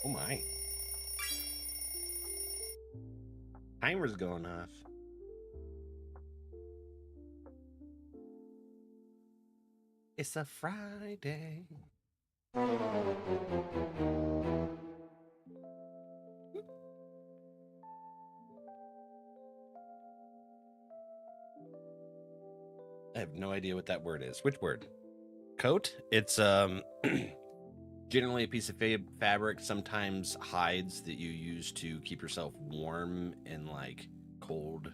Oh my. Timer's going off. It's a Friday. I have no idea what that word is. Which word? Coat? It's generally a piece of fabric, sometimes hides that you use to keep yourself warm in like cold,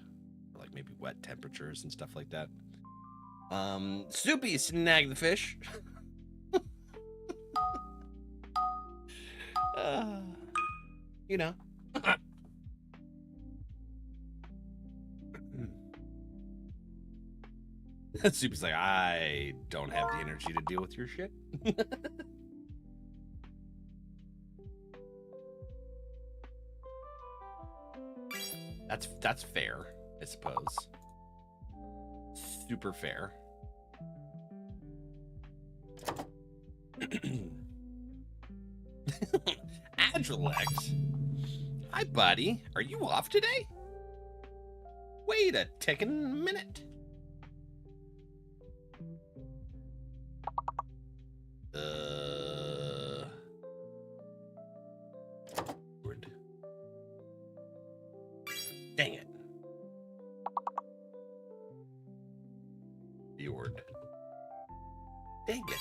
like maybe wet temperatures and stuff like that. Soupy snagged the fish. You know. Soupy's like, I don't have the energy to deal with your shit. That's fair, I suppose. Super fair. NRValeck. Hi, buddy. Are you off today? Wait a ticking minute. Word. Dang it. Fjord. Dang it.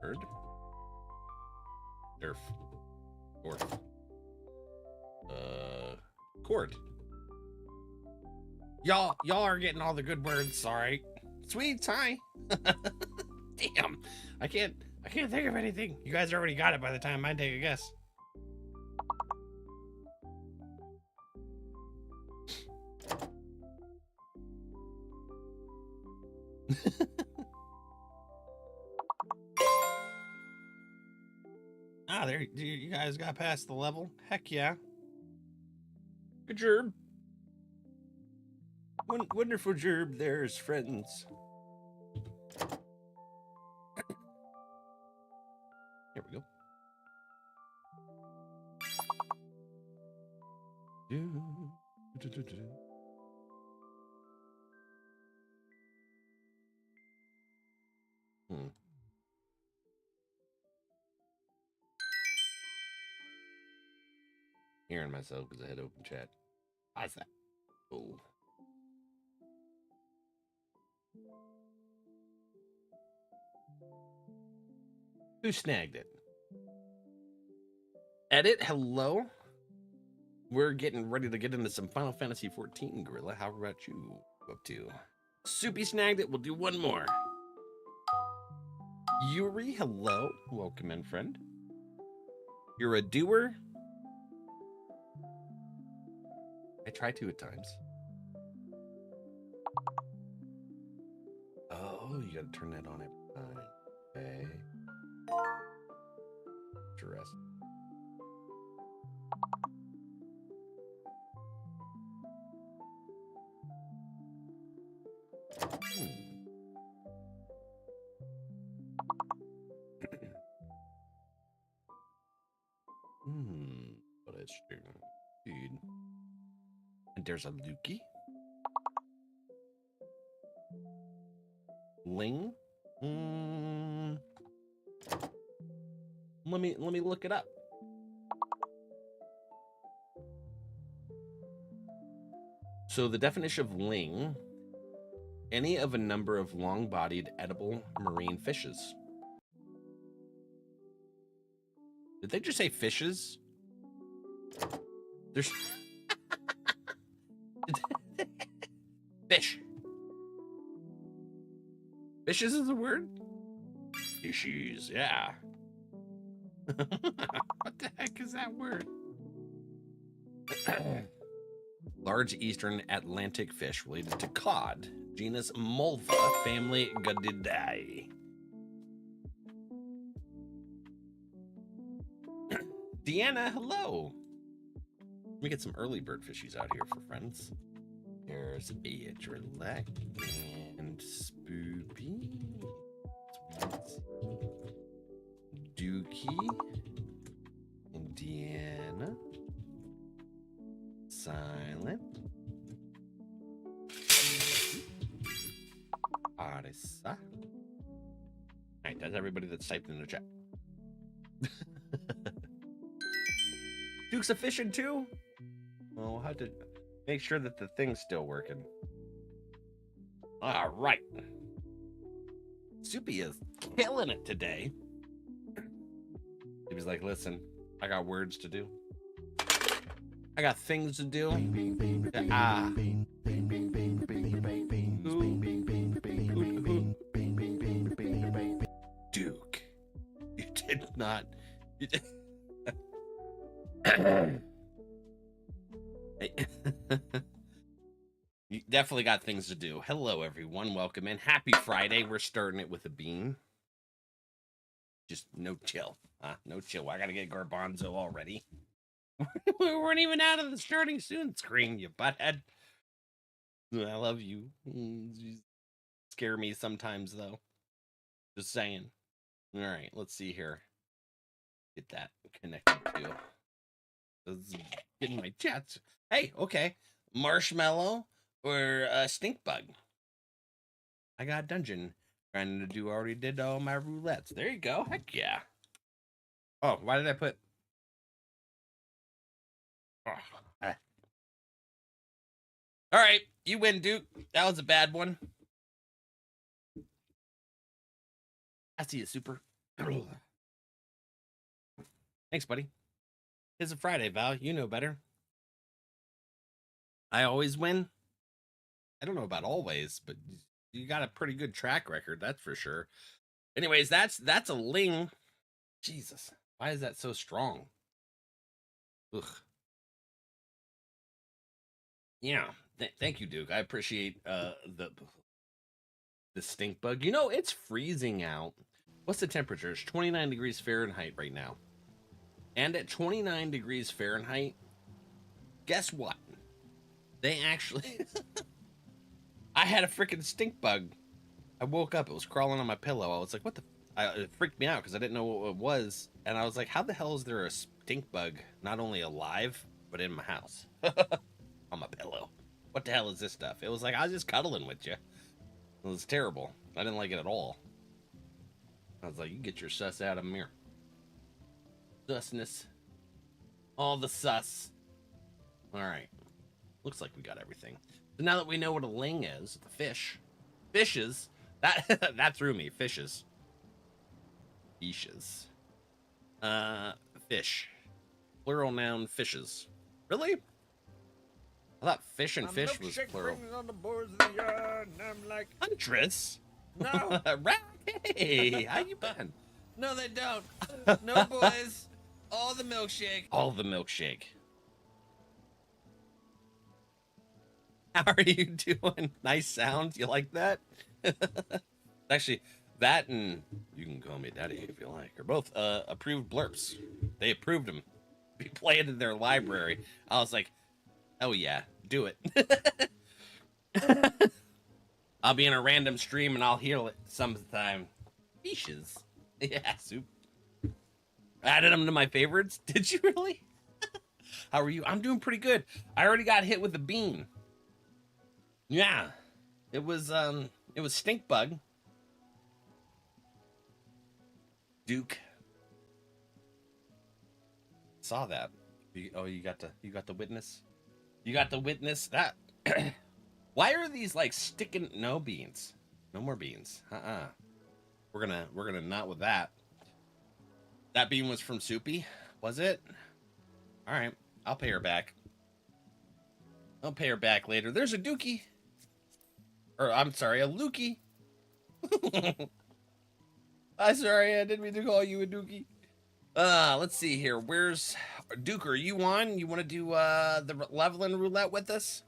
Bird. Derf. Orf. Cord. Y'all are getting all the good words, sorry. Sweets, hi. Damn. I can't think of anything. You guys already got it by the time I take a guess. Ah, there you guys got past the level. Heck yeah. Good job. Wonderful job, there's friends. Here we go. Hearing myself because I had open chat. How's that? Oh. Who snagged it? Edit, hello? We're getting ready to get into some Final Fantasy XIV, Gorilla. How about you up to? Soupy snagged it. We'll do one more. Yuri, hello. Welcome in, friend. You're a doer? I try to at times. Oh, you gotta turn that on every time. Okay. Interesting. What is true? Dude. And there's a Lukey. Ling. Let me look it up. So the definition of ling, any of a number of long-bodied edible marine fishes. Did they just say fishes? There's fish. Fishes is a word? Fishes, yeah. What the heck is that word? Large eastern Atlantic fish related to cod, genus Mulva, family Godidae. Deanna, hello. Let me get some early bird fishies out here for friends. There's NRValeck and Spoopy. Dookie. Indiana. Silent. Arisa. Alright, that's everybody that's typed in the chat. Duke's efficient too? Well, we'll have to make sure that the thing's still working. Alright. Soupy is killing it today. He was like, listen, I got words to do. I got things to do. Duke, you did not. You did. You definitely got things to do. Hello, everyone. Welcome in. Happy Friday. We're starting it with a bean. Just no chill. No chill. I gotta get Garbanzo already. We weren't even out of the starting soon screen, you butthead. I love you. You scare me sometimes, though. Just saying. All right, let's see here. Get that connected to. Getting my chats. Hey, okay. Marshmallow or stink bug. I got dungeon. Trying to do already did all my roulettes. There you go. Heck yeah. Oh, why did I put? Oh, All right, you win, Duke. That was a bad one. I see you, Super. Thanks, buddy. It's a Friday, Val. You know better. I always win. I don't know about always, but you got a pretty good track record, that's for sure. Anyways, that's a Ling. Jesus, why is that so strong? Ugh. Yeah, thank you, Duke. I appreciate the stink bug. You know, it's freezing out. What's the temperature? It's 29 degrees Fahrenheit right now. And at 29 degrees Fahrenheit, guess what? They actually... I had a freaking stink bug. I woke up. It was crawling on my pillow. I was like, what the... it freaked me out because I didn't know what it was. And I was like, how the hell is there a stink bug not only alive, but in my house? On my pillow. What the hell is this stuff? It was like, I was just cuddling with you. It was terrible. I didn't like it at all. I was like, you get your sus out of here. Susness. All the sus. All right. Looks like we got everything. So now that we know what a ling is, the fish. Fishes. That threw me. Fishes. Fishes. Fish. Plural noun fishes. Really? I thought fish and fish was plural. On the boards of the yard, and I'm like, Huntress? No. Hey, how you been? No, they don't. No, boys. All the milkshake. All the milkshake. How are you doing? Nice sound. You like that? Actually, that and you can call me daddy if you like are both approved blurps. They approved them. Be playing in their library. I was like, oh yeah, do it. I'll be in a random stream and I'll hear it sometime. Fishes. Yeah, soup. Added them to my favorites. Did you really? How are you? I'm doing pretty good. I already got hit with a bean. Yeah. It was stink bug. Duke. Saw that. You got the witness? You got the witness? That why are these like sticking no beans? No more beans. We're gonna not with that. That bean was from Soupy, was it? All right, I'll pay her back. I'll pay her back later. There's a Dookie. Or I'm sorry, a Lukey. I'm sorry, I didn't mean to call you a Dookie. Let's see here. Where's Duke? Are you on? You want to do the leveling roulette with us?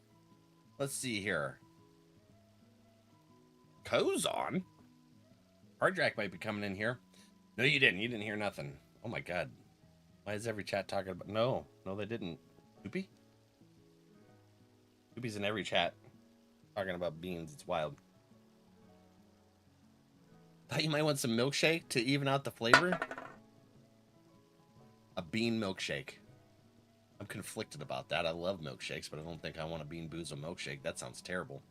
Let's see here. Co's on. Hardjack might be coming in here. No, you didn't. You didn't hear nothing. Oh my god. Why is every chat talking about? No, they didn't. Doopy? Doopy's in every chat talking about beans. It's wild. Thought you might want some milkshake to even out the flavor. A bean milkshake. I'm conflicted about that. I love milkshakes, but I don't think I want a bean boozle milkshake. That sounds terrible.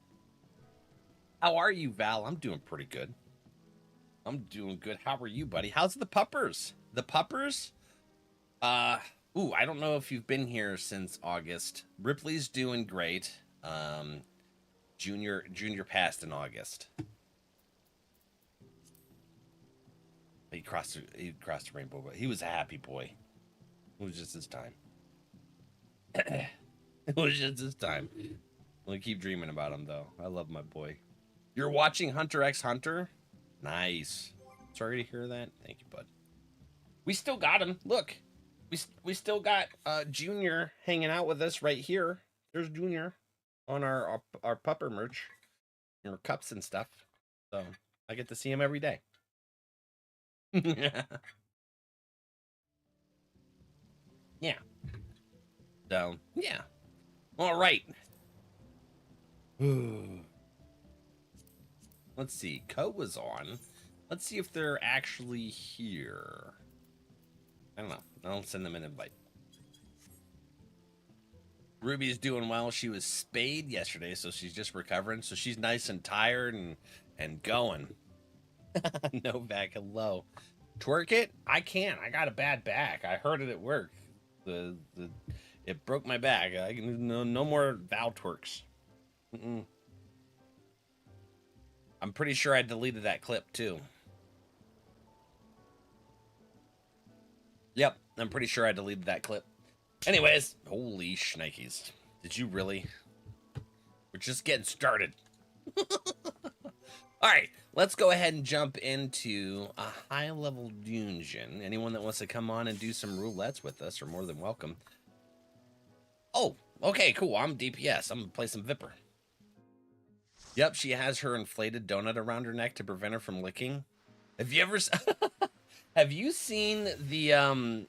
How are you, Val? I'm doing pretty good. I'm doing good. How are you, buddy? How's the puppers? The puppers? Ooh, I don't know if you've been here since August. Ripley's doing great. Junior passed in August. He crossed the rainbow, but he was a happy boy. It was just his time. It was just his time. I'll keep dreaming about him, though. I love my boy. You're watching Hunter x Hunter? Nice. Sorry to hear that. Thank you, bud. We still got him. Look. We still got Junior hanging out with us right here. There's Junior on our pupper merch. Our cups and stuff. So I get to see him every day. Yeah. So, yeah. All right. Let's see. Co was on. Let's see if they're actually here. I don't know. I'll send them an invite. Ruby's doing well. She was spayed yesterday, so she's just recovering. So she's nice and tired and going. NRValeck, hello. Twerk it? I can't. I got a bad back. I heard it at work. It broke my back. No more Val twerks. I'm pretty sure I deleted that clip too. Yep, I'm pretty sure I deleted that clip. Anyways, holy shnikes. Did you really? We're just getting started. All right, let's go ahead and jump into a high-level dungeon. Anyone that wants to come on and do some roulettes with us are more than welcome. Oh, okay, cool. I'm DPS. I'm going to play some Viper. Yep, she has her inflated donut around her neck to prevent her from licking. Have you ever... Have you seen the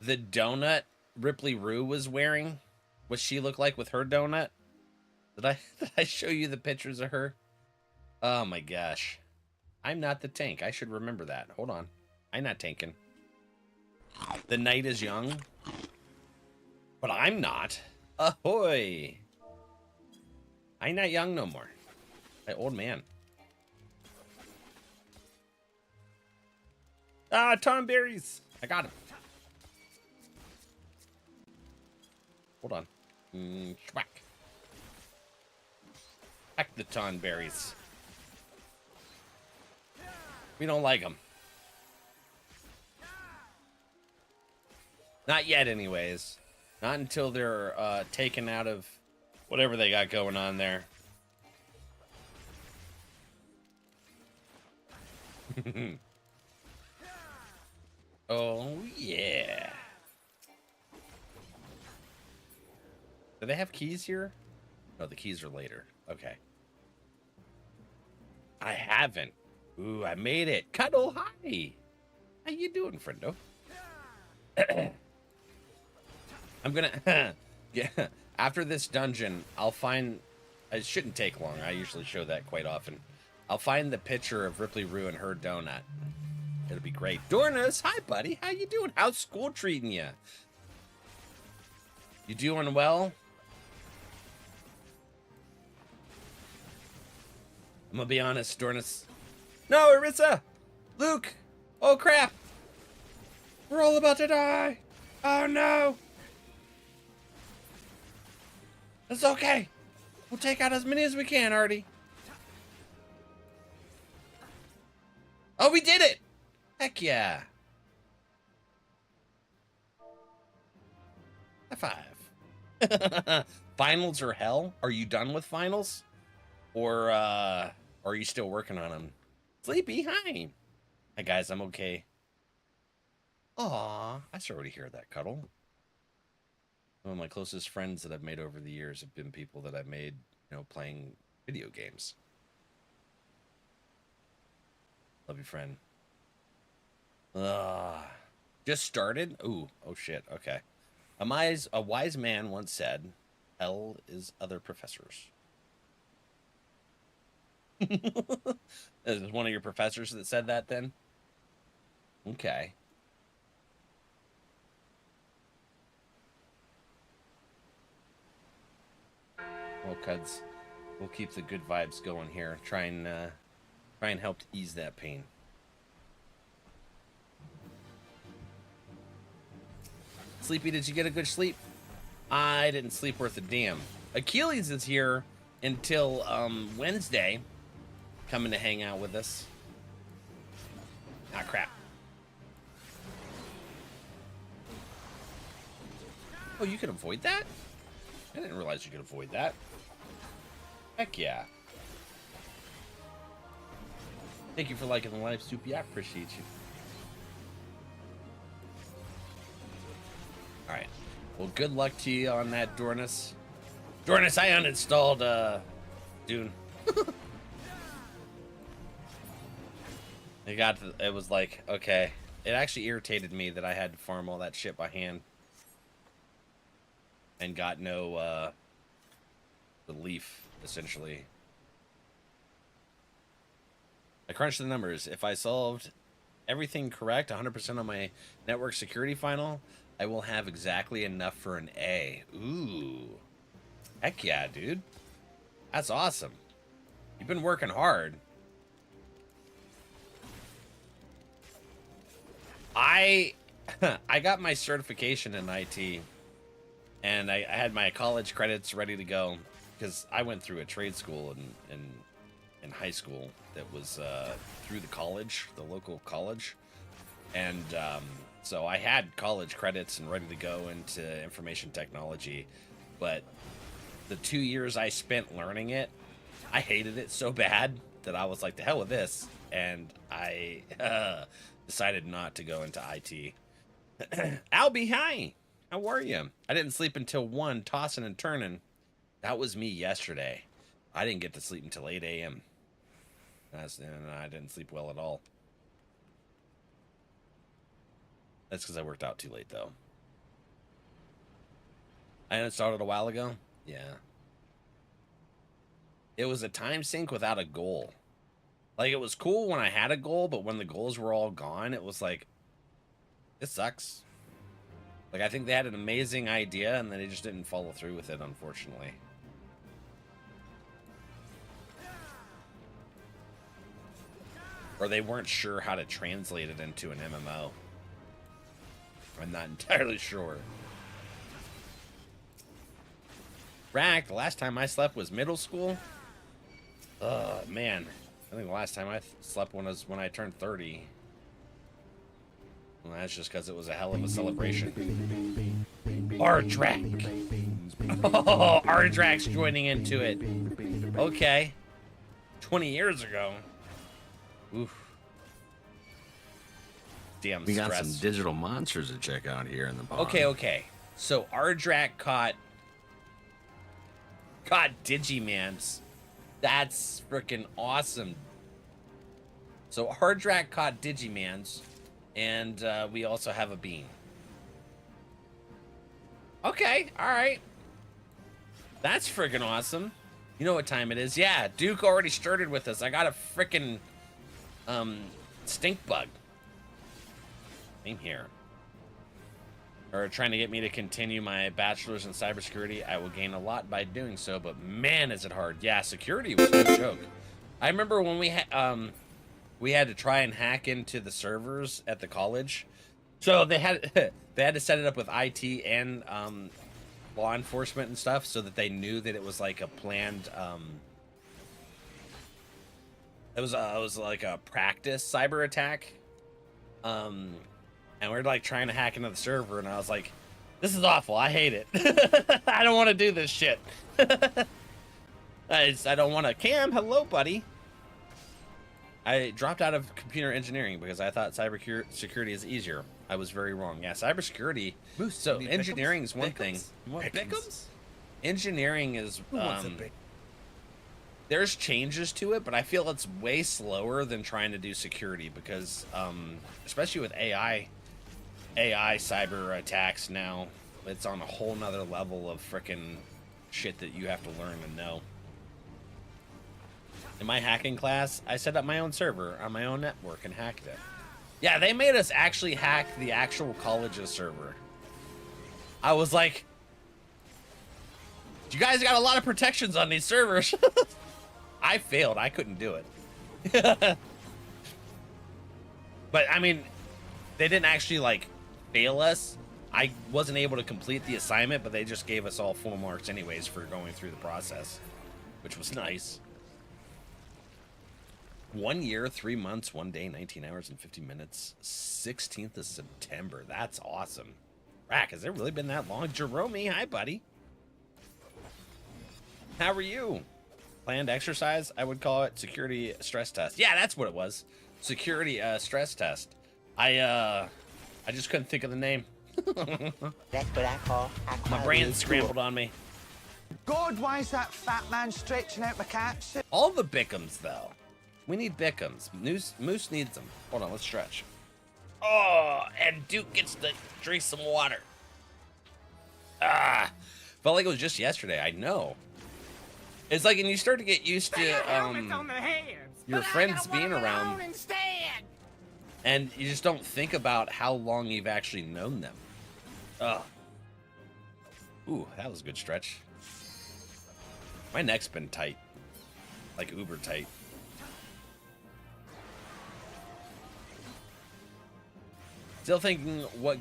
donut Ripley Rue was wearing? What she looked like with her donut? Did I show you the pictures of her? Oh my gosh. I'm not the tank. I should remember that. Hold on. I'm not tanking. The night is young. But I'm not. Ahoy! I'm not young no more. Hey, old man. Ah, Tom berries. I got him. Hold on. Schwack. Back the Tom berries. We don't like them. Not yet, anyways. Not until they're taken out of whatever they got going on there. Oh, yeah. Do they have keys here? No, the keys are later. Okay. I haven't. Ooh, I made it. Cuddle, hi. How you doing, friendo? I'm gonna... yeah. After this dungeon, I'll find... It shouldn't take long. I usually show that quite often. I'll find the picture of Ripley Rue and her donut. It'll be great. Dornus, hi, buddy. How you doing? How's school treating you? You doing well? I'm gonna be honest, Dornus. No, Arissa! Luke! Oh, crap! We're all about to die! Oh, no! It's okay. We'll take out as many as we can, Artie. Oh, we did it! Heck yeah. High five. Finals are hell? Are you done with finals? Or are you still working on them? Sleepy, hi. Hi, guys, I'm okay. Aw, I already hear that, Cuddle. Some of my closest friends that I've made over the years have been people that I've made, you know, playing video games. Love you, friend. Just started? Ooh, oh shit, okay. A wise man once said, hell is other professors. Is this one of your professors that said that then? Okay. cuds. We'll keep the good vibes going here. Try and help to ease that pain. Sleepy, did you get a good sleep? I didn't sleep worth a damn. Achilles is here until Wednesday, coming to hang out with us. Ah, crap. Oh, you can avoid that? I didn't realize you could avoid that. Heck yeah. Thank you for liking the live, Soupy. I appreciate you. Alright. Well, good luck to you on that, Dornus. Dornus, I uninstalled, Dune. It was like, okay. It actually irritated me that I had to farm all that shit by hand. And got no, relief, essentially. I crunched the numbers. If I solved everything correct, 100% on my network security final, I will have exactly enough for an A. Ooh. Heck yeah, dude. That's awesome. You've been working hard. I got my certification in IT, and I had my college credits ready to go because I went through a trade school in high school that was through the college, the local college, and so I had college credits and ready to go into information technology, but the 2 years I spent learning it, I hated it so bad that I was like, the hell with this, and I decided not to go into IT. Albie, hi! How are you? I didn't sleep until 1, tossing and turning. That was me yesterday. I didn't get to sleep until 8 a.m. And I didn't sleep well at all. That's because I worked out too late, though. I uninstalled it a while ago. Yeah. It was a time sink without a goal. Like, it was cool when I had a goal, but when the goals were all gone, it was like, this sucks. Like, I think they had an amazing idea, and then they just didn't follow through with it, unfortunately. Or they weren't sure how to translate it into an MMO. I'm not entirely sure. Rack, the last time I slept was middle school. Man. I think the last time I slept was when I turned 30. Well, that's just because it was a hell of a celebration. Ardrak. Oh, Ardrak's joining into it. Okay. 20 years ago. Oof. Damn, we got some digital monsters to check out here in the pond. Okay. So Ardrak caught Digimans. That's freaking awesome. So Ardrak caught Digimans, and we also have a bean. Okay, all right. That's freaking awesome. You know what time it is? Yeah, Duke already started with us. I got a freaking stink bug. Same here. Or trying to get me to continue my bachelor's in cybersecurity. I will gain a lot by doing so, but man, is it hard. Yeah, security was no joke. I remember when we had to try and hack into the servers at the college. So they had to set it up with IT and law enforcement and stuff, so that they knew that it was like a planned. It was like a practice cyber attack. And we're like trying to hack into the server, and I was like, this is awful. I hate it. I don't want to do this shit. I don't want to. Cam, hello, buddy. I dropped out of computer engineering because I thought cybersecurity is easier. I was very wrong. Yeah, cybersecurity. So engineering is one thing. Bickums? Engineering is. There's changes to it, but I feel it's way slower than trying to do security because, especially with AI cyber attacks now, it's on a whole nother level of frickin' shit that you have to learn and know. In my hacking class, I set up my own server on my own network and hacked it. Yeah, they made us actually hack the actual college's server. I was like, You guys got a lot of protections on these servers. I failed. I couldn't do it. But, I mean, they didn't actually, like, fail us. I wasn't able to complete the assignment, but they just gave us all full marks anyways for going through the process, which was nice. 1 year, 3 months, 1 day, 19 hours, and 50 minutes. 16th of September. That's awesome. Rack, has it really been that long? Jerome, hi, buddy. How are you? Planned exercise, I would call it. Security stress test. Yeah, that's what it was. Security stress test. I just couldn't think of the name. That's what I call My brain scrambled on me. God, why is that fat man stretching out my cats? All the Bickums, though. We need Bickums. Moose needs them. Hold on, let's stretch. Oh, and Duke gets to drink some water. Ah, felt like it was just yesterday. I know. It's like, and you start to get used to your friends being around, and you just don't think about how long you've actually known them. Ugh. Ooh, that was a good stretch. My neck's been tight, like uber tight. Still thinking what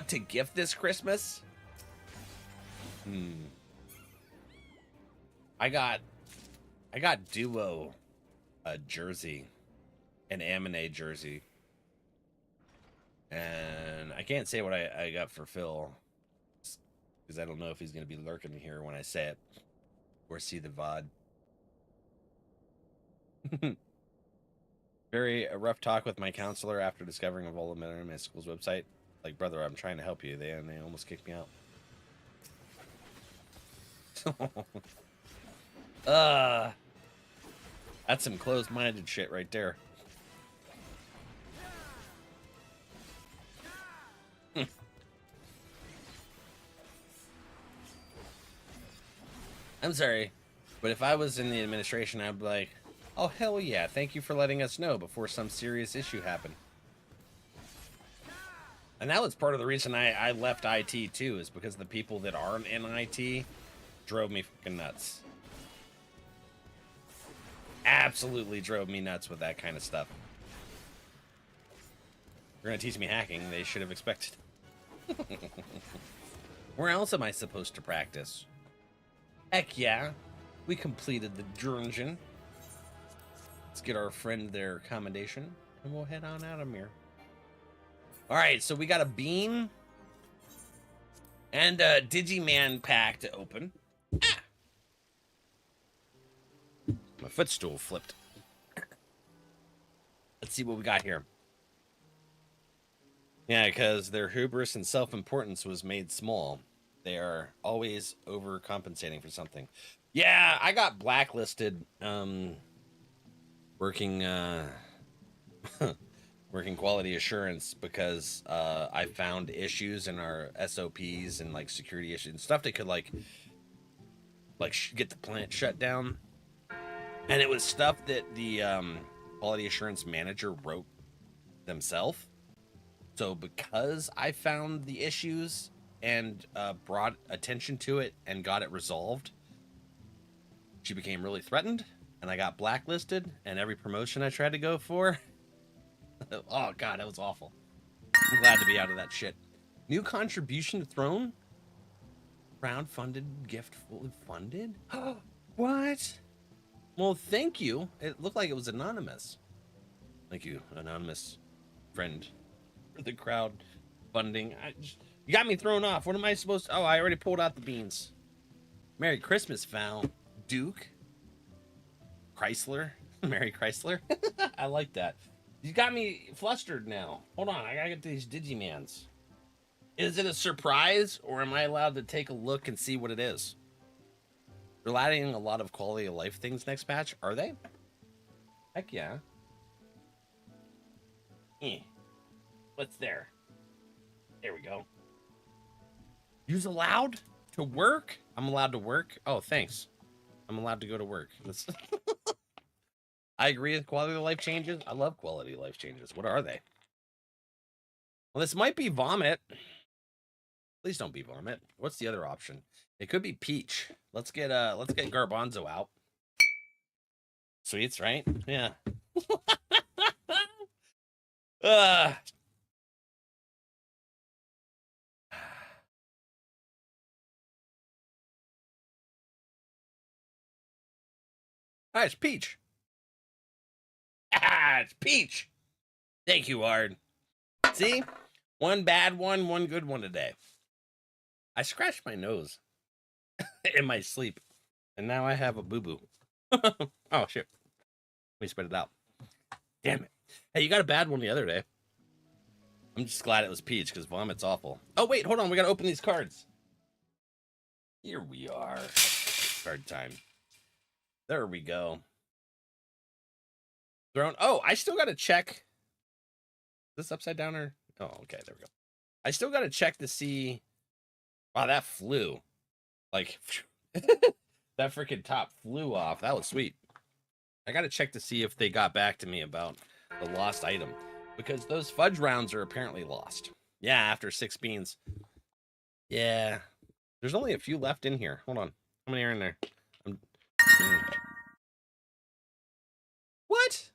to gift this Christmas? I got Duo a jersey, an Amine jersey. And I can't say what I got for Phil, because I don't know if he's going to be lurking here when I say it or see the VOD. Very rough talk with my counselor after discovering of all the men on my school's website. Like, brother, I'm trying to help you. They almost kicked me out. That's some closed-minded shit right there. I'm sorry, but if I was in the administration, I'd be like, oh, hell yeah, thank you for letting us know before some serious issue happened. And that was part of the reason I left IT, too, is because the people that aren't in IT drove me fucking nuts. Absolutely drove me nuts with that kind of stuff. They're going to teach me hacking. They should have expected. Where else am I supposed to practice? Heck yeah. We completed the dungeon. Let's get our friend their accommodation, and we'll head on out of here. All right, so we got a bean and a Digiman pack to open. Ah! My footstool flipped. Let's see what we got here. Yeah, because their hubris and self-importance was made small. They are always overcompensating for something. Yeah, I got blacklisted working working quality assurance because I found issues in our SOPs and like security issues and stuff that could like get the plant shut down. And it was stuff that the quality assurance manager wrote themselves. So because I found the issues and brought attention to it and got it resolved, she became really threatened, and I got blacklisted, and every promotion I tried to go for, oh god, that was awful. I'm glad to be out of that shit. New contribution to Throne? Crowdfunded gift fully funded? What? Well, thank you. It looked like it was anonymous. Thank you, anonymous friend, for the crowd funding. You got me thrown off. What am I supposed to... Oh, I already pulled out the beans. Merry Christmas, Val. Duke. Chrysler. Merry Chrysler. I like that. You got me flustered now. Hold on, I gotta get these Digimans. Is it a surprise, or am I allowed to take a look and see what it is? They're adding a lot of quality of life things next patch, are they? Heck yeah. What's there? There we go. You's allowed to work? I'm allowed to work? Oh, thanks. I'm allowed to go to work. I agree with quality of life changes. I love quality of life changes. What are they? Well, this might be vomit. Please don't be vomit. What's the other option? It could be peach. Let's get garbanzo out. Sweets, right? Yeah. uh Ah, it's peach. Ah, it's peach. Thank you, Ard. See? One bad one, one good one today. I scratched my nose in my sleep, and now I have a boo-boo. Oh, shit. Let me spit it out. Damn it. Hey, you got a bad one the other day. I'm just glad it was peach, because vomit's awful. Oh, wait, hold on. We got to open these cards. Here we are. Card time. There we go. Throne. Oh, I still got to check. Is this upside down or? Oh, okay. There we go. I still got to check to see. Wow, that flew. Like, that freaking top flew off. That was sweet. I got to check to see if they got back to me about the lost item. Because those fudge rounds are apparently lost. Yeah, after 6 beans. Yeah. There's only a few left in here. Hold on. How many are in there? What?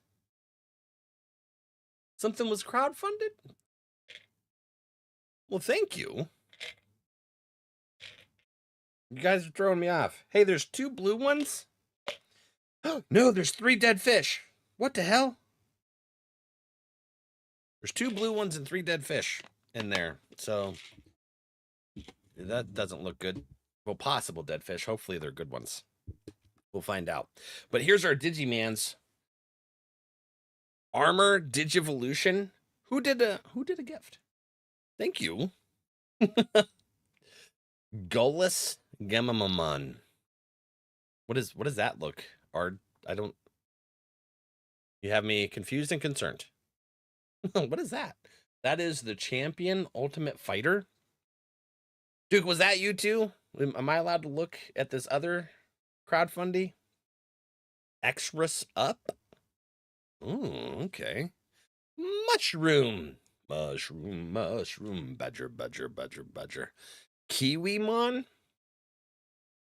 Something was crowdfunded? Well, thank you. You guys are throwing me off. Hey, there's 2 blue ones? No, there's 3 dead fish. What the hell? There's 2 blue ones and 3 dead fish in there. So that doesn't look good. Well, possible dead fish. Hopefully they're good ones. We'll find out. But here's our Digimans. Armor Digivolution. Who did a gift? Thank you. Gullus Gemamamon. What does that look? I don't. You have me confused and concerned. What is that? That is the Champion Ultimate Fighter. Duke, was that you too? Am I allowed to look at this other crowdfunding? Extras up? Oh, okay. Mushroom. Badger. Kiwimon?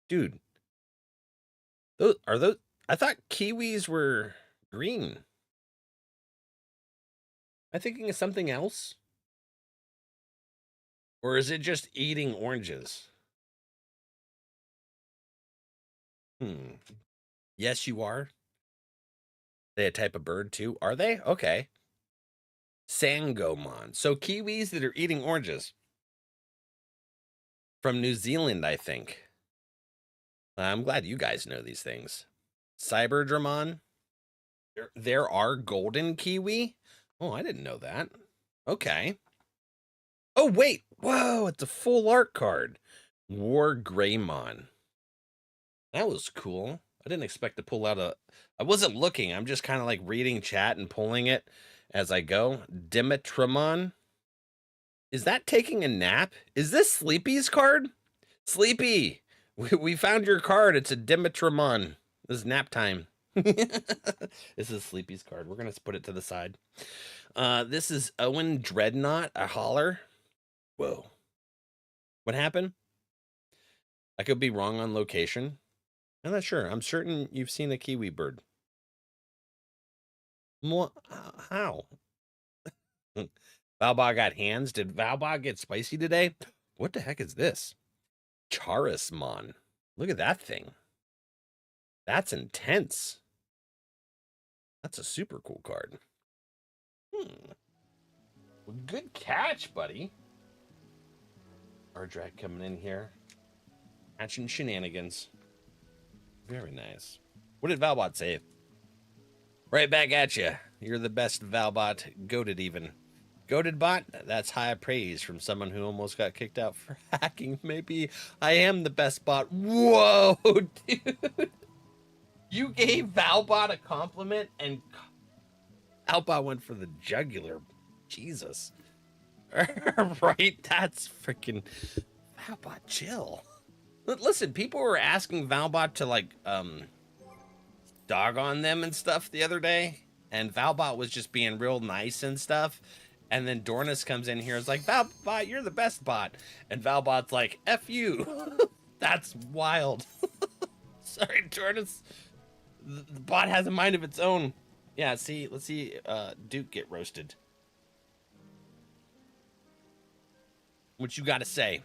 Dude. Are those? I thought kiwis were green. Am I thinking of something else? Or is it just eating oranges? Yes, you are. They a type of bird too? Are they? Okay. Sangomon. So kiwis that are eating oranges. From New Zealand, I think. I'm glad you guys know these things. Cyberdramon. There are golden kiwi. Oh, I didn't know that. Okay. Oh, wait. Whoa, it's a full art card. War Greymon. That was cool. I didn't expect to pull out I wasn't looking. I'm just kind of like reading chat and pulling it as I go. Dimitramon. Is that taking a nap? Is this Sleepy's card? Sleepy. We found your card. It's a Dimitramon. This is nap time. This is Sleepy's card. We're going to put it to the side. This is Owen Dreadnought, a holler. Whoa. What happened? I could be wrong on location. I'm not sure. I'm certain you've seen a kiwi bird. How? Valbog got hands. Did Valbog get spicy today? What the heck is this? Charismon. Look at that thing. That's intense. That's a super cool card. Well, good catch, buddy. Ardrak coming in here. Catching shenanigans. Very nice. What did Valbot say? Right back at you. You're the best, Valbot. Goated even. Goated bot? That's high praise from someone who almost got kicked out for hacking. Maybe I am the best bot. Whoa, dude. You gave Valbot a compliment and Valbot went for the jugular. Jesus. Right? That's freaking Valbot, chill. Listen, people were asking Valbot to like dog on them and stuff the other day, and Valbot was just being real nice and stuff. And then Dornus comes in here and is like, Valbot, you're the best bot. And Valbot's like, F you. That's wild. Sorry, Dornus. The bot has a mind of its own. Yeah, see, let's see Duke get roasted. What you got to say?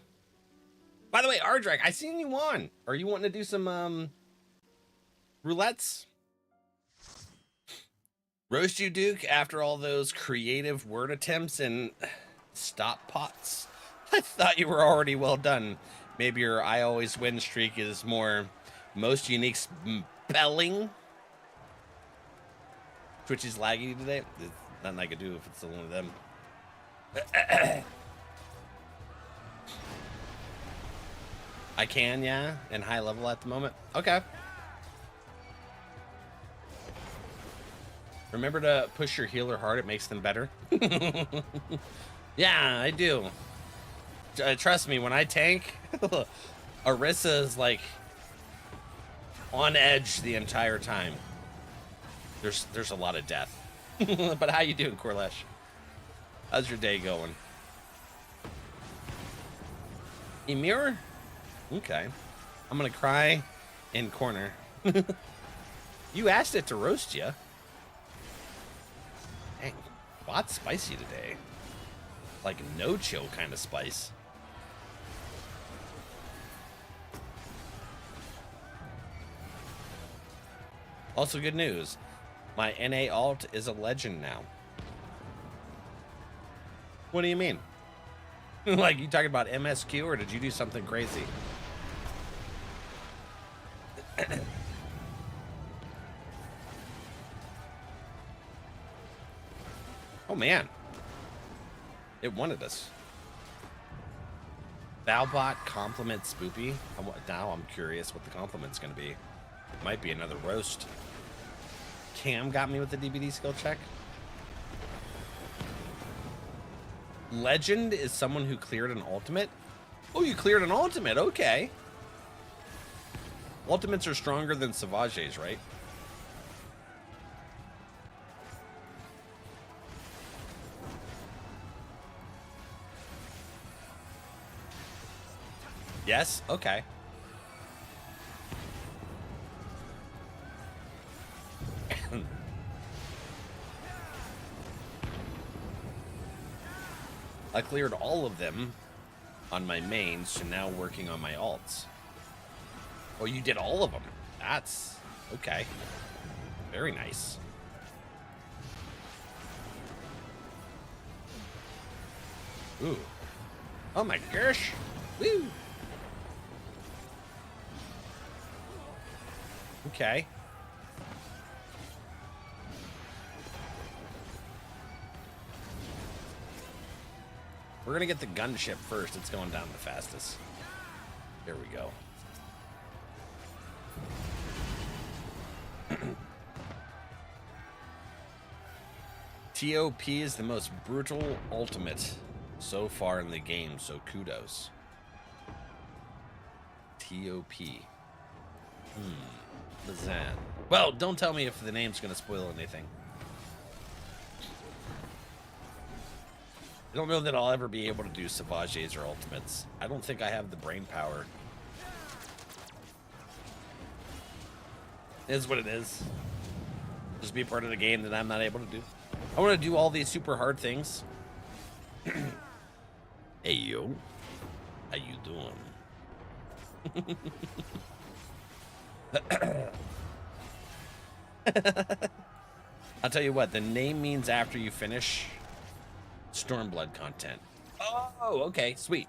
By the way, Ardrek, I seen you on. Are you wanting to do some roulettes? Roast you, Duke, after all those creative word attempts and stop pots? I thought you were already well done. Maybe your I always win streak is more most unique spelling. Twitch is laggy today. There's nothing I could do if it's one of them. I can, yeah, and high level at the moment. Okay. Remember to push your healer hard. It makes them better. Yeah, I do. Trust me, when I tank, Orisa is like on edge the entire time. There's a lot of death. But how you doing, Corlesh? How's your day going? Emir? Okay. I'm gonna cry in corner. You asked it to roast you. Dang, bot's spicy today. Like no chill kind of spice. Also good news. My NA alt is a legend now. What do you mean? Like, you talking about MSQ, or did you do something crazy? Oh, man. It wanted us. Valbot compliment Spoopy. Now I'm curious what the compliment's going to be. Might be another roast. Cam got me with the DBD skill check. Legend is someone who cleared an ultimate. Oh, you cleared an ultimate. Okay. Ultimates are stronger than Savages, right? Yes? Okay. I cleared all of them on my main, so now working on my alts. Oh, you did all of them. That's okay. Very nice. Ooh. Oh my gosh. Woo. Okay. We're gonna get the gunship first. It's going down the fastest. There we go. TOP is the most brutal ultimate so far in the game, so kudos. TOP. What's that? Well, don't tell me if the name's gonna spoil anything. I don't know that I'll ever be able to do Savages or ultimates. I don't think I have the brain power. It is what it is. Just be part of the game that I'm not able to do. I want to do all these super hard things. Hey, yo. How you doing? I'll tell you what, the name means after you finish Stormblood content. Oh, okay, sweet.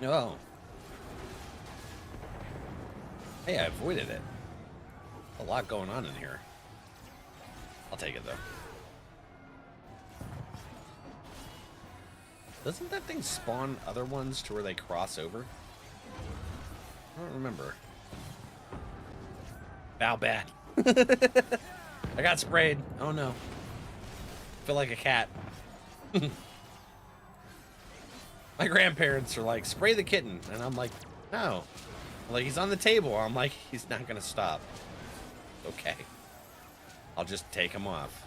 Oh. Hey, I avoided it. A lot going on in here. I'll take it, though. Doesn't that thing spawn other ones to where they cross over? I don't remember. Bow bad. I got sprayed. Oh no. Feel like a cat. My grandparents are like, spray the kitten. And I'm like, no. Like, he's on the table. I'm like, he's not gonna stop. Okay. I'll just take them off.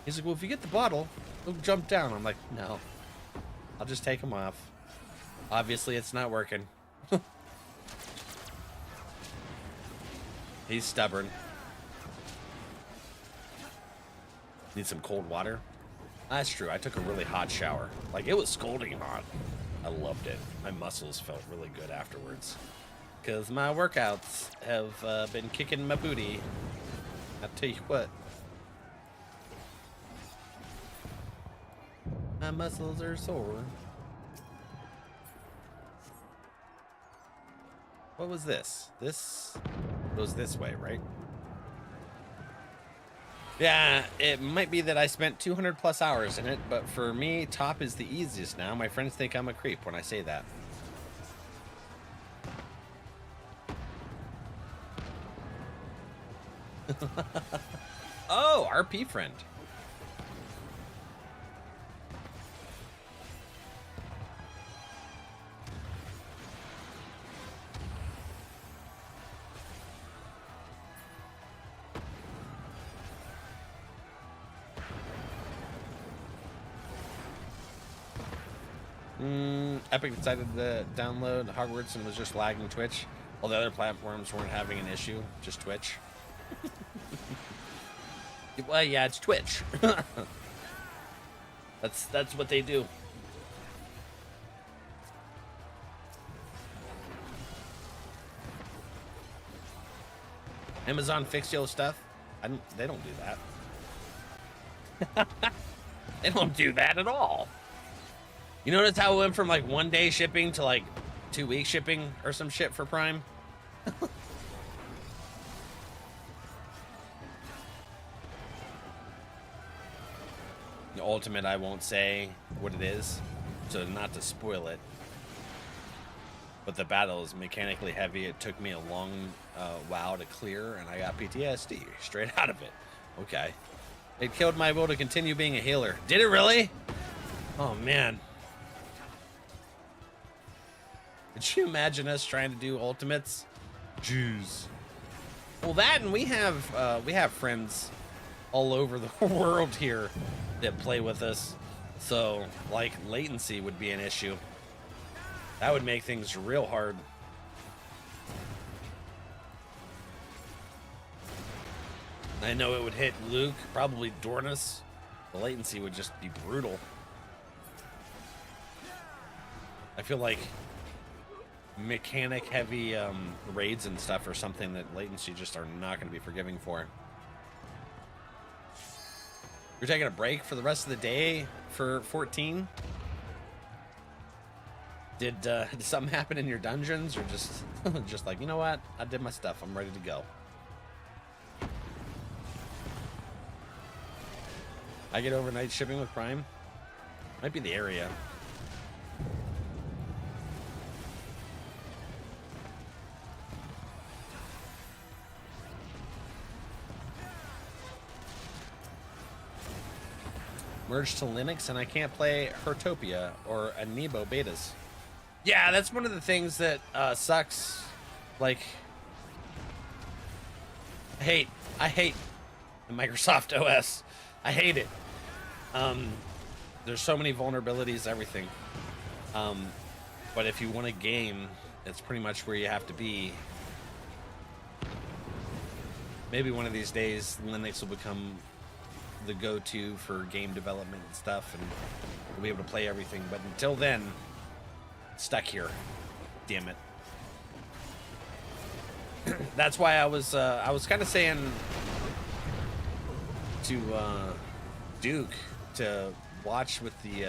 He's like, well, if you get the bottle, it'll jump down. I'm like, no. I'll just take them off. Obviously, it's not working. He's stubborn. Need some cold water? That's true. I took a really hot shower. Like, it was scalding hot. I loved it. My muscles felt really good afterwards. Because my workouts have been kicking my booty. I'll tell you what. My muscles are sore. What was this? This goes this way, right? Yeah, it might be that I spent 200 plus hours in it, but for me, top is the easiest now. My friends think I'm a creep when I say that. Oh, RP friend. Epic decided to download Hogwarts and was just lagging Twitch. All the other platforms weren't having an issue, just Twitch. Well, yeah, it's Twitch. That's what they do. Amazon fix your stuff. They don't do that. They don't do that at all. You notice how it went from like 1 day shipping to like 2 week shipping or some shit for Prime? The Ultimate, I won't say what it is, so not to spoil it. But the battle is mechanically heavy. It took me a long while to clear, and I got PTSD straight out of it. Okay. It killed my will to continue being a healer. Did it really? Oh, man. Could you imagine us trying to do ultimates? Jeez. Well, that, and we have friends all over the world here that play with us. So, like, latency would be an issue. That would make things real hard. I know it would hit Luke, probably Dornus. The latency would just be brutal. I feel like mechanic heavy raids and stuff are something that latency just are not going to be forgiving for. You're taking a break for the rest of the day for 14? Did something happen in your dungeons, or just just like, you know what? I did my stuff. I'm ready to go. I get overnight shipping with Prime. Might be the area. Merged to Linux, and I can't play Hertopia or Amiibo betas. Yeah, that's one of the things that sucks. Like, I hate the Microsoft OS. I hate it. There's so many vulnerabilities, everything. But if you want a game, it's pretty much where you have to be. Maybe one of these days, Linux will become the go-to for game development and stuff, and we'll be able to play everything. But until then, stuck here. Damn it. That's why I was kind of saying to Duke to watch with the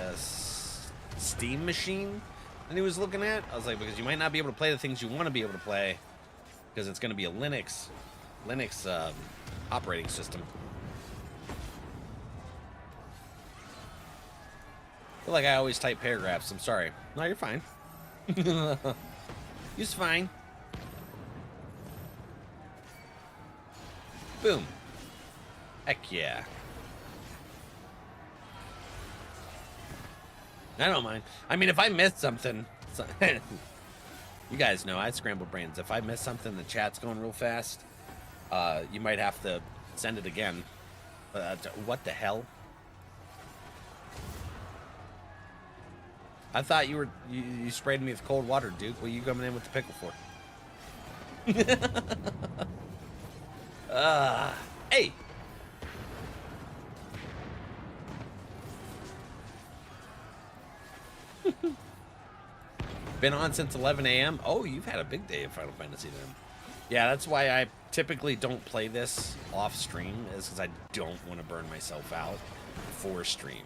Steam machine that he was looking at. I was like, because you might not be able to play the things you want to be able to play, because it's going to be a Linux operating system. I feel like I always type paragraphs. I'm sorry. No, you're fine. You're fine. Boom. Heck yeah. I don't mind. I mean, if I missed something, you guys know I scramble brains. If I miss something, the chat's going real fast. You might have to send it again. What the hell? I thought you sprayed me with cold water, Duke. What are you coming in with the pickle for? Hey! Been on since 11 a.m. Oh, you've had a big day of Final Fantasy then. Yeah, that's why I typically don't play this off stream, is because I don't want to burn myself out for stream.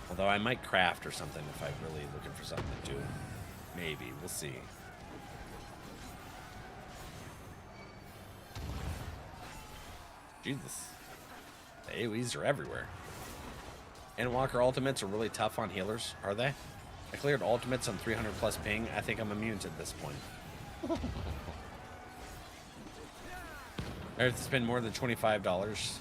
Although I might craft or something if I'm really looking for something to do. Maybe. We'll see. Jesus. The AoEs are everywhere. Endwalker ultimates are really tough on healers, are they? I cleared ultimates on 300 plus ping. I think I'm immune to this point. I have to spend more than $25.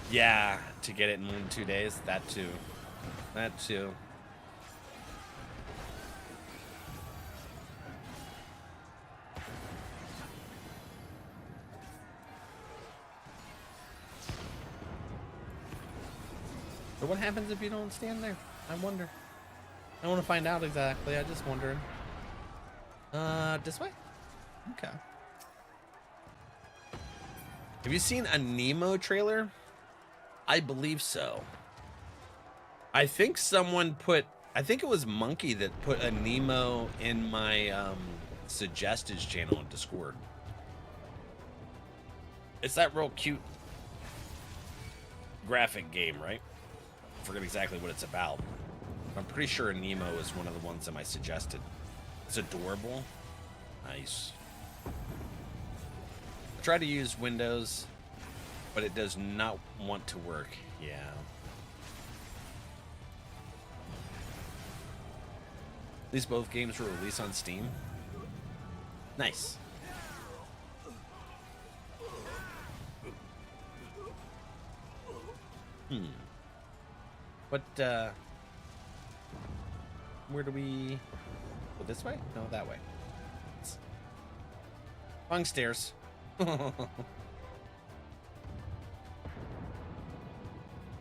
Yeah, to get it in 2 days. That too. That too. So what happens if you don't stand there? I wonder. I want to find out exactly. I just wondering. This way? Okay. Have you seen a Nemo trailer? I believe so. I think someone put, I think it was Monkey that put a Nemo in my suggested channel on Discord. It's that real cute graphic game, right? I forget exactly what it's about. I'm pretty sure Nemo is one of the ones that I suggested. It's adorable. Nice. I tried to use Windows, but it does not want to work. Yeah. These both games were released on Steam. Nice. What, where do we go? This way? No, that way. Wrong stairs.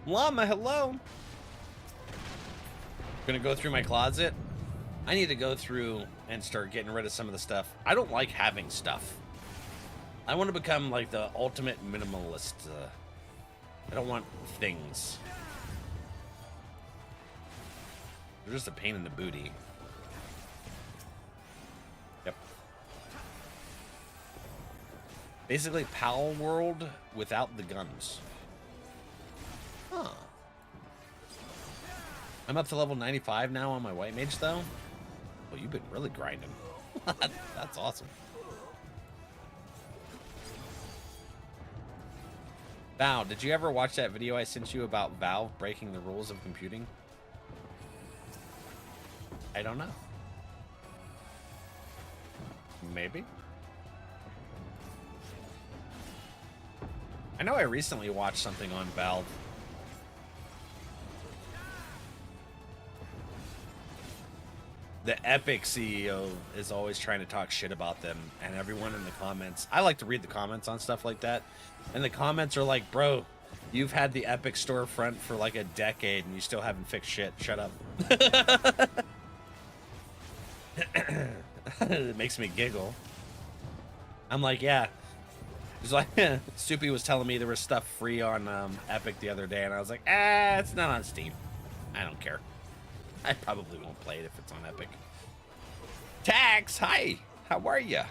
Llama, hello. Gonna go through my closet. I need to go through and start getting rid of some of the stuff. I don't like having stuff. I want to become like the ultimate minimalist. I don't want things. They're just a pain in the booty. Yep. Basically, Pal World without the guns. Huh. I'm up to level 95 now on my White Mage, though. Well, you've been really grinding. That's awesome. Val, did you ever watch that video I sent you about Valve breaking the rules of computing? I don't know. Maybe. I know I recently watched something on Valve. The Epic CEO is always trying to talk shit about them, and everyone in the comments, I like to read the comments on stuff like that, and the comments are like, bro, you've had the Epic storefront for like a decade and you still haven't fixed shit. Shut up. It makes me giggle. I'm like, yeah. It's like, Soupy was telling me there was stuff free on Epic the other day, and I was like, it's not on Steam. I don't care. I probably won't play it if it's on Epic. Tax, hi. How are ya?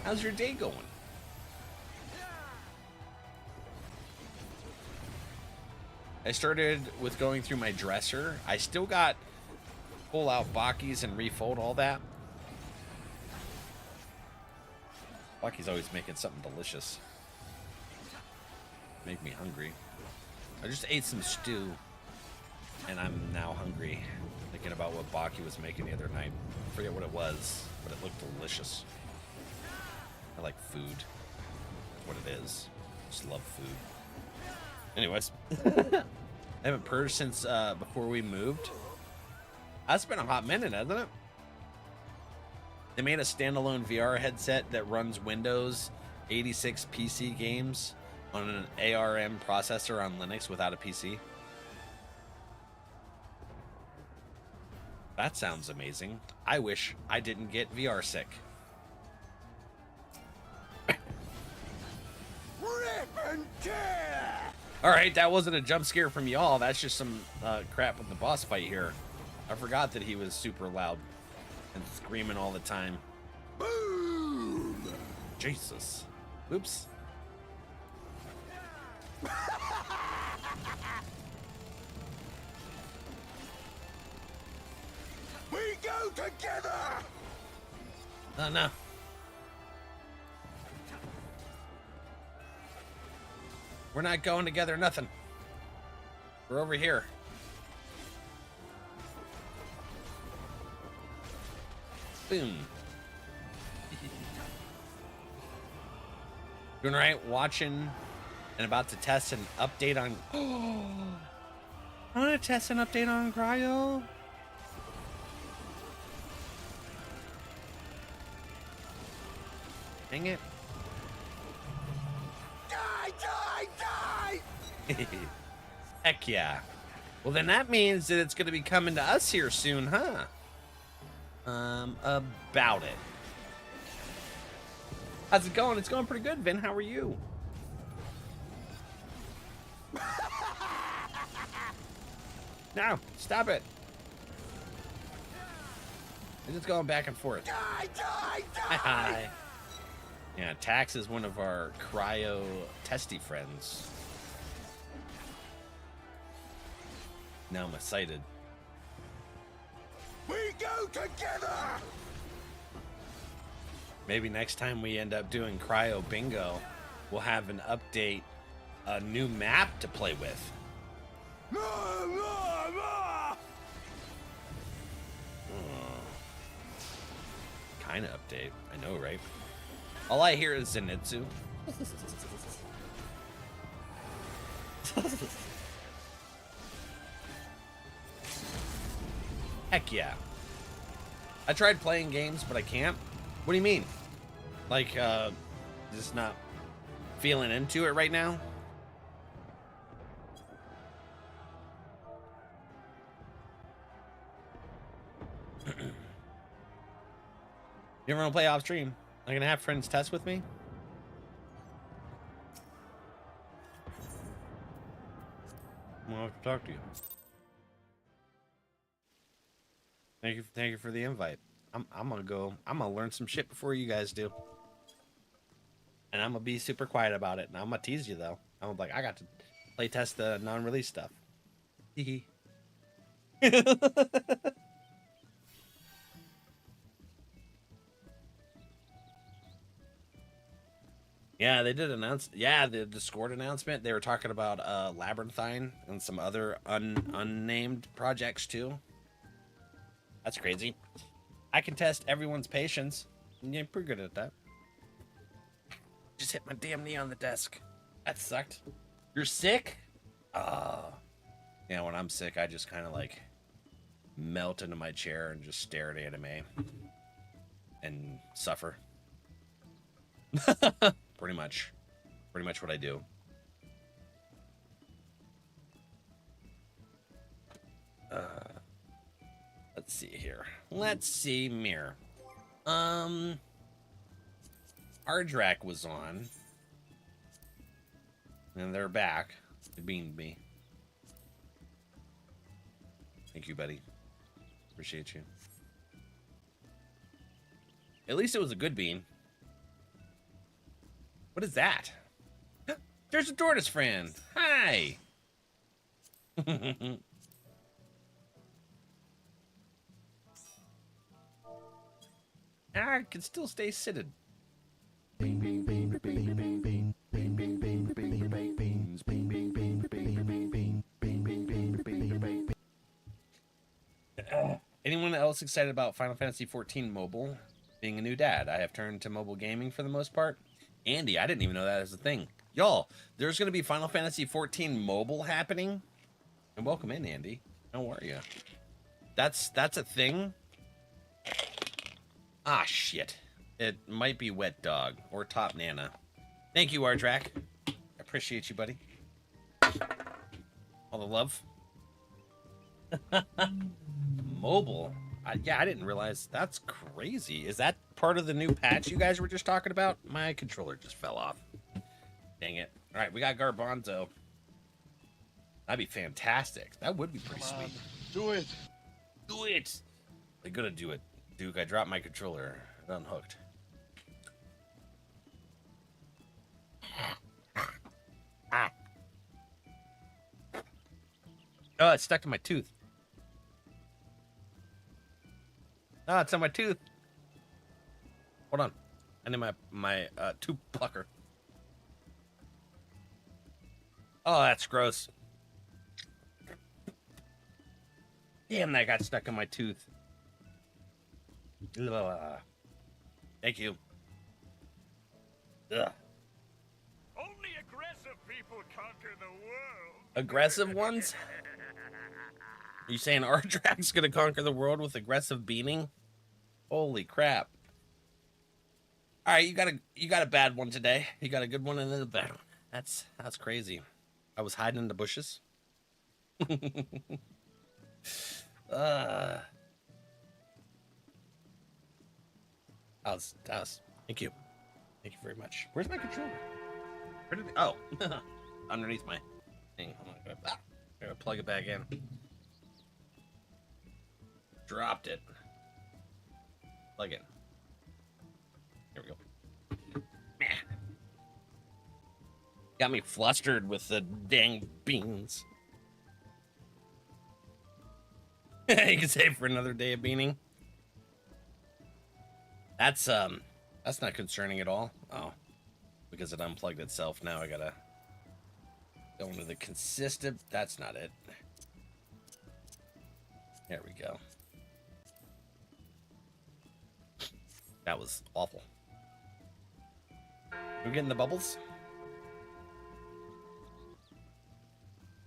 How's your day going? I started with going through my dresser. I still got pull out Bakis and refold all that. Baki's always making something delicious. Make me hungry. I just ate some stew, and I'm now hungry. Thinking about what Baki was making the other night. I forget what it was, but it looked delicious. I like food. That's what it is. Just love food. Anyways. I haven't purged since before we moved. That's been a hot minute, hasn't it? They made a standalone VR headset that runs Windows 86 PC games on an ARM processor on Linux without a PC. That sounds amazing. I wish I didn't get VR sick. Rip and tear! All right, that wasn't a jump scare from y'all. That's just some crap with the boss fight here. I forgot that he was super loud and screaming all the time. Boom! Jesus. Oops. We go together! Oh, no. We're not going together, nothing. We're over here. Boom. Doing right, watching and about to test an update on... I want to test an update on Cryo. Dang it. Die, die, die! Heck yeah. Well, then that means that it's going to be coming to us here soon, huh? About it. How's it going? It's going pretty good, Vin. How are you? No, stop it. It's just going back and forth. Die, die, die! Hi. Yeah, Tax is one of our cryo testy friends. Now I'm excited. We go together! Maybe next time we end up doing cryo bingo, we'll have an update, a new map to play with. Kind of update. I know, right? All I hear is Zenitsu. Heck yeah. I tried playing games, but I can't. What do you mean? Like, just not feeling into it right now? You ever want to play off stream? I'm gonna have friends test with me. I'll have to talk to you. Thank you for the invite. I'm gonna learn some shit before you guys do. And I'm gonna be super quiet about it. And I'm gonna tease you though. I'm gonna be like, I got to play test the non-release stuff. Hee Yeah, they did announce. Yeah, the Discord announcement. They were talking about Labyrinthine and some other unnamed projects too. That's crazy. I can test everyone's patience. Yeah, pretty good at that. Just hit my damn knee on the desk. That sucked. You're sick? Yeah, when I'm sick, I just kind of like melt into my chair and just stare at anime and suffer. Pretty much what I do. Let's see here. Let's see, mirror. Ardrak was on, and they're back. They beamed me. Thank you, buddy. Appreciate you. At least it was a good bean. What is that? There's a tortoise friend. Hi. I can still stay seated. Anyone else excited about Final Fantasy XIV Mobile? Being a new dad, I have turned to mobile gaming for the most part. Andy, I didn't even know that was a thing. Y'all, there's going to be Final Fantasy XIV Mobile happening. And welcome in, Andy. How are you? That's a thing? Ah, shit. It might be Wet Dog or Top Nana. Thank you, Ardrak. I appreciate you, buddy. All the love. Mobile. Yeah, I didn't realize. That's crazy. Is that part of the new patch you guys were just talking about? My controller just fell off. Dang it. All right, we got Garbanzo. That'd be fantastic. That would be pretty sweet. Do it. Do it. They're gonna do it. Duke, I dropped my controller. It unhooked. Ah. Oh, it's stuck to my tooth. Oh, it's on my tooth. Hold on. I need my tooth plucker. Oh, that's gross. Damn, that got stuck in my tooth. Ugh. Thank you. Ugh. Only aggressive people conquer the world. Aggressive ones? Are you saying Ardrak's gonna conquer the world with aggressive beaning? Holy crap. Alright, you got a bad one today. You got a good one and then a bad one. That's crazy. I was hiding in the bushes. Thank you. Thank you very much. Where's my controller? Where did it? Oh, underneath my thing. I'm gonna plug it back in. Dropped it. Plug it. Here we go. Got me flustered with the dang beans. You can save for another day of beaning. That's not concerning at all. Oh, because it unplugged itself. Now I gotta go into the consistent. That's not it. There we go. That was awful. We're getting the bubbles.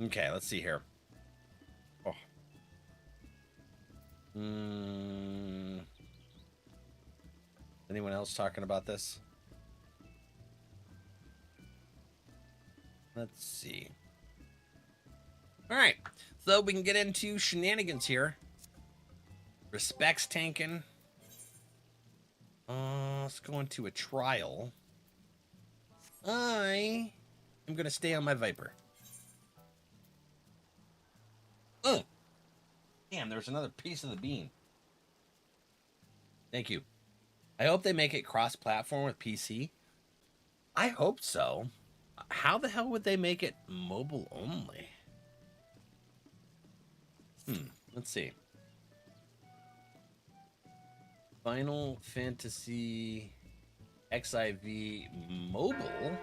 Okay, let's see here. Oh. Anyone else talking about this? Let's see. All right, so we can get into shenanigans here. Respects tanking. Let's go into a trial. I am gonna stay on my Viper. Oh, damn! There's another piece of the bean. Thank you. I hope they make it cross-platform with PC. I hope so. How the hell would they make it mobile only? Let's see. Final Fantasy XIV mobile.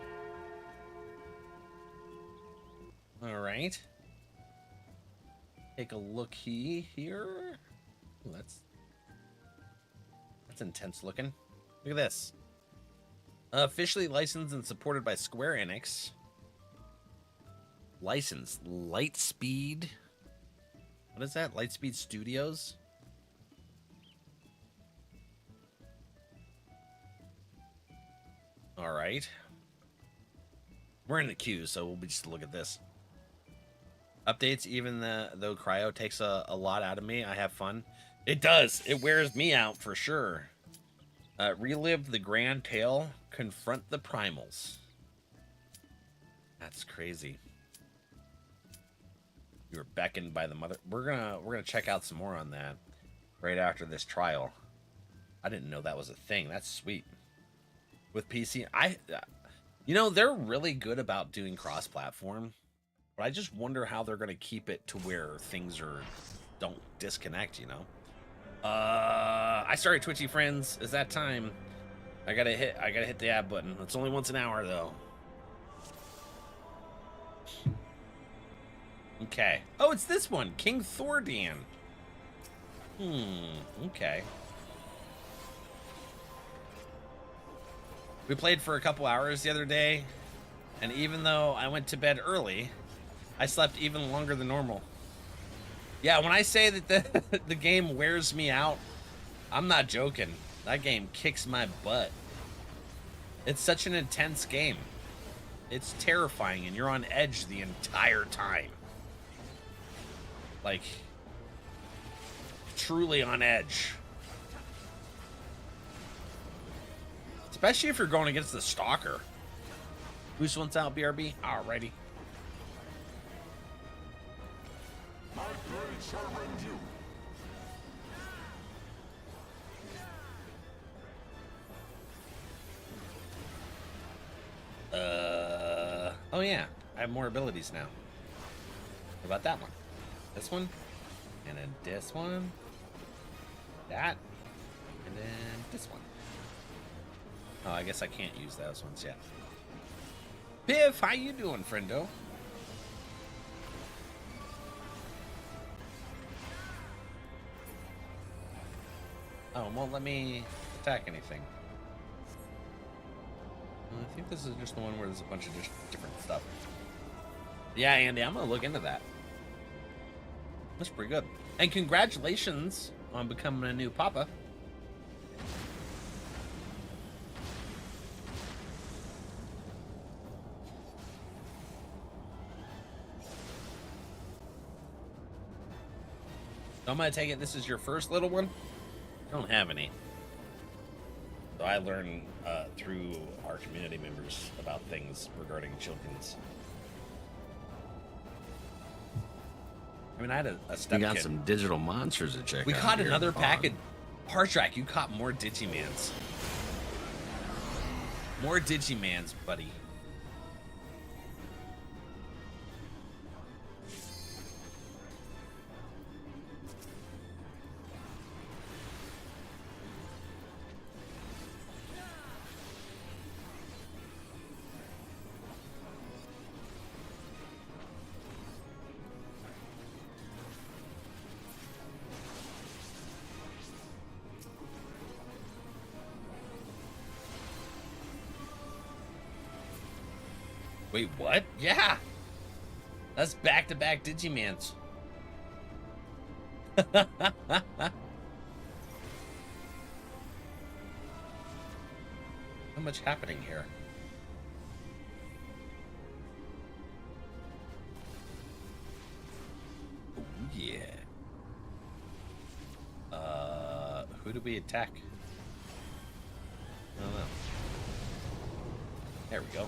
All right. Take a look here. Ooh, that's intense looking. Look at this. Officially licensed and supported by Square Enix. Licensed Lightspeed. What is that? Lightspeed Studios? All right. We're in the queue, so we'll just look at this. Updates, even though Cryo takes a lot out of me, I have fun. It does. It wears me out for sure. Relive the grand tale. Confront the primals. That's crazy. You were beckoned by the mother. We're gonna check out some more on that right after this trial. I didn't know that was a thing. That's sweet. With PC, you know, they're really good about doing cross-platform, but I just wonder how they're gonna keep it to where things don't disconnect. You know. I started Twitchy friends. It's that time. I gotta hit the add button. It's only once an hour though. Okay. Oh, it's this one, King Thordan. Okay. We played for a couple hours the other day, and even though I went to bed early, I slept even longer than normal. Yeah, when I say that the game wears me out, I'm not joking. That game kicks my butt. It's such an intense game. It's terrifying, and you're on edge the entire time. Like, truly on edge. Especially if you're going against the Stalker. Boost once out, BRB. Alrighty. My blade shall rend you. Oh yeah, I have more abilities now. What about that one? This one? And then this one? That? And then this one. Oh, I guess I can't use those ones yet. Biff, how you doing, friendo? Oh, it won't let me attack anything. I think this is just the one where there's a bunch of just different stuff. Yeah, Andy, I'm gonna look into that. That's pretty good. And congratulations on becoming a new papa. So I'm gonna take it this is your first little one? I don't have any. So I learn through our community members about things regarding children's. I mean, I had a step You got kid. some digital monsters to check We out. caught here in another the pond. pack of Hartrack. You caught more Digimans. More Digimans, buddy. Wait, what? Yeah. That's back-to-back Digimans. How much happening here? Oh, yeah. Who do we attack? I don't know. There we go.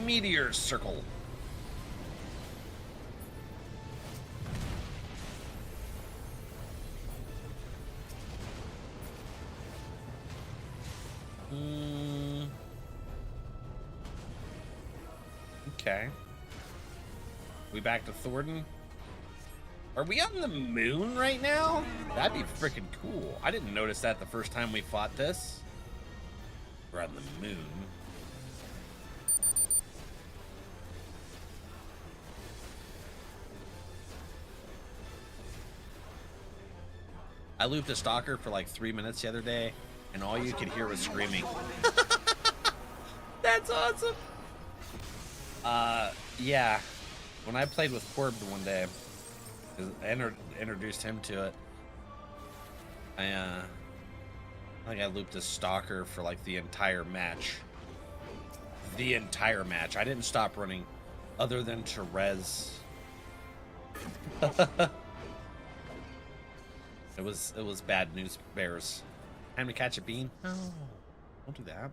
Meteor circle. Okay. We back to Thornton? Are we on the moon right now? That'd be freaking cool. I didn't notice that the first time we fought this. We're on the moon. I looped a stalker for like 3 minutes the other day, and all you could hear was screaming. That's awesome. Yeah. When I played with Corb one day, 'cause I introduced him to it, I think I looped a stalker for like the entire match. The entire match. I didn't stop running, other than to res. It was bad news bears. Time to catch a bean? No, don't do that.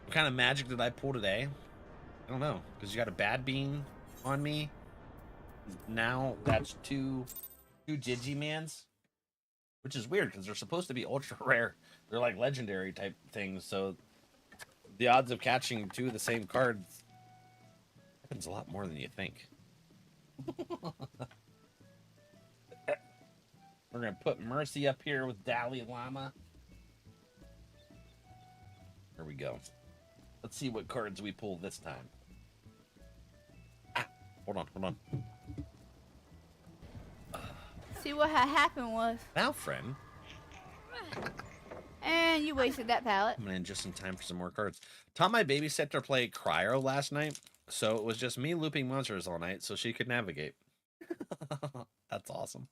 What kind of magic did I pull today? I don't know, because you got a bad bean on me. Now that's two Digimans, which is weird because they're supposed to be ultra rare. They're like legendary type things, so the odds of catching two of the same cards happens a lot more than you think. We're gonna put Mercy up here with Dalai Lama. There we go. Let's see what cards we pull this time. Ah, hold on. See what had happened was, Now, friend, and you wasted that pallet. I'm in just in time for some more cards. Taught my babysitter play Cryo last night, so it was just me looping monsters all night so she could navigate. That's awesome.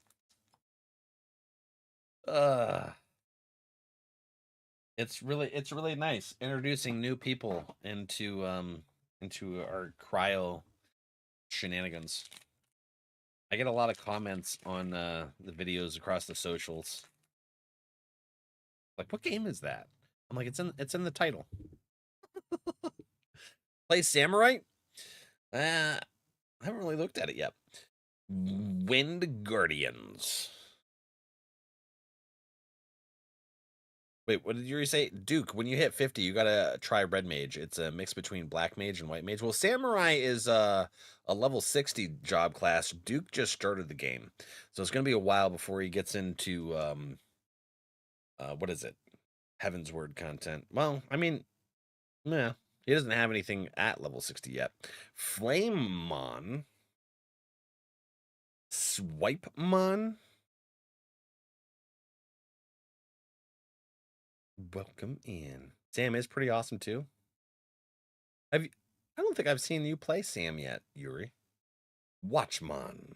It's really nice introducing new people into our cryo shenanigans. I get a lot of comments on the videos across the socials. Like, what game is that? I'm like, it's in the title. Play Samurai? I haven't really looked at it yet. Wind Guardians. Wait, what did you say? Duke, when you hit 50, you gotta try Red Mage. It's a mix between Black Mage and White Mage. Well, Samurai is a level 60 job class. Duke just started the game. So it's gonna be a while before he gets into what is it? Heavensward content. Well, I mean, yeah, he doesn't have anything at level 60 yet. Flamemon. Swipemon. Welcome in. Sam is pretty awesome too. I don't think I've seen you play Sam yet, Yuri. Watchmon.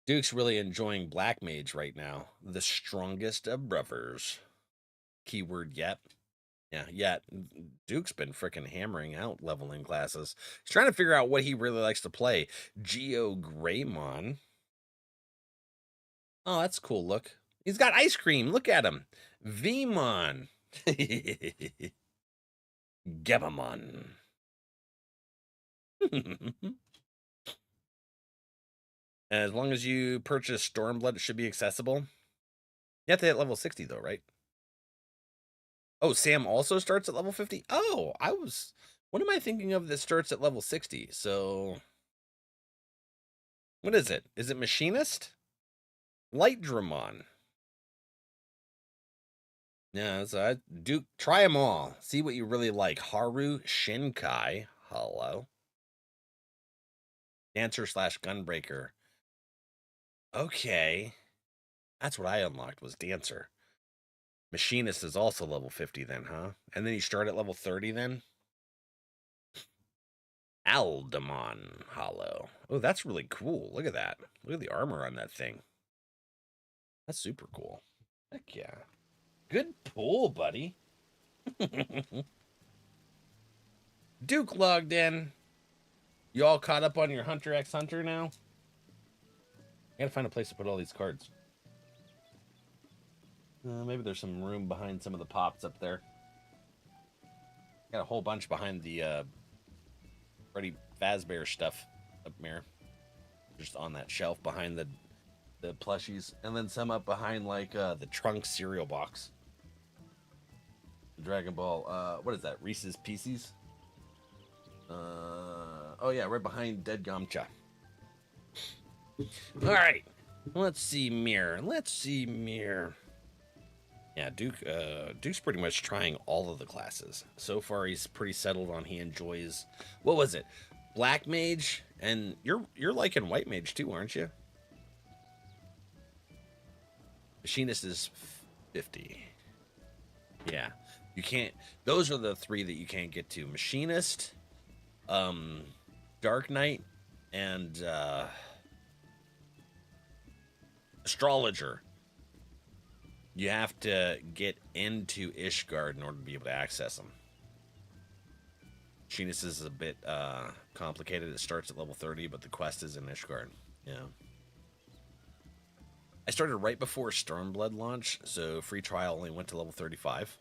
Duke's really enjoying Black Mage right now. The strongest of brothers. Keyword yet. Yeah, yet. Duke's been freaking hammering out leveling classes. He's trying to figure out what he really likes to play. Geo Greymon. Oh, that's cool. Look. He's got ice cream. Look at him. Vmon. Gebamon. As long as you purchase Stormblood, it should be accessible. You have to hit level 60, though, right? Oh, Sam also starts at level 50? Oh, what am I thinking of that starts at level 60? So, what is it? Is it Machinist? Lightdramon. Yeah, so Duke, try them all. See what you really like. Haru Shinkai. Hello. Dancer / Gunbreaker. Okay. That's what I unlocked was Dancer. Machinist is also level 50 then, huh? And then you start at level 30 then? Aldemon Hollow. Oh, that's really cool. Look at that. Look at the armor on that thing. That's super cool. Heck yeah. Good pull, buddy. Duke logged in. You all caught up on your Hunter x Hunter now? I gotta find a place to put all these cards. Maybe there's some room behind some of the pops up there. Got a whole bunch behind the Freddy Fazbear stuff up there. Just on that shelf behind the plushies. And then some up behind like the Trunks cereal box. Dragon Ball, what is that? Reese's Pieces? Oh yeah, right behind Dead Gomcha. Alright. Let's see mirror. Yeah, Duke's pretty much trying all of the classes. So far he's pretty settled on he enjoys, what was it? Black Mage, and you're liking White Mage too, aren't you? Machinist is 50. Yeah. You can't, those are the three that you can't get to. Machinist, Dark Knight, and Astrologer. You have to get into Ishgard in order to be able to access them. Machinist is a bit complicated. It starts at level 30, but the quest is in Ishgard. Yeah. I started right before Stormblood launch, so free trial only went to level 35.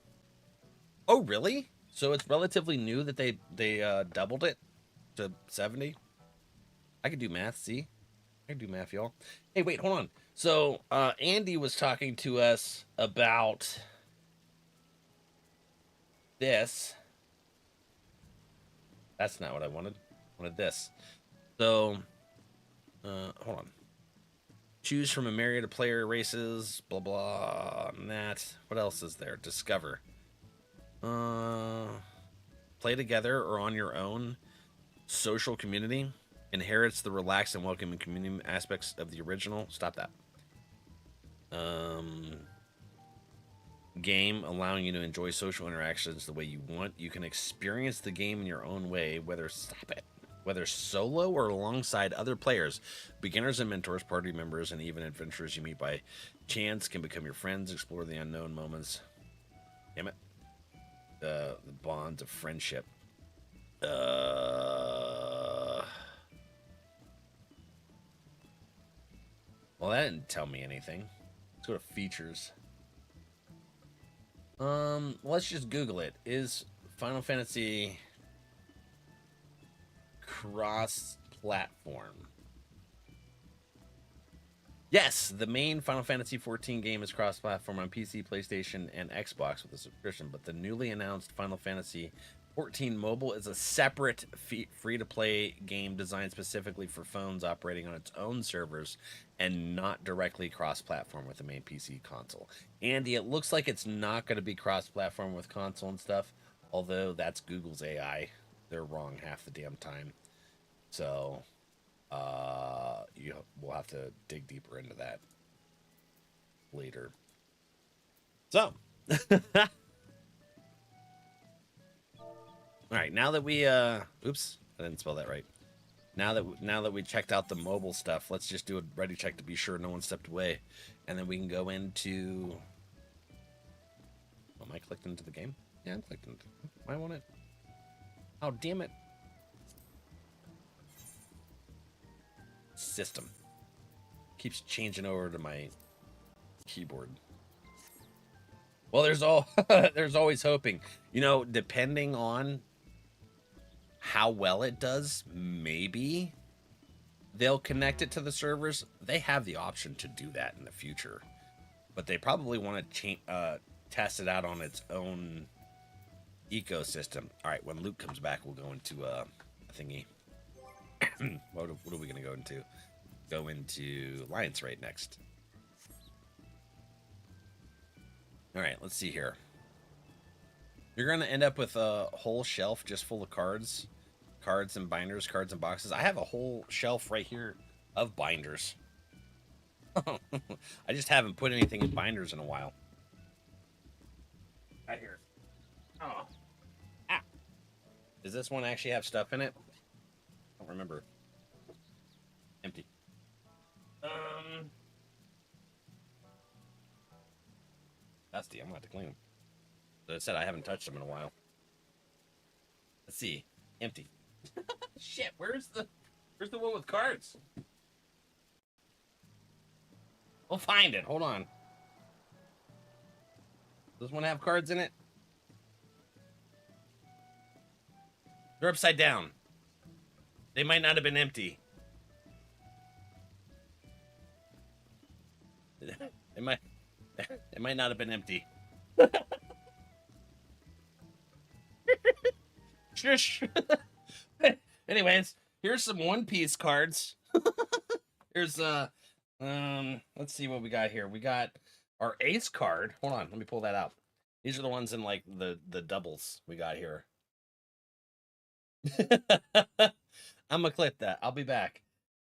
Oh, really? So it's relatively new that they doubled it to 70? I can do math, see? I can do math, y'all. Hey, wait, hold on. So, Andy was talking to us about this. That's not what I wanted. I wanted this. So, hold on. Choose from a myriad of player races, blah, blah, and that. What else is there? Discover. Play together or on your own. Social community. Inherits the relaxed and welcoming community aspects of the original. Stop that. Game, allowing you to enjoy social interactions the way you want. You can experience the game in your own way, whether solo or alongside other players. Beginners and mentors, party members, and even adventurers you meet by chance can become your friends. Explore the unknown moments. Damn it. The bonds of friendship. Well, that didn't tell me anything. Let's go to features. Let's just Google it. Is Final Fantasy cross-platform? Yes, the main Final Fantasy XIV game is cross-platform on PC, PlayStation, and Xbox with a subscription, but the newly announced Final Fantasy XIV Mobile is a separate free-to-play game designed specifically for phones operating on its own servers and not directly cross-platform with the main PC console. Andy, it looks like it's not going to be cross-platform with console and stuff, although that's Google's AI. They're wrong half the damn time. So, we'll have to dig deeper into that later. So, all right, now that we oops, I didn't spell that right. Now that we checked out the mobile stuff, let's just do a ready check to be sure no one stepped away, and then we can go into. Am I clicked into the game? Yeah, I'm clicked into. Why won't it? Oh, damn it! System keeps changing over to my keyboard. Well, there's always hoping. You know, depending on how well it does, maybe they'll connect it to the servers. They have the option to do that in the future, but they probably want to test it out on its own ecosystem. All right, when Luke comes back, we'll go into a thingy. What are we gonna go into? Go into Alliance Raid next. All right, let's see here. You're gonna end up with a whole shelf just full of cards and binders, cards and boxes. I have a whole shelf right here of binders. I just haven't put anything in binders in a while. Right here. Oh. Ah. Does this one actually have stuff in it? I don't remember. Empty. Dusty. I'm gonna have to clean them. As I said, I haven't touched them in a while. Let's see. Empty. Shit. Where's the one with cards? We'll find it. Hold on. Does this one have cards in it? They're upside down. They might not have been empty. It might not have been empty. Shush. Anyways, here's some One Piece cards. Here's let's see what we got here. We got our ace card. Hold on, let me pull that out. These are the ones in like the doubles we got here. I'm gonna clip that. I'll be back.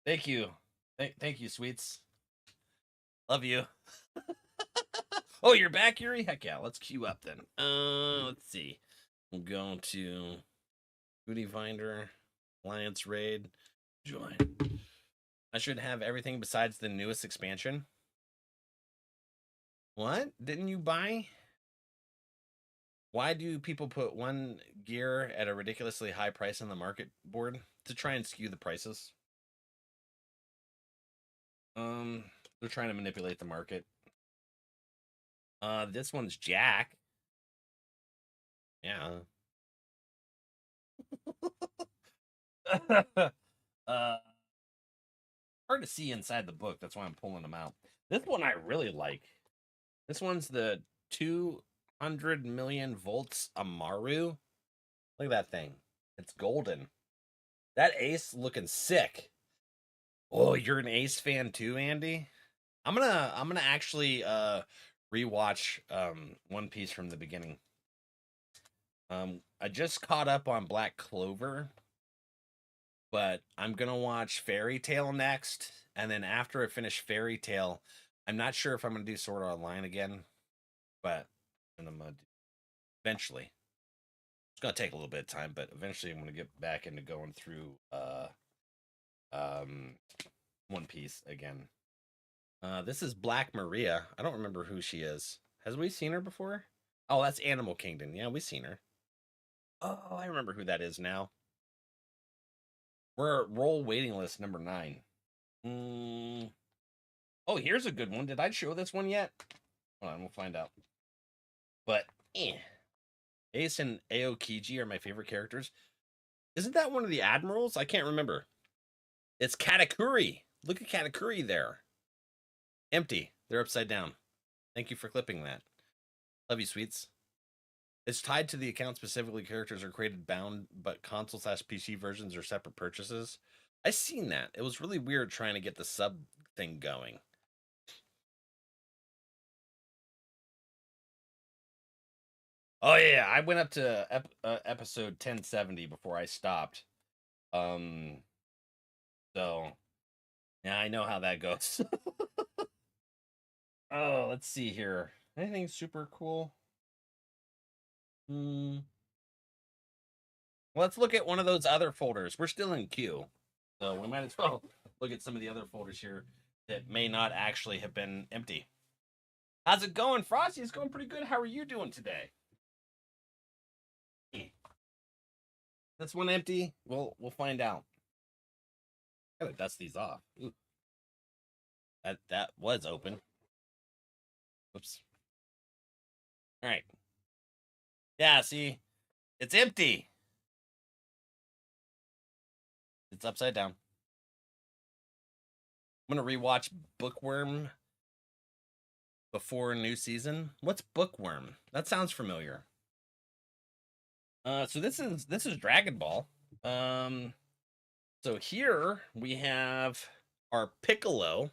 Thank you. Thank you, sweets. Love you. Oh, you're back, Yuri? Heck yeah, let's queue up then. Let's see. We'll go to Booty Finder, Alliance Raid, join. I should have everything besides the newest expansion. What? Didn't you buy? Why do people put one gear at a ridiculously high price on the market board? To try and skew the prices. They're trying to manipulate the market. This one's Jack. Yeah. Hard to see inside the book. That's why I'm pulling them out. This one I really like. This one's the 200 million volts Amaru. Look at that thing. It's golden. That ace looking sick. Oh, you're an ace fan too, Andy? I'm gonna actually rewatch One Piece from the beginning. I just caught up on Black Clover, but I'm gonna watch Fairy Tail next, and then after I finish Fairy Tail, I'm not sure if I'm gonna do Sword Art Online again, but I'm gonna do eventually. It's gonna take a little bit of time, but eventually I'm gonna get back into going through One Piece again. This is Black Maria. I don't remember who she is. Has we seen her before? Oh, that's Animal Kingdom. Yeah, we've seen her. Oh, I remember who that is now. We're at roll waiting list number 9. Oh, here's a good one. Did I show this one yet? Hold on, we'll find out. But Ace and Aokiji are my favorite characters. Isn't that one of the admirals? I can't remember. It's Katakuri. Look at Katakuri there. Empty. They're upside down. Thank you for clipping that. Love you, sweets. It's tied to the account specifically. Characters are created bound, but console/PC versions are separate purchases. I seen that. It was really weird trying to get the sub thing going. Oh yeah, I went up to episode 1070 before I stopped. So yeah, I know how that goes. Oh, let's see here. Anything super cool? Let's look at one of those other folders. We're still in queue, so we might as well look at some of the other folders here that may not actually have been empty. How's it going, Frosty? It's going pretty good. How are you doing today? This one empty? We'll find out. Gotta dust these off. Ooh. That was open. Oops. All right. Yeah, see, it's empty. It's upside down. I'm gonna rewatch Bookworm before a new season. What's Bookworm? That sounds familiar. So this is Dragon Ball. So here we have our Piccolo.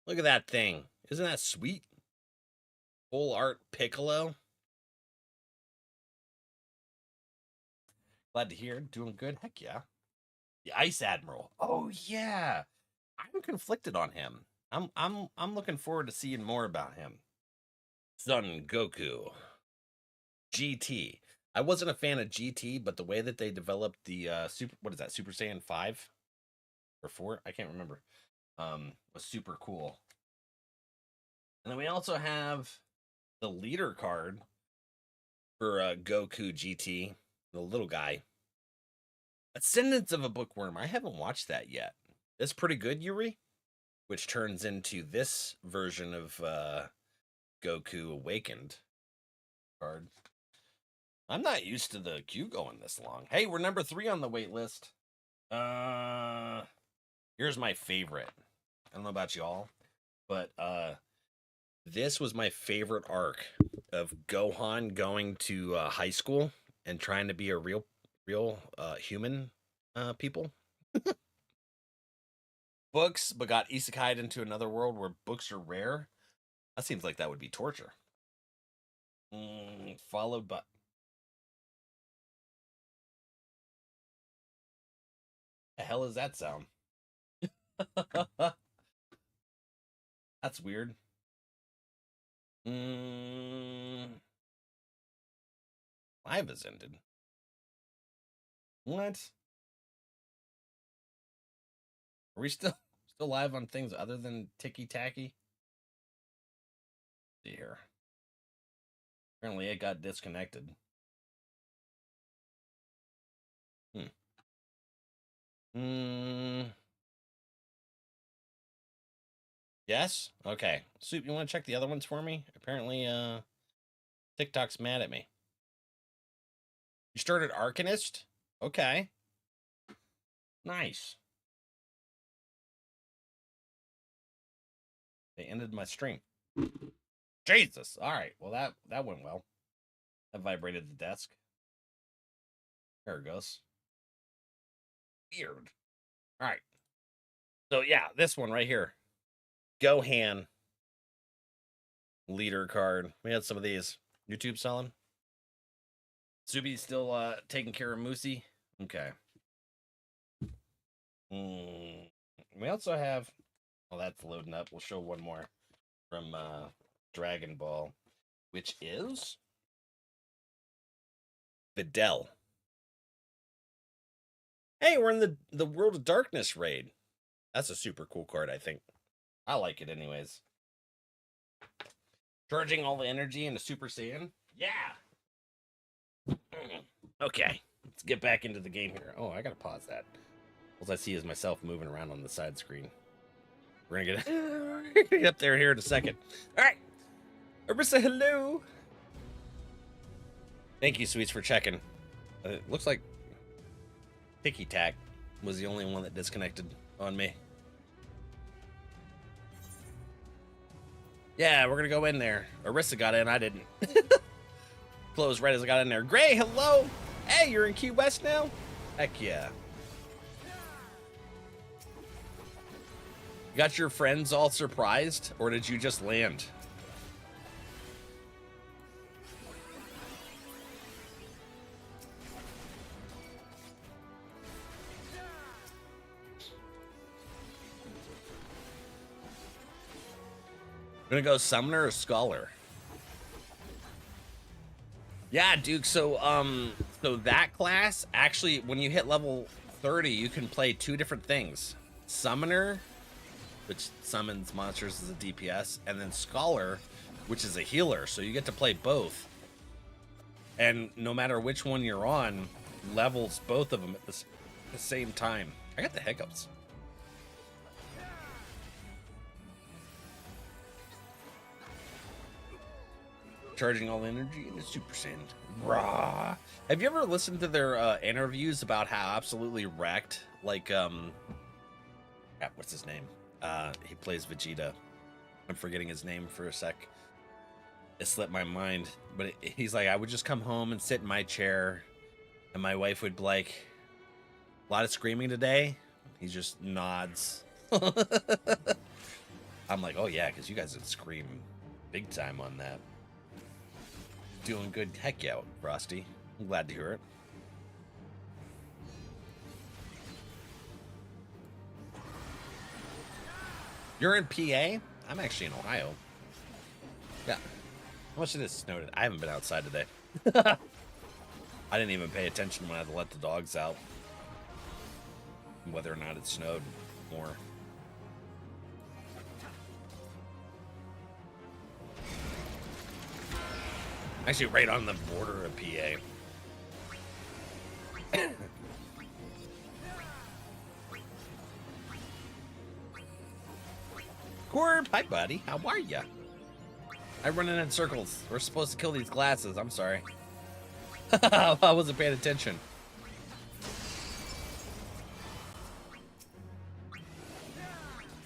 Look at that thing. Isn't that sweet? Full art Piccolo. Glad to hear. Doing good. Heck yeah. The Ice Admiral. Oh yeah. I'm conflicted on him. I'm looking forward to seeing more about him. Son Goku. GT. I wasn't a fan of GT, but the way that they developed the Super Saiyan 5 or 4, I can't remember. Was super cool. And then we also have the leader card for Goku GT, the little guy. Ascendance of a Bookworm. I haven't watched that yet. It's pretty good, Yuri, which turns into this version of Goku Awakened card. I'm not used to the queue going this long. Hey, we're number 3 on the wait list. Here's my favorite. I don't know about y'all, but this was my favorite arc of Gohan going to high school and trying to be a real human people. Books, but got isekai'd into another world where books are rare. That seems like that would be torture. Followed by... The hell is that sound? That's weird. Live has ended. What? Are we still live on things other than Ticky Tacky? See here. Apparently it got disconnected. Yes? Okay. Soup, you want to check the other ones for me? Apparently, TikTok's mad at me. You started Arcanist? Okay. Nice. They ended my stream. Jesus. All right. Well, that went well. That vibrated the desk. There it goes. Weird. All right. So, yeah, this one right here. Gohan. Leader card. We had some of these. YouTube selling. Subi's still taking care of Moosey. Okay. We also have... Well, that's loading up. We'll show one more from Dragon Ball, which is Videl. Hey, we're in the World of Darkness raid. That's a super cool card, I think. I like it anyways. Charging all the energy into Super Saiyan? Yeah! Okay, let's get back into the game here. Oh, I gotta pause that. All I see is myself moving around on the side screen. We're gonna get up there here in a second. Alright! Arissa, hello! Thank you, Sweets, for checking. It looks like Ticky Tack was the only one that disconnected on me. Yeah, we're gonna go in there. Arissa got in, I didn't. Closed right as I got in there. Gray, hello! Hey, you're in Key West now? Heck yeah. Got your friends all surprised, or did you just land? Gonna go Summoner or Scholar? Yeah, Duke, so that class, actually, when you hit level 30, you can play two different things. Summoner, which summons monsters as a DPS, and then Scholar, which is a healer, so you get to play both. And no matter which one you're on, levels both of them at the same time. I got the hiccups. Charging all energy into Super Saiyan. Rah. Have you ever listened to their interviews about how absolutely wrecked, like, what's his name? He plays Vegeta. I'm forgetting his name for a sec. It slipped my mind. But he's like, I would just come home and sit in my chair, and my wife would be like, a lot of screaming today? He just nods. I'm like, oh yeah, because you guys would scream big time on that. Doing good. Heck yeah, Frosty. I'm glad to hear it. You're in PA? I'm actually in Ohio. Yeah. How much did it snow today? I haven't been outside today. I didn't even pay attention when I had to let the dogs out. Whether or not it snowed more. Actually, right on the border of PA. Corb, hi buddy, how are ya? I run in circles. We're supposed to kill these glasses. I'm sorry. I wasn't paying attention.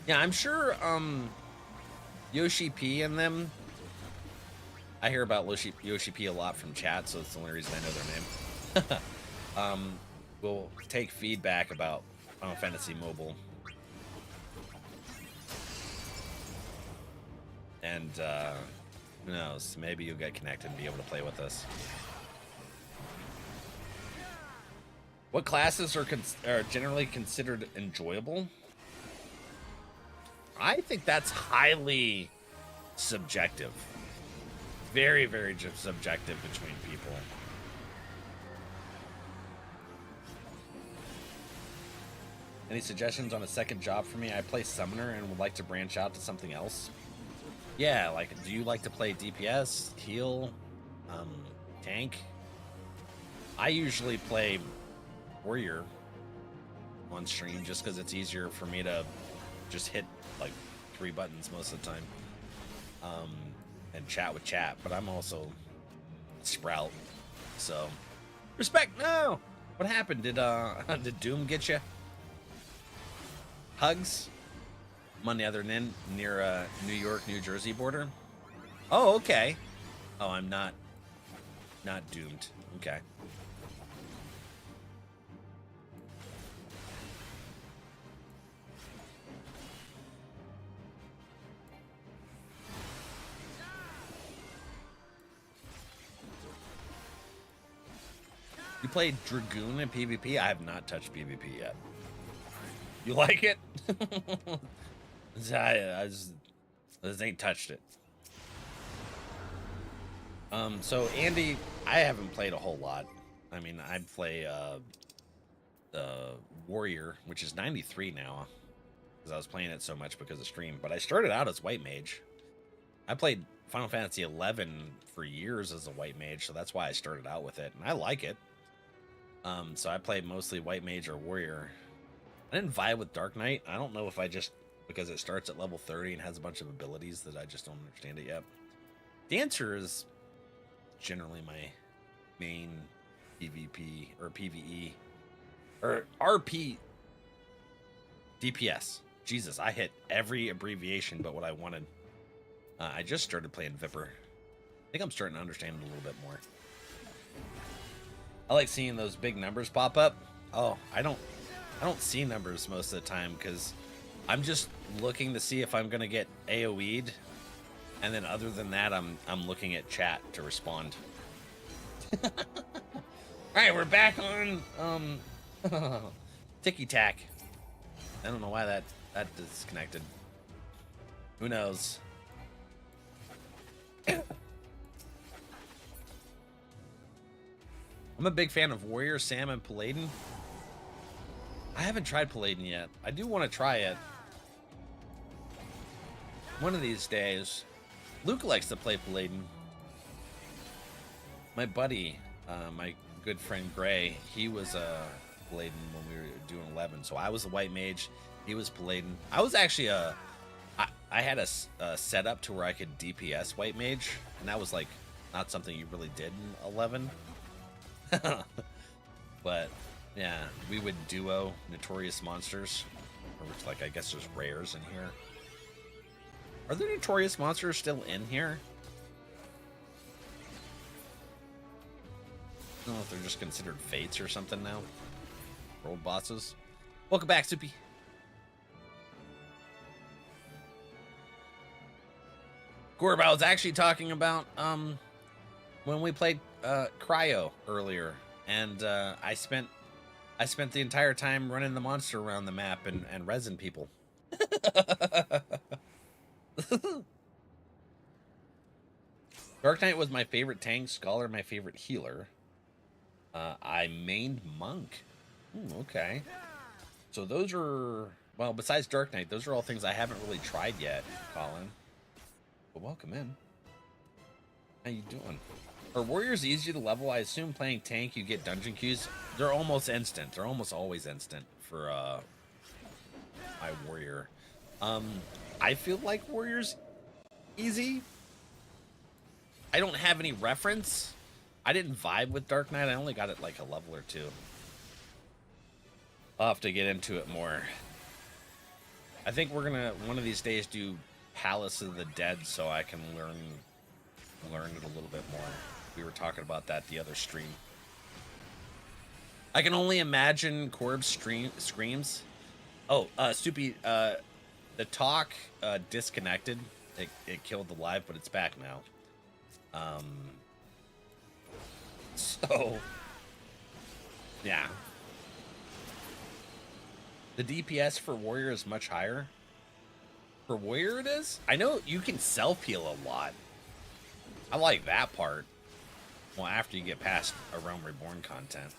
Yeah, I'm sure Yoshi P and them. I hear about Yoshi P a lot from chat, so that's the only reason I know their name. We'll take feedback about Final Fantasy Mobile. And who knows, maybe you'll get connected and be able to play with us. What classes are generally considered enjoyable? I think that's highly subjective. Very, very subjective between people. Any suggestions on a second job for me? I play Summoner and would like to branch out to something else. Yeah, like, do you like to play DPS, heal, tank? I usually play Warrior on stream just because it's easier for me to just hit like 3 buttons most of the time. And chat with chat, but I'm also Sprout, so respect. No, what happened? Did Doom get you? Hugs. I'm on the other end near New York, New Jersey border. Oh, okay. Oh, I'm not doomed. Okay. You played Dragoon in PvP? I have not touched PvP yet. You like it? I just ain't touched it. So Andy, I haven't played a whole lot. I mean, I play Warrior, which is 93 now, because I was playing it so much because of stream. But I started out as White Mage. I played Final Fantasy XI for years as a white mage, so that's why I started out with it, and I like it. So I play mostly white mage or warrior. I didn't vibe with Dark Knight. I don't know if I just, because it starts at level 30 and has a bunch of abilities that I just don't understand it yet. Dancer is generally my main PvP or PvE or RP DPS. Jesus, I hit every abbreviation but what I wanted. I just started playing Viper. I think I'm starting to understand it a little bit more. I like seeing those big numbers pop up. Oh, I don't see numbers most of the time because I'm just looking to see if I'm gonna get AoE'd, and then other than that, I'm looking at chat to respond. All right, we're back on Ticky Tack. I don't know why that disconnected. Who knows? I'm a big fan of Warrior, Sam, and Paladin. I haven't tried Paladin yet. I do want to try it. One of these days. Luke likes to play Paladin. My buddy, my good friend Gray, he was Paladin when we were doing 11. So I was the white mage. He was Paladin. I was actually I had a setup to where I could DPS white mage, and that was like not something you really did in 11. But yeah, we would duo Notorious Monsters, which, like, I guess there's rares in here. Are there Notorious Monsters still in here? I don't know if they're just considered fates or something now. World bosses. Welcome back, Soupy. Gorb, I was actually talking about when we played Cryo earlier, and I spent the entire time running the monster around the map and resin people. Dark Knight was my favorite tank, Scholar my favorite healer. I mained Monk. Ooh, okay. So those are, well, besides Dark Knight, those are all things I haven't really tried yet, Colin. But welcome in. How you doing? Are warriors easy to level? I assume playing tank you get dungeon queues. They're almost instant. They're almost always instant for my warrior. I feel like warriors easy. I don't have any reference. I didn't vibe with Dark Knight. I only got it like a level or two. I'll have to get into it more. I think we're gonna one of these days do Palace of the Dead so I can learn it a little bit more. We were talking about that the other stream. I can only imagine Corb's screams. Oh, Stoopy, the talk disconnected. It killed the live, but it's back now. So yeah. The DPS for Warrior is much higher. For Warrior it is? I know you can self-heal a lot. I like that part. Well, after you get past a Realm Reborn content.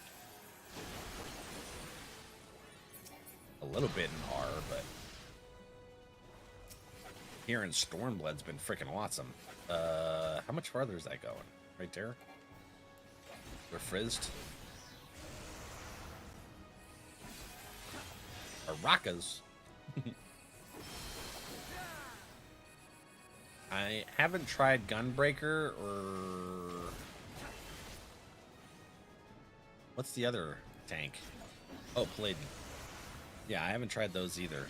A little bit in R, but here in Stormblood's been freaking awesome. How much farther is that going? Right there? We're frizzed. Arakas. I haven't tried Gunbreaker or what's the other tank? Oh, Paladin. Yeah, I haven't tried those either.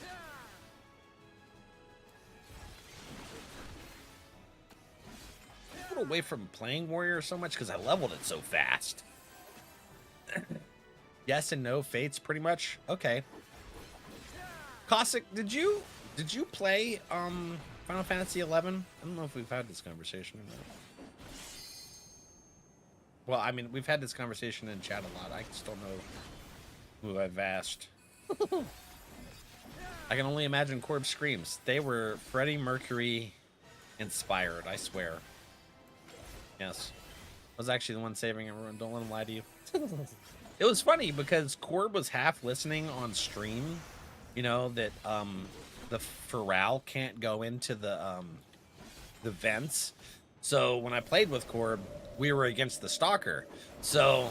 I got away from playing Warrior so much because I leveled it so fast. Yes and no fates, pretty much. Okay. Cossack, did you play Final Fantasy XI? I don't know if we've had this conversation or not. Well, I mean, we've had this conversation in chat a lot. I just don't know who I've asked. I can only imagine Corb's screams. They were Freddie Mercury inspired, I swear. Yes. I was actually the one saving everyone. Don't let him lie to you. It was funny because Corb was half listening on stream. You know, that the Pharrell can't go into the the vents. So when I played with Corb, we were against the Stalker. So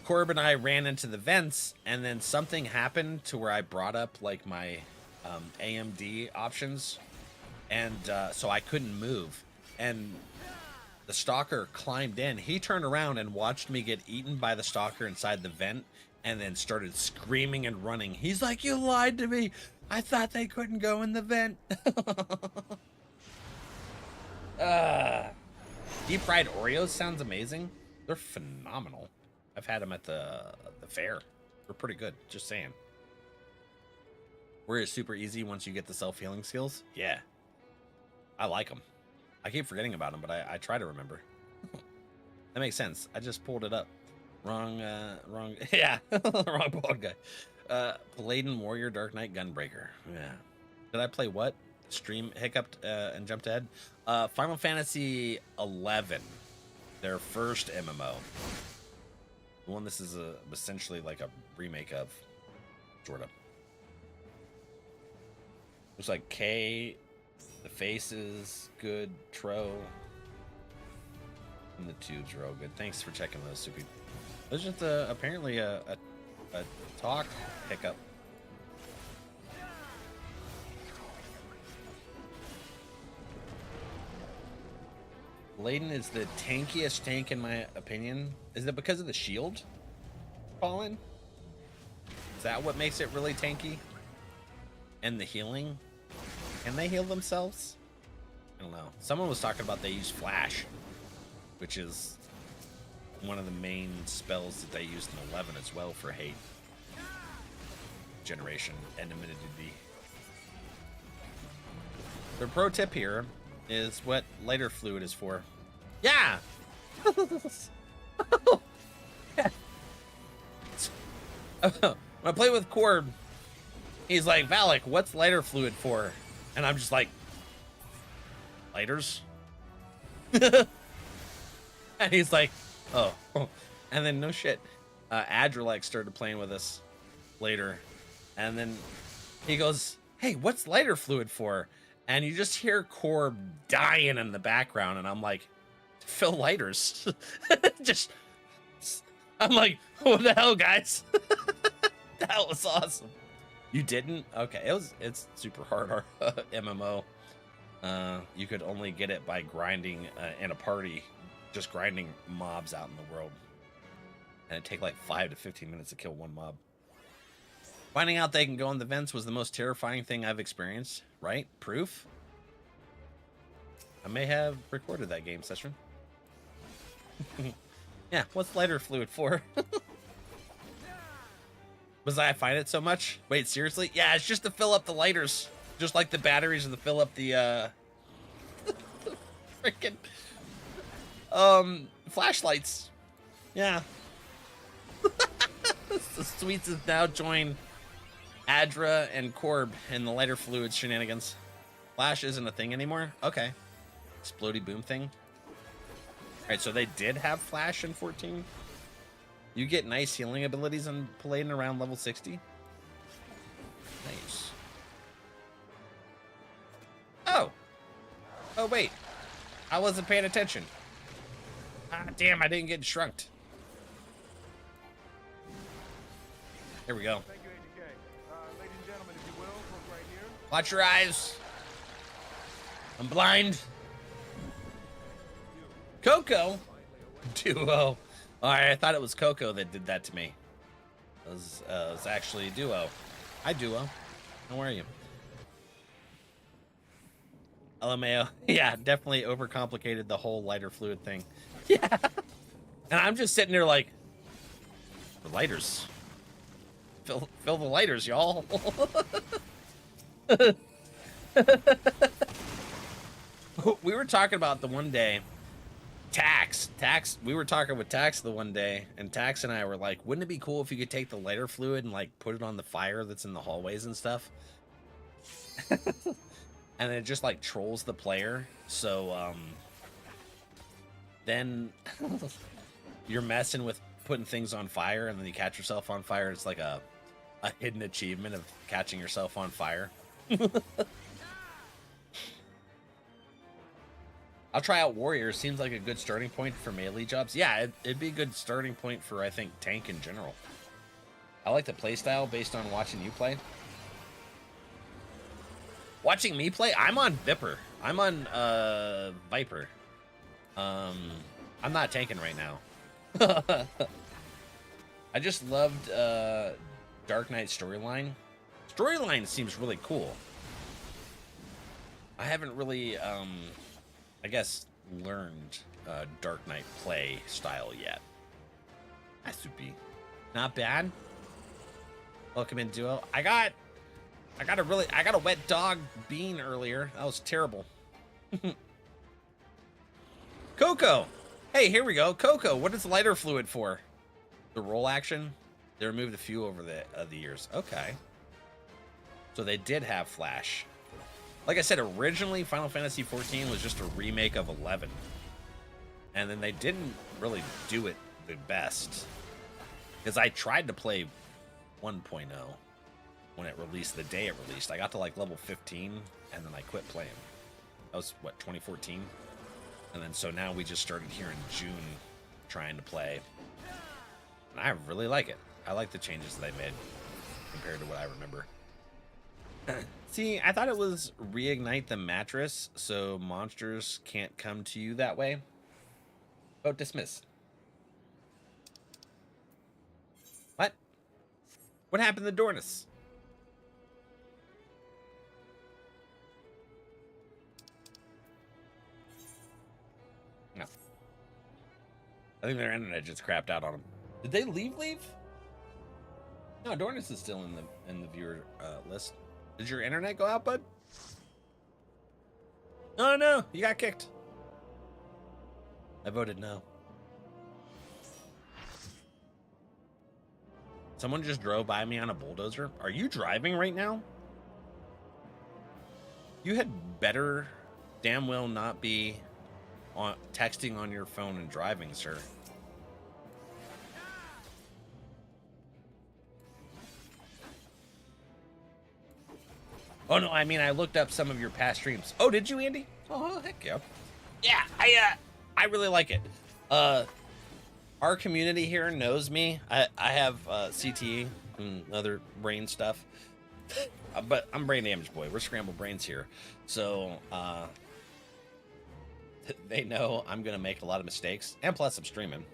Corb and I ran into the vents, and then something happened to where I brought up like my AMD options, and so I couldn't move. And the Stalker climbed in. He turned around and watched me get eaten by the Stalker inside the vent, and then started screaming and running. He's like, "You lied to me. I thought they couldn't go in the vent." Deep fried Oreos sounds amazing. They're phenomenal. I've had them at the fair. They're pretty good. Just saying. Where it's super easy once you get the self-healing skills. Yeah. I like them. I keep forgetting about them, but I try to remember. That makes sense. I just pulled it up. Wrong, yeah, wrong bald guy. Paladin Warrior Dark Knight Gunbreaker. Yeah. Did I play what? Stream hiccuped and jumped ahead. Final Fantasy XI, their first MMO. The one this is essentially like a remake of, sort of. Looks like K, the faces, good, Tro, and the tubes are all good. Thanks for checking those, Soupy. There's just apparently a talk hiccup. Layden is the tankiest tank in my opinion. Is it because of the shield falling? Is that what makes it really tanky? And the healing? Can they heal themselves? I don't know. Someone was talking about they use Flash, which is one of the main spells that they used in 11 as well for hate generation and immunity. The pro tip here is what lighter fluid is for. Yeah! When I play with Corb, he's like, "Valak, what's lighter fluid for?" And I'm just like, "Lighters?" And he's like, "Oh." And then no shit. NRValeck started playing with us later. And then he goes, "Hey, what's lighter fluid for?" And you just hear Corb dying in the background. And I'm like, "Fill lighters." I'm like, "What the hell, guys?" That was awesome. You didn't? Okay, it's super hard MMO. You could only get it by grinding in a party, just grinding mobs out in the world. And it'd take like 5 to 15 minutes to kill one mob. Finding out they can go in the vents was the most terrifying thing I've experienced, right? Proof? I may have recorded that game session. Yeah, what's lighter fluid for? Was I find it so much? Wait, seriously? Yeah, it's just to fill up the lighters. Just like the batteries to fill up the freaking flashlights. Yeah. The Sweets has now joined Adra and Corb in the lighter fluid shenanigans. Flash isn't a thing anymore? Okay. Explodey boom thing. Alright, so they did have Flash in 14? You get nice healing abilities on Paladin around level 60? Nice. Oh! Oh, wait. I wasn't paying attention. Ah, damn, I didn't get shrunked. Here we go. Thank you, ATK. Ladies and gentlemen, if you will, look right here. Watch your eyes. I'm blind. Coco? Duo. Alright, I thought it was Coco that did that to me. It was actually Duo. Hi, Duo. How are you? Ala Mhigo. Yeah, definitely overcomplicated the whole lighter fluid thing. Yeah. And I'm just sitting there like, the lighters. Fill the lighters, y'all. We were talking about the one day, Tax, we were talking with Tax the one day, and Tax and I were like, wouldn't it be cool if you could take the lighter fluid and like put it on the fire that's in the hallways and stuff? And it just like trolls the player. So then you're messing with putting things on fire, and then you catch yourself on fire. It's like a hidden achievement of catching yourself on fire. I'll try out Warrior. Seems like a good starting point for melee jobs. Yeah, it'd be a good starting point for, I think, tank in general. I like the playstyle based on watching you play. Watching me play? I'm on Viper. I'm on Viper. I'm not tanking right now. I just loved Dark Knight storyline. Storyline seems really cool. I haven't really, I guess, learned Dark Knight play style yet. That would be not bad. Welcome in, duo. I got a wet dog bean earlier. That was terrible. Coco. Hey, here we go. Coco, what is lighter fluid for? The roll action? They removed a few over the years. Okay. So they did have Flash. Like I said, originally Final Fantasy XIV was just a remake of 11. And then they didn't really do it the best. Because I tried to play 1.0 when it released, the day it released. I got to like level 15 and then I quit playing. That was, what, 2014? And then so now we just started here in June trying to play. And I really like it. I like the changes they made compared to what I remember. See, I thought it was reignite the mattress so monsters can't come to you that way. Oh, dismiss. What? What happened to Dornis? No. I think their internet just crapped out on them. Did they leave? No, Dornis is still in the viewer list. Did your internet go out, bud? Oh no, you got kicked. I voted no. Someone just drove by me on a bulldozer. Are you driving right now? You had better damn well not be texting on your phone and driving, sir. Oh no, I mean I looked up some of your past streams. Oh, did you, Andy? Oh, heck yeah. Yeah, I really like it. Our community here knows me. I have CTE and other brain stuff. But I'm brain damaged boy. We're scrambled brains here. So they know I'm gonna make a lot of mistakes. And plus I'm streaming.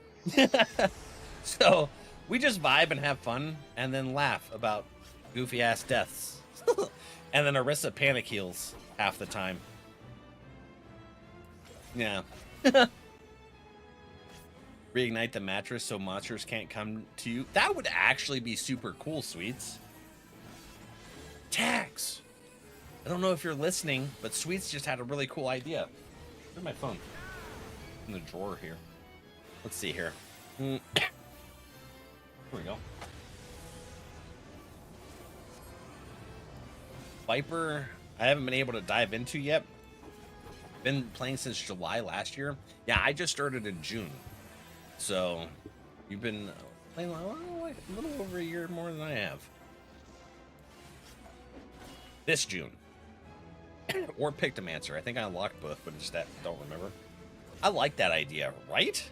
So we just vibe and have fun and then laugh about goofy ass deaths. And then Arissa panic heals half the time. Yeah. Reignite the mattress so monsters can't come to you. That would actually be super cool, Sweets. Tags. I don't know if you're listening, but Sweets just had a really cool idea. Where's my phone? In the drawer here. Let's see here. Here we go. Viper, I haven't been able to dive into yet. Been playing since July last year. Yeah, I just started in June. So, you've been playing like a little over a year more than I have. This June. Or Pictomancer. I think I unlocked both, but just that don't remember. I like that idea, right?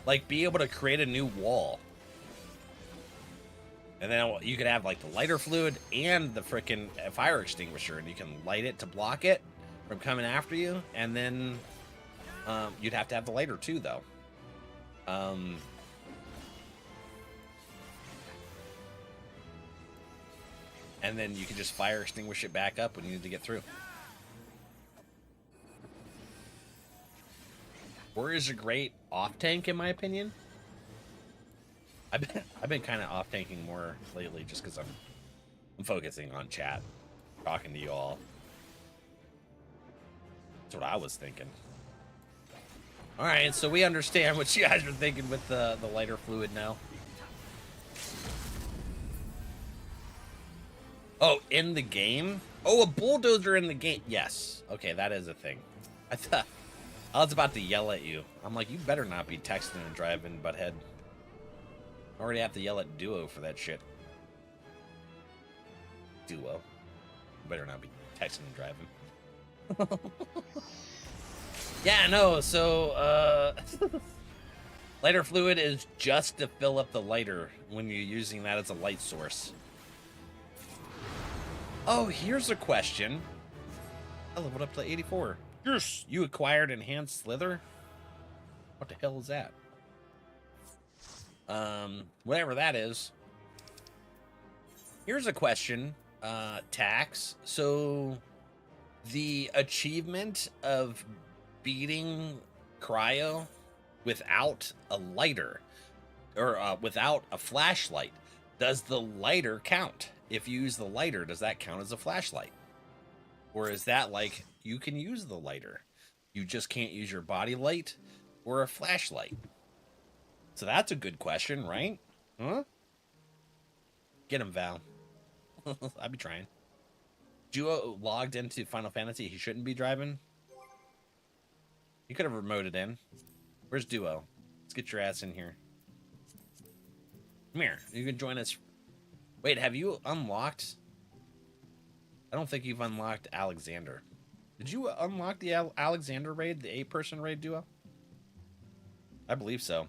Like, be able to create a new wall. And then you could have like the lighter fluid and the freaking fire extinguisher, and you can light it to block it from coming after you. And then you'd have to have the lighter too, though. And then you can just fire extinguish it back up when you need to get through. Warrior's a great off tank, in my opinion. I've been kind of off tanking more lately just because I'm focusing on chat, talking to you all. That's what I was thinking. All right, so we understand what you guys are thinking with the lighter fluid now. Oh, in the game? Oh, a bulldozer in the game. Yes. Okay, that is a thing. I thought I was about to yell at you. I'm like, you better not be texting and driving, butthead. I already have to yell at Duo for that shit. Duo. You better not be texting and driving. Yeah, no, so, lighter fluid is just to fill up the lighter when you're using that as a light source. Oh, here's a question. I leveled up to 84. Yes, you acquired enhanced slither? What the hell is that? Whatever that is. Here's a question, Tax. So, the achievement of beating Cryo without a lighter, or without a flashlight, does the lighter count? If you use the lighter, does that count as a flashlight? Or is that like, you can use the lighter, you just can't use your body light or a flashlight? So that's a good question, right? Huh? Get him, Val. I'd be trying. Duo logged into Final Fantasy. He shouldn't be driving. You could have remoted in. Where's Duo? Let's get your ass in here. Come here. You can join us. Wait, have you unlocked? I don't think you've unlocked Alexander. Did you unlock the Alexander raid, the 8-person raid, Duo? I believe so.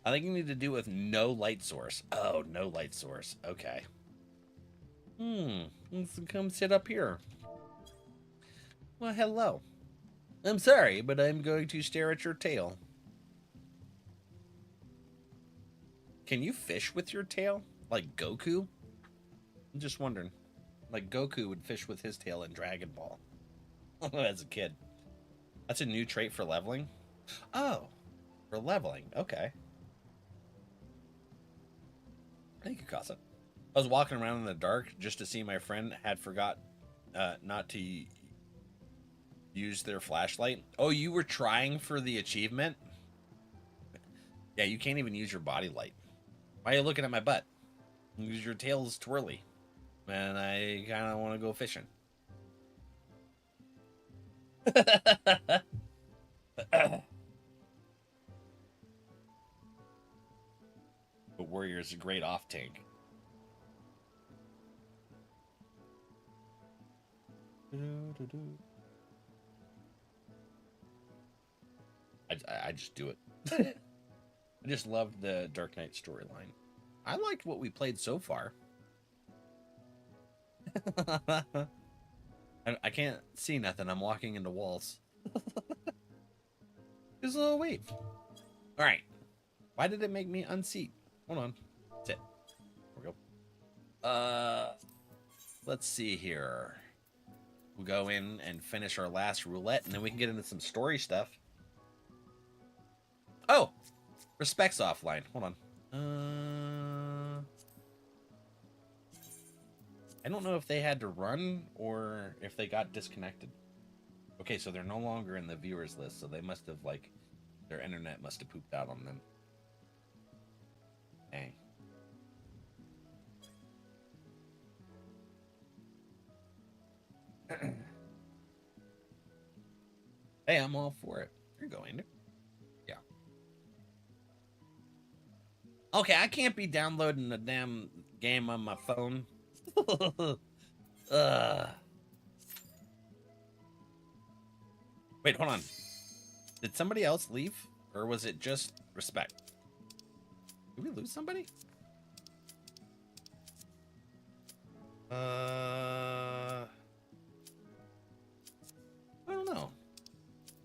I think you need to do it with no light source. Oh, no light source. Okay. Let's come sit up here. Well, hello. I'm sorry, but I'm going to stare at your tail. Can you fish with your tail? Like Goku? I'm just wondering. Like Goku would fish with his tail in Dragon Ball. As a kid. That's a new trait for leveling? Oh, for leveling. Okay. Thank you, Casa. I was walking around in the dark just to see my friend had forgot not to use their flashlight. Oh, you were trying for the achievement? Yeah, you can't even use your body light. Why are you looking at my butt? Because your tail's twirly. And I kind of want to go fishing. But Warrior's a great off tank. I just do it. I just love the Dark Knight storyline. I liked what we played so far. I can't see nothing. I'm walking into walls. There's a little wave. All right. Why did it make me unseat? Hold on. That's it. There we go. Let's see here. We'll go in and finish our last roulette, and then we can get into some story stuff. Oh, respects offline. Hold on. I don't know if they had to run or if they got disconnected. Okay, so they're no longer in the viewers list, so they must have, like, their internet must have pooped out on them. Dang. Hey, I'm all for it. You're going. Yeah. Okay, I can't be downloading a damn game on my phone. Wait, hold on. Did somebody else leave? Or was it just respect? Did we lose somebody? I don't know.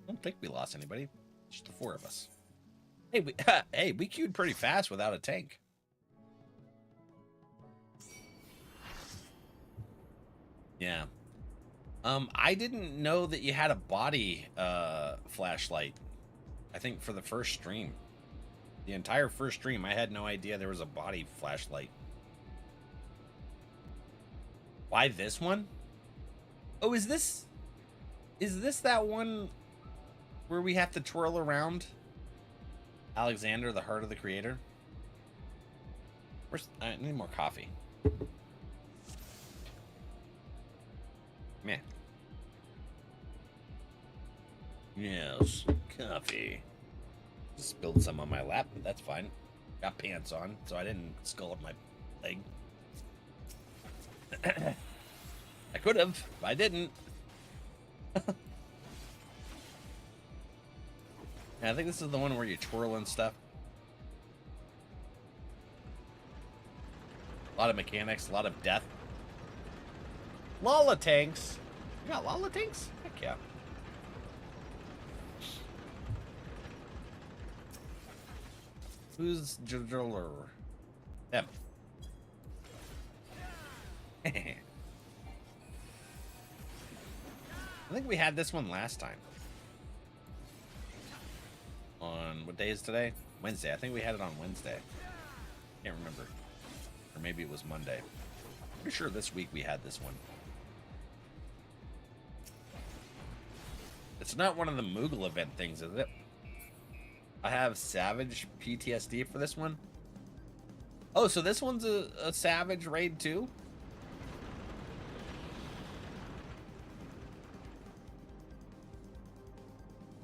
I don't think we lost anybody. Just the 4 of us. Hey, we queued pretty fast without a tank. Yeah. I didn't know that you had a body flashlight. I think for the first stream. The entire first stream, I had no idea there was a body flashlight. Why this one? Oh, is this that one where we have to twirl around Alexander, the heart of the creator? I need more coffee. Man. Yes, coffee. Just spilled some on my lap, but that's fine. Got pants on, so I didn't scald my leg. I could have, but I didn't. Yeah, I think this is the one where you twirl and stuff. A lot of mechanics, a lot of death. Lala tanks. You got Lala tanks? Heck yeah. Who's Jodler? Them. I think we had this one last time. On what day is today? Wednesday. I think we had it on Wednesday. Can't remember. Or maybe it was Monday. Pretty sure this week we had this one. It's not one of the Moogle event things, is it? I have Savage PTSD for this one. Oh, so this one's a Savage raid too?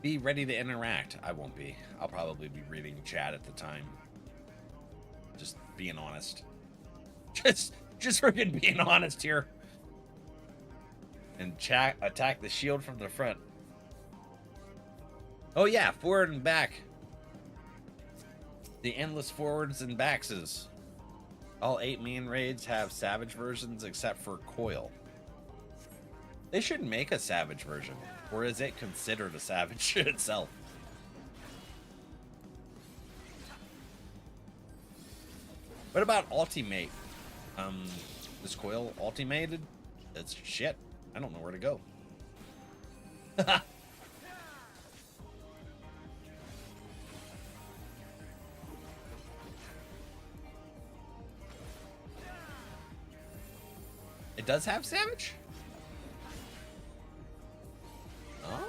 Be ready to interact. I won't be. I'll probably be reading chat at the time. Just being honest. Just freaking being honest here. And attack the shield from the front. Oh yeah, forward and back. The endless forwards and backses. All 8 main raids have Savage versions except for Coil. They should make a Savage version. Or is it considered a Savage itself? What about Ultimate? Is Coil ultimated? It's shit. I don't know where to go. It does have Savage? Oh.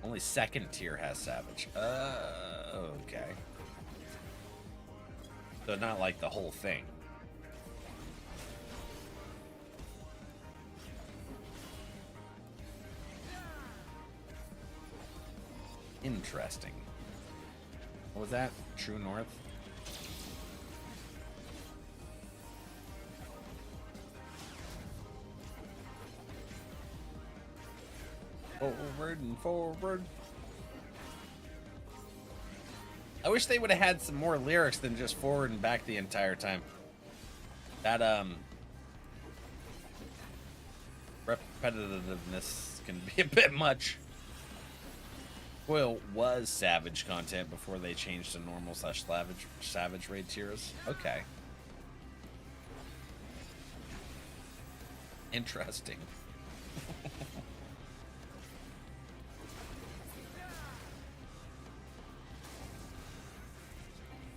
Only second tier has Savage. Okay. So not like the whole thing. Interesting. What was that? True North? Forward and forward. I wish they would have had some more lyrics than just forward and back the entire time. That repetitiveness can be a bit much. Coil was Savage content before they changed to normal / Savage raid tiers. Okay. Interesting.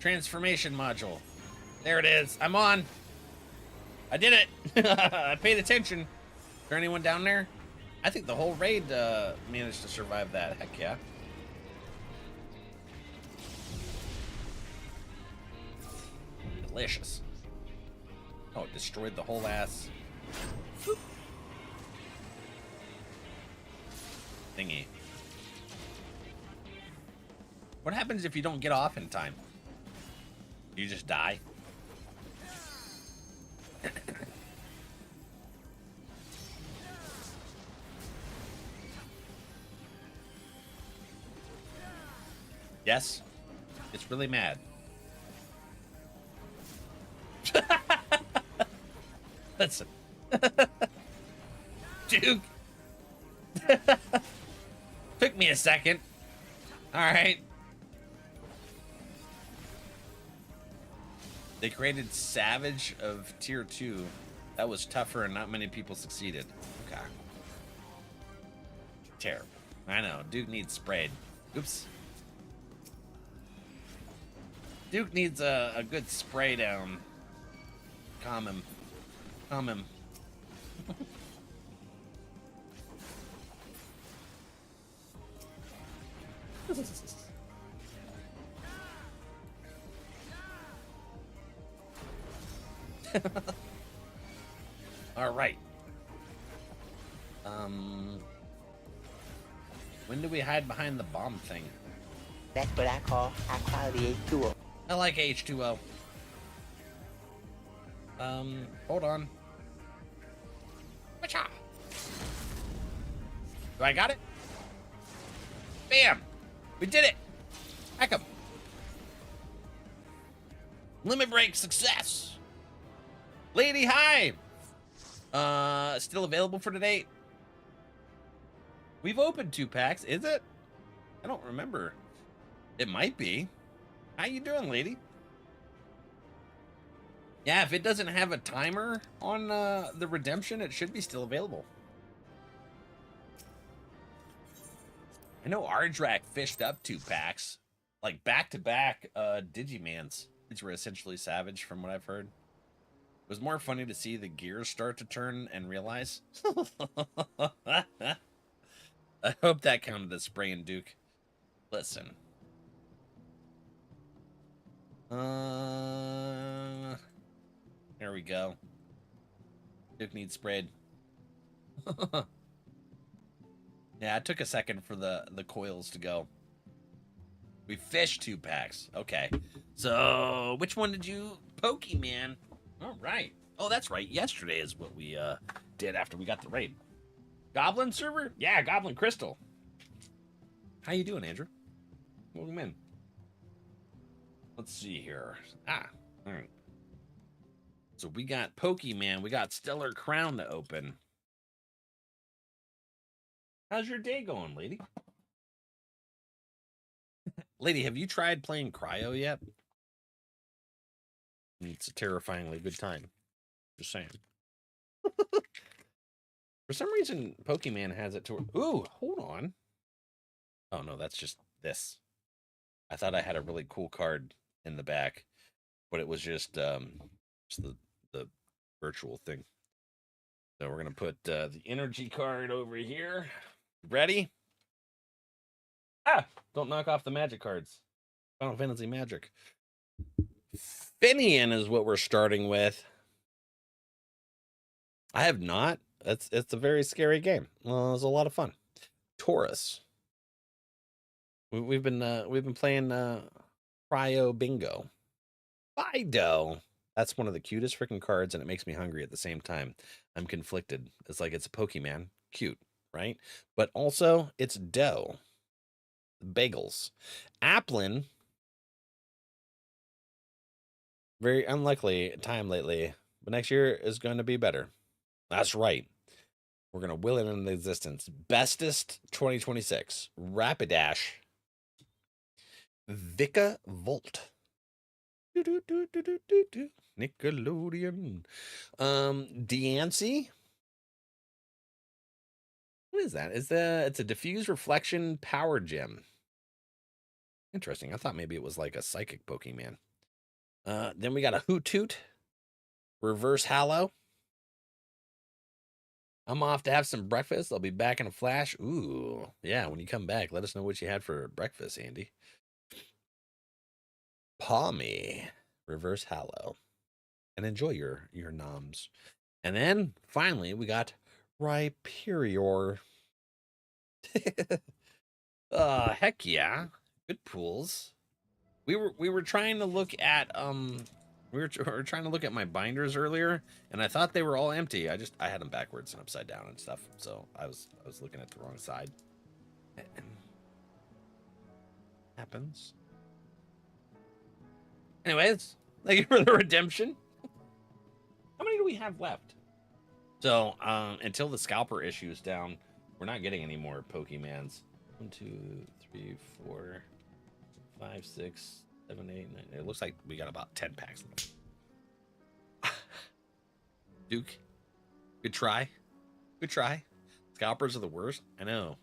Transformation module. There it is. I'm on. I did it. I paid attention. Is there anyone down there? I think the whole raid managed to survive that. Heck yeah. Delicious. Oh, it destroyed the whole ass thingy. What happens if you don't get off in time? You just die? Yes? It's really mad. Listen. Duke. Took me a second. Alright. They created Savage of tier 2. That was tougher and not many people succeeded. Okay. Terrible. I know. Duke needs sprayed. Oops. Duke needs a good spray down. Calm him. Calm him. All right. When do we hide behind the bomb thing? That's what I call high quality H2O. I like H2O. Hold on. Wacha! I got it? Bam! We did it! Heck 'em. Limit break success! Lady Hive! Still available for today? We've opened 2 packs, is it? I don't remember. It might be. How you doing, lady? Yeah, if it doesn't have a timer on the redemption, it should be still available. I know Ardrak fished up 2 packs. Like back-to-back Digimans. These were essentially savage from what I've heard. It was more funny to see the gears start to turn and realize. I hope that counted as spraying Duke. Listen. There we go. Duke needs sprayed. Yeah, it took a second for the coils to go. We fished 2 packs. Okay. So, which one did you... Pokemon. All right. Oh, that's right. Yesterday is what we did after we got the raid. Goblin server? Yeah, Goblin Crystal. How you doing, Andrew? Welcome in. Let's see here. Ah, all right. So we got Pokemon. We got Stellar Crown to open. How's your day going, lady? Lady, have you tried playing Cryo yet? It's a terrifyingly good time. Just saying. For some reason, Pokemon has it to... Ooh, hold on. Oh, no, that's just this. I thought I had a really cool card in the back, but it was just the virtual thing. So we're going to put the energy card over here. Ready? Ah! Don't knock off the magic cards. Final Fantasy Magic. Finian is what we're starting with. I have not. It's a very scary game. Well, it was a lot of fun. Taurus. We've been playing Cryo Bingo. Fido. That's one of the cutest freaking cards, and it makes me hungry at the same time. I'm conflicted. It's like it's a Pokemon. Cute, right? But also, it's dough. Bagels. Applin. Very unlikely time lately, but next year is going to be better. That's right. We're going to will it into existence. Bestest 2026. Rapidash. Vika Volt. Nickelodeon. Deancy. What is that? It's a diffuse reflection power gem. Interesting. I thought maybe it was like a psychic Pokemon. Then we got a Hoot Toot. Reverse Hallow. I'm off to have some breakfast. I'll be back in a flash. Ooh, yeah, when you come back, let us know what you had for breakfast, Andy. Palmy. Reverse Hallow. And enjoy your noms. And then, finally, we got Rhyperior. Heck yeah. Good pools. We were trying to look at we were trying to look at my binders earlier, and I thought they were all empty. I had them backwards and upside down and stuff, so I was looking at the wrong side. Happens. Anyways, thank you for the redemption. How many do we have left? So until the scalper issue is down, we're not getting any more Pokemons. 1, 2, 3, 4, 5, 6, 7, 8, 9. It looks like we got about 10 packs left. Duke, good try. Good try. Scalpers are the worst. I know.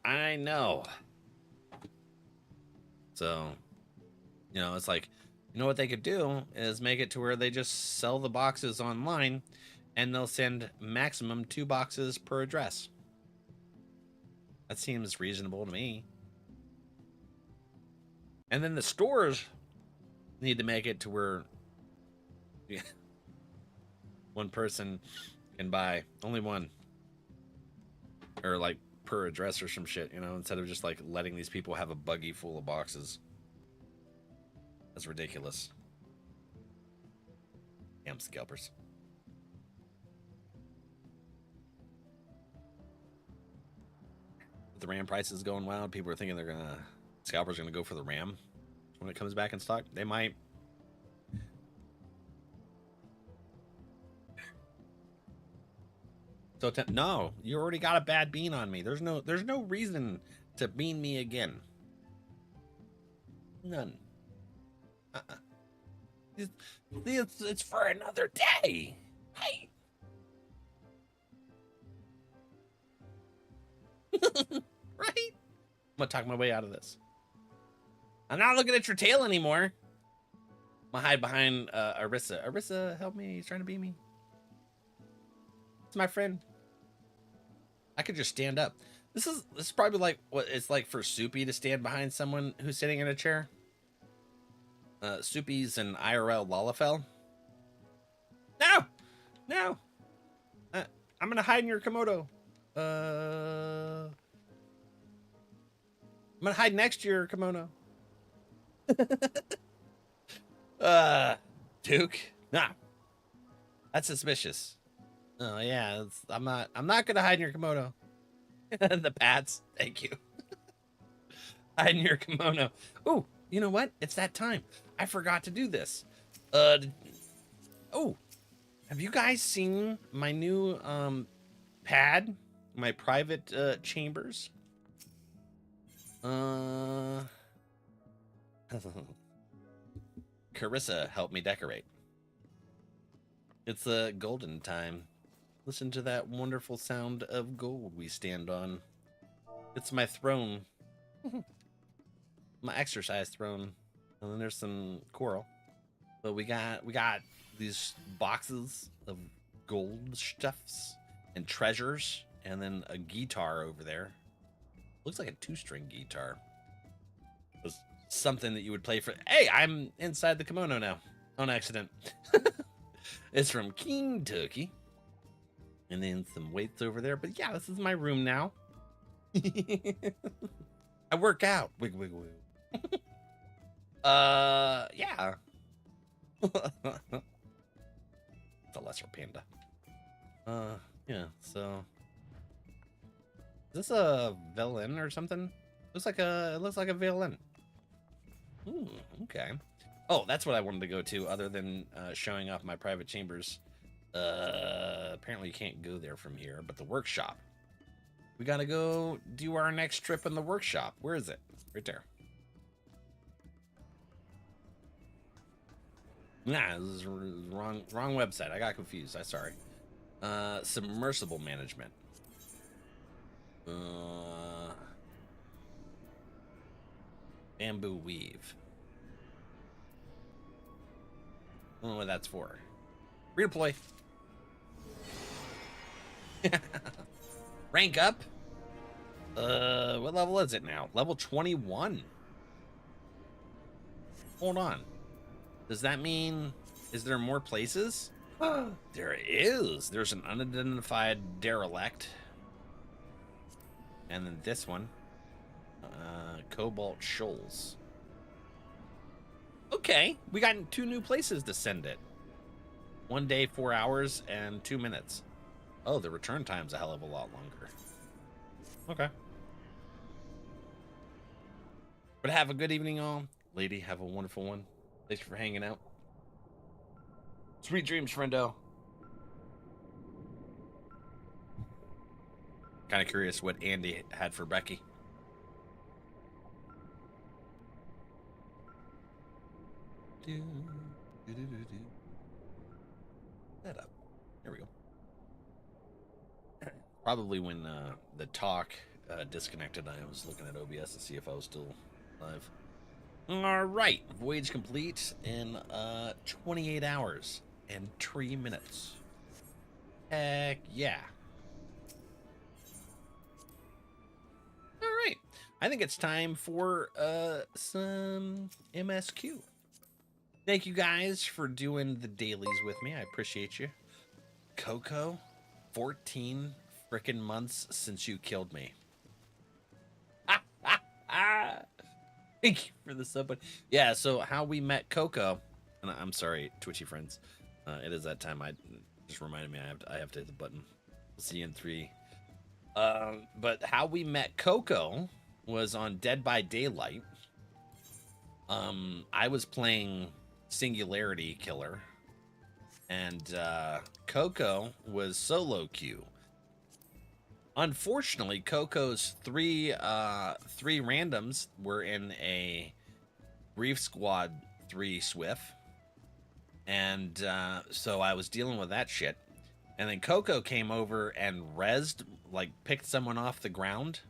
I know. So, it's like, what they could do is make it to where they just sell the boxes online and they'll send maximum 2 boxes per address. That seems reasonable to me. And then the stores need to make it to where one person can buy only one, or like per address or some shit, instead of just like letting these people have a buggy full of boxes. That's ridiculous. Damn scalpers. the RAM price is going wild. People are thinking scalpers are gonna go for the RAM when it comes back in stock. They might. So no, you already got a bad bean on me. There's no reason to bean me again. None. It's for another day. Hey. Right? I'm gonna talk my way out of this. I'm not looking at your tail anymore. I'm gonna hide behind Arissa. Arissa, help me. He's trying to beat me. It's my friend. I could just stand up. This is probably like what it's like for Soupy to stand behind someone who's sitting in a chair. Soupy's an IRL Lalafell. No. I'm gonna hide in your Komodo. I'm gonna hide next to your kimono. Duke? Nah. That's suspicious. Oh yeah, I'm not gonna hide in your kimono. The pats, thank you. Hide in your kimono. Ooh, you know what? It's that time. I forgot to do this. Oh, have you guys seen my new pad? My private chambers? Carissa helped me decorate. It's a golden time. Listen to that wonderful sound of gold we stand on. It's my throne. My exercise throne. And then there's some coral. But we got these boxes of gold stuffs and treasures, and then a guitar over there. Looks like a 2-string guitar. It's something that you would play for. Hey, I'm inside the kimono now on accident. It's from Kentucky. And then some weights over there. But yeah, this is my room now. I work out. Wig, wig, wig. Yeah. It's a lesser panda. Yeah, so. Is this a violin or something? It looks like a violin. Okay. Oh, that's what I wanted to go to, other than showing off my private chambers. Apparently you can't go there from here, but the workshop. We gotta go do our next trip in the workshop. Where is it? Right there. Nah, this is wrong website. I got confused. I'm sorry. Submersible management. Bamboo weave. I don't know what that's for. Redeploy. Rank up. What level is it now? Level 21. Hold on. Does that mean, is there more places? There is. There's an unidentified derelict. And then this one. Cobalt Shoals. Okay, we got 2 new places to send it. 1 day, 4 hours, and 2 minutes. Oh, the return time's a hell of a lot longer. Okay. But have a good evening, all. Lady, have a wonderful one. Thanks for hanging out. Sweet dreams, friendo. Kind of curious what Andy had for Becky. That up. There we go. Probably when the talk disconnected, I was looking at OBS to see if I was still live. All right, voyage complete in 28 hours and 3 minutes. Heck yeah. All right, I think it's time for some MSQ. Thank you guys for doing the dailies with me. I appreciate you. Coco, 14 frickin' months since you killed me. Thank you for the sub. Yeah, so how we met Coco, and I'm sorry, Twitchy friends. It is that time. I just reminded me I have to hit the button. See you in 3, But how we met Coco was on Dead by Daylight. I was playing Singularity Killer, and Coco was solo queue. Unfortunately, Coco's three randoms were in a Grief Squad 3 Swift, and so I was dealing with that shit. And then Coco came over and picked someone off the ground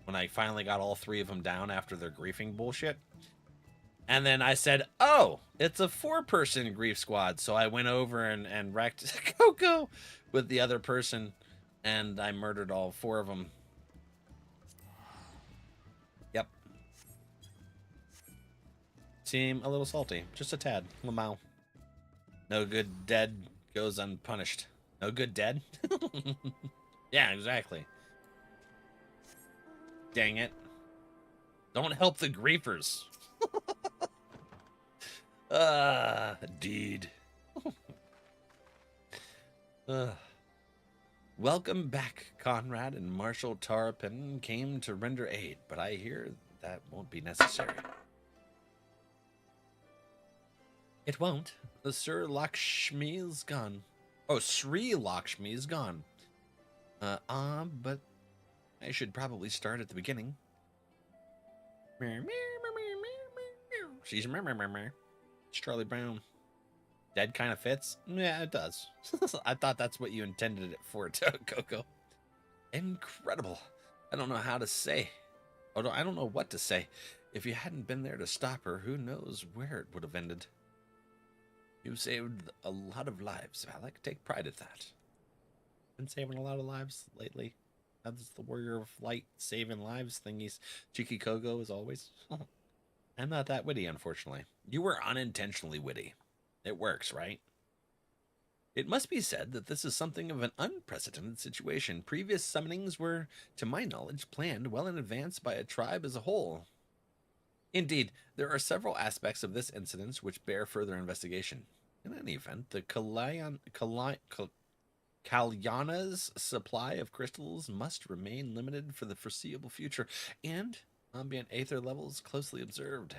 when I finally got all 3 of them down after their griefing bullshit. And then I said, oh, it's a 4-person grief squad. So I went over and wrecked Coco with the other person, and I murdered all 4 of them. Yep. Seem a little salty. Just a tad. Lamau. No good dead goes unpunished. No good dead? Yeah, exactly. Dang it. Don't help the griefers. Deed. Welcome back, Conrad and Marshal Tarapin came to render aid, but I hear that won't be necessary. It won't. The Sir Lakshmi is gone. Oh, Sri Lakshmi is gone. But I should probably start at the beginning. She's it's Charlie Brown. Dead kind of fits? Yeah, it does. I thought that's what you intended it for, Coco. Incredible. I don't know how to say. Oh, I don't know what to say. If you hadn't been there to stop her, who knows where it would have ended. You saved a lot of lives, Valak. Take pride at that. Been saving a lot of lives lately. That's the Warrior of Light saving lives thingies. Cheeky Coco, as always. I'm not that witty, unfortunately. You were unintentionally witty. It works, right? It must be said that this is something of an unprecedented situation. Previous summonings were, to my knowledge, planned well in advance by a tribe as a whole. Indeed, there are several aspects of this incident which bear further investigation. In any event, the Kalyana's supply of crystals must remain limited for the foreseeable future, and ambient aether levels closely observed.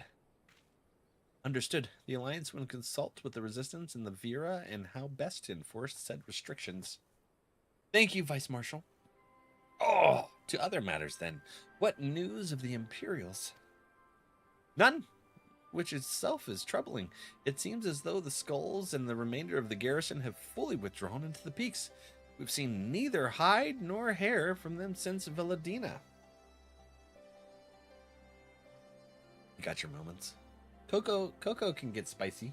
Understood. The Alliance will consult with the Resistance and the Vera and how best to enforce said restrictions. Thank you, Vice Marshal. Oh, to other matters then. What news of the Imperials? None, which itself is troubling. It seems as though the Skulls and the remainder of the garrison have fully withdrawn into the peaks. We've seen neither hide nor hair from them since Villadina. You got your moments. Coco can get spicy.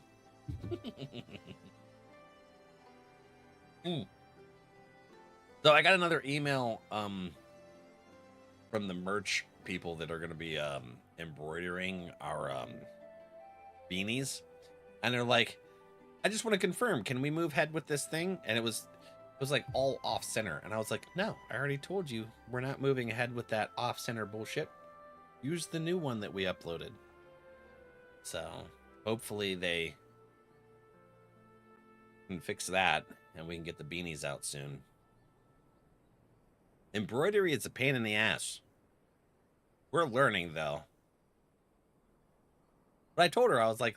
So I got another email from the merch people that are going to be embroidering our beanies, and they're like, I just want to confirm, can we move ahead with this thing? And it was like all off center, and I was like, no, I already told you we're not moving ahead with that off center bullshit. Use the new one that we uploaded. So hopefully they can fix that and we can get the beanies out soon. Embroidery is a pain in the ass. We're learning though. But I told her, I was like,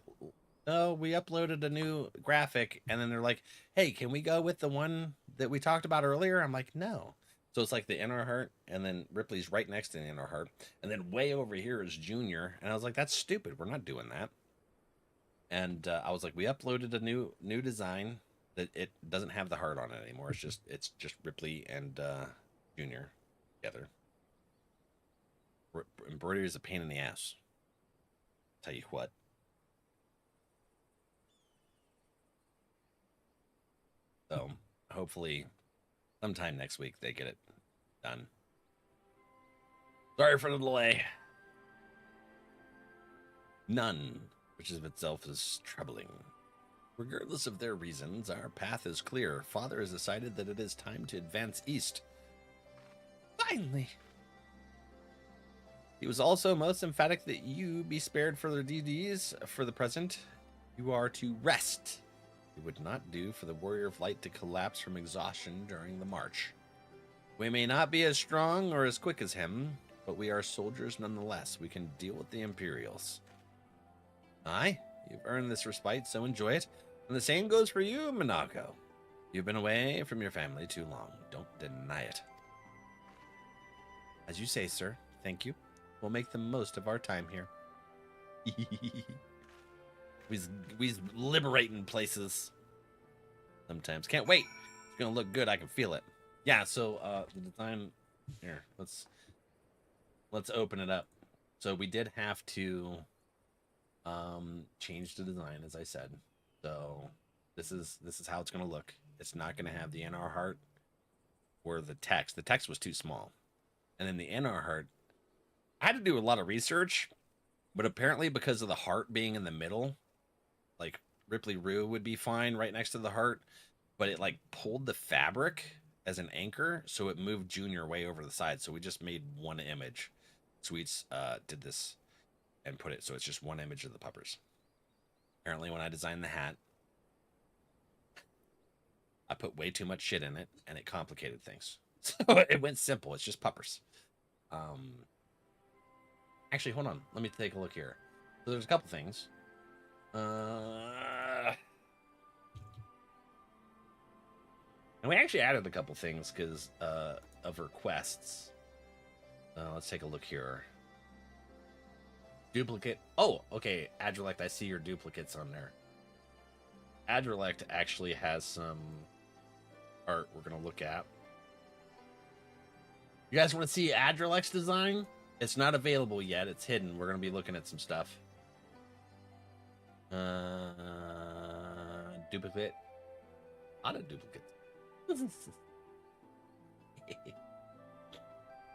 oh, we uploaded a new graphic, and then they're like, hey, can we go with the one that we talked about earlier? I'm like, no. So it's like the inner heart, and then Ripley's right next to the inner heart, and then way over here is Junior. And I was like, that's stupid. We're not doing that. And I was like, we uploaded a new design that it doesn't have the heart on it anymore. It's just Ripley and Junior together. Embroidery is a pain in the ass. Tell you what. So hopefully sometime next week they get it done. Sorry for the delay. None, which of itself is troubling. Regardless of their reasons, our path is clear. Father has decided that it is time to advance east. Finally! He was also most emphatic that you be spared further DDs for the present. You are to rest. It would not do for the Warrior of Light to collapse from exhaustion during the march. We may not be as strong or as quick as him, but we are soldiers nonetheless. We can deal with the Imperials. Aye, you've earned this respite, so enjoy it. And the same goes for you, Monaco. You've been away from your family too long. Don't deny it. As you say, sir. Thank you. We'll make the most of our time here. We's liberating places. Sometimes. Can't wait. It's gonna look good. I can feel it. Yeah, so the design here, let's open it up. So we did have to change the design, as I said. So this is how it's gonna look. It's not gonna have the NR heart or the text. The text was too small. And then the NR heart, I had to do a lot of research, but apparently because of the heart being in the middle, like Ripley Rue would be fine right next to the heart, but it like pulled the fabric as an anchor, so it moved Junior way over the side. So we just made one image. Sweets did this and put it so it's just one image of the puppers. Apparently when I designed the hat, I put way too much shit in it and it complicated things. So it went simple. It's just puppers. Actually, hold on. Let me take a look here. So there's a couple things. And we actually added a couple things because of requests. Let's take a look here. Duplicate. Oh, okay. NRValeck, I see your duplicates on there. NRValeck actually has some art we're going to look at. You guys want to see NRValeck's design? It's not available yet. It's hidden. We're going to be looking at some stuff. Duplicate. A lot of duplicates.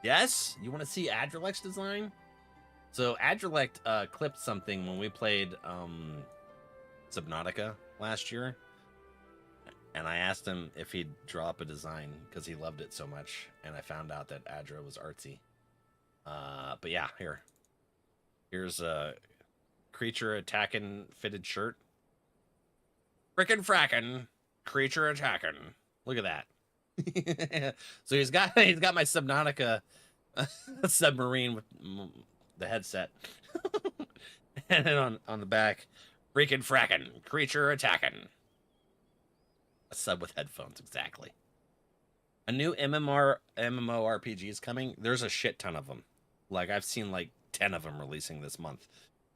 Yes? You want to see NRValeck's design? So NRValeck clipped something when we played Subnautica last year. And I asked him if he'd draw up a design because he loved it so much. And I found out that Adra was artsy. But yeah, here's a creature attacking fitted shirt. Frickin' frackin', creature attacking. Look at that. So he's got my Subnautica submarine with the headset. And then on the back, freaking frackin', creature attacking. A sub with headphones, exactly. A new MMORPG is coming. There's a shit ton of them. Like, I've seen like 10 of them releasing this month.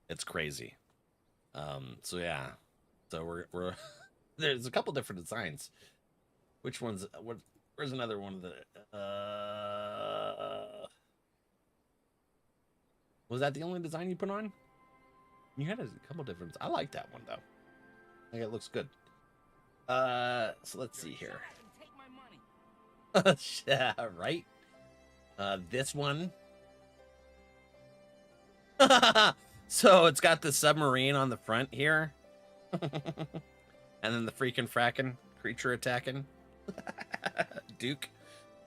It's crazy. So yeah. So we're there's a couple different designs. Which one's where's another one of the was that the only design you put on? You had a couple different. I like that one though. I think it looks good. So let's see here. Yeah, right. This one. So it's got the submarine on the front here. And then the freaking fracking creature attacking. Duke.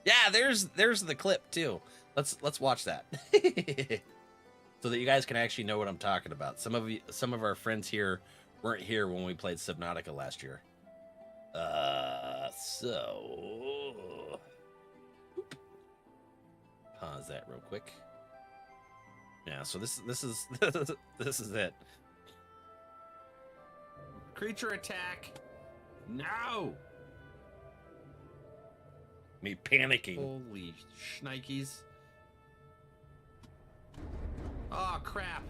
Yeah, there's the clip too. Let's watch that. So that you guys can actually know what I'm talking about. Some of our friends here weren't here when we played Subnautica last year. So pause that real quick. Yeah, so this is this is it. Creature attack. No. Me panicking. Holy shnikes. Oh crap.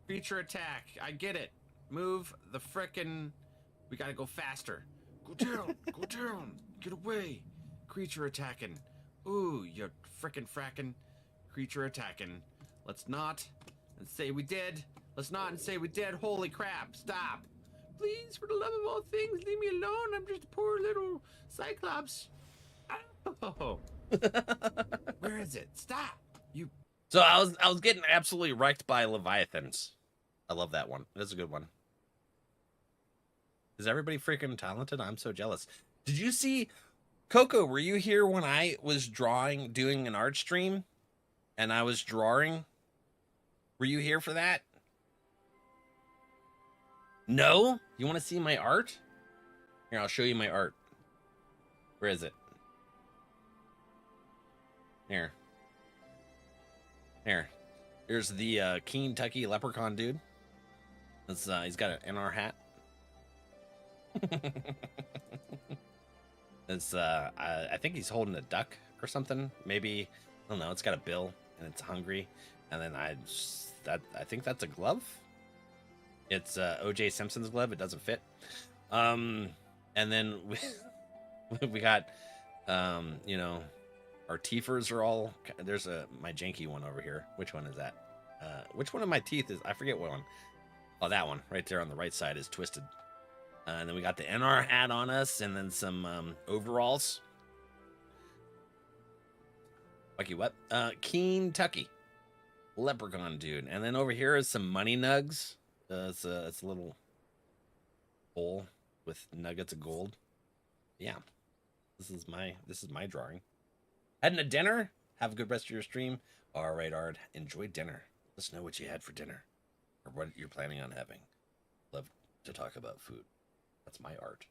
Creature attack. I get it. Move the frickin'. We gotta go faster. Go down. Go down. Get away. Creature attacking. Ooh, you frickin' frackin'. Creature attacking. Let's not and say we did. Let's not and say we did. Holy crap. Stop. Please, for the love of all things, leave me alone. I'm just a poor little Cyclops. Oh. Where is it? Stop. You. So I was getting absolutely wrecked by Leviathans. I love that one. That's a good one. Is everybody freaking talented? I'm so jealous. Did you see, Coco, were you here when I was doing an art stream? And I was drawing? Were you here for that? No? You want to see my art? Here, I'll show you my art. Where is it? Here. Here's the Kentucky leprechaun dude. That's he's got an NR hat. It's I think he's holding a duck or something. Maybe, I don't know. It's got a bill and it's hungry. And then I think that's a glove. It's O.J. Simpson's glove. It doesn't fit. And then we got you know, our teethers are all. There's my janky one over here. Which one is that? Which one of my teeth is? I forget what one. Oh, that one right there on the right side is twisted. And then we got the NR hat on us, and then some overalls. Lucky what? Kentucky leprechaun dude. And then over here is some money nugs. It's a little bowl with nuggets of gold. Yeah, this is my drawing. Heading to dinner. Have a good rest of your stream. All right, Ard. Enjoy dinner. Let us know what you had for dinner, or what you're planning on having. Love to talk about food. That's my art.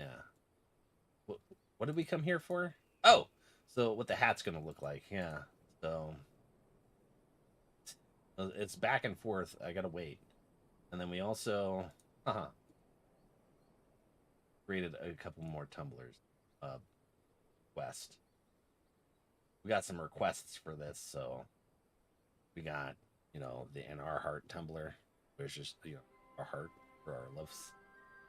Yeah. What did we come here for? Oh, so what the hat's gonna look like? Yeah. So it's back and forth. I gotta wait, and then we also created a couple more tumblers. West. We got some requests for this, so we got, you know, the NR Heart Tumbler, which is, you know, our heart for our loves,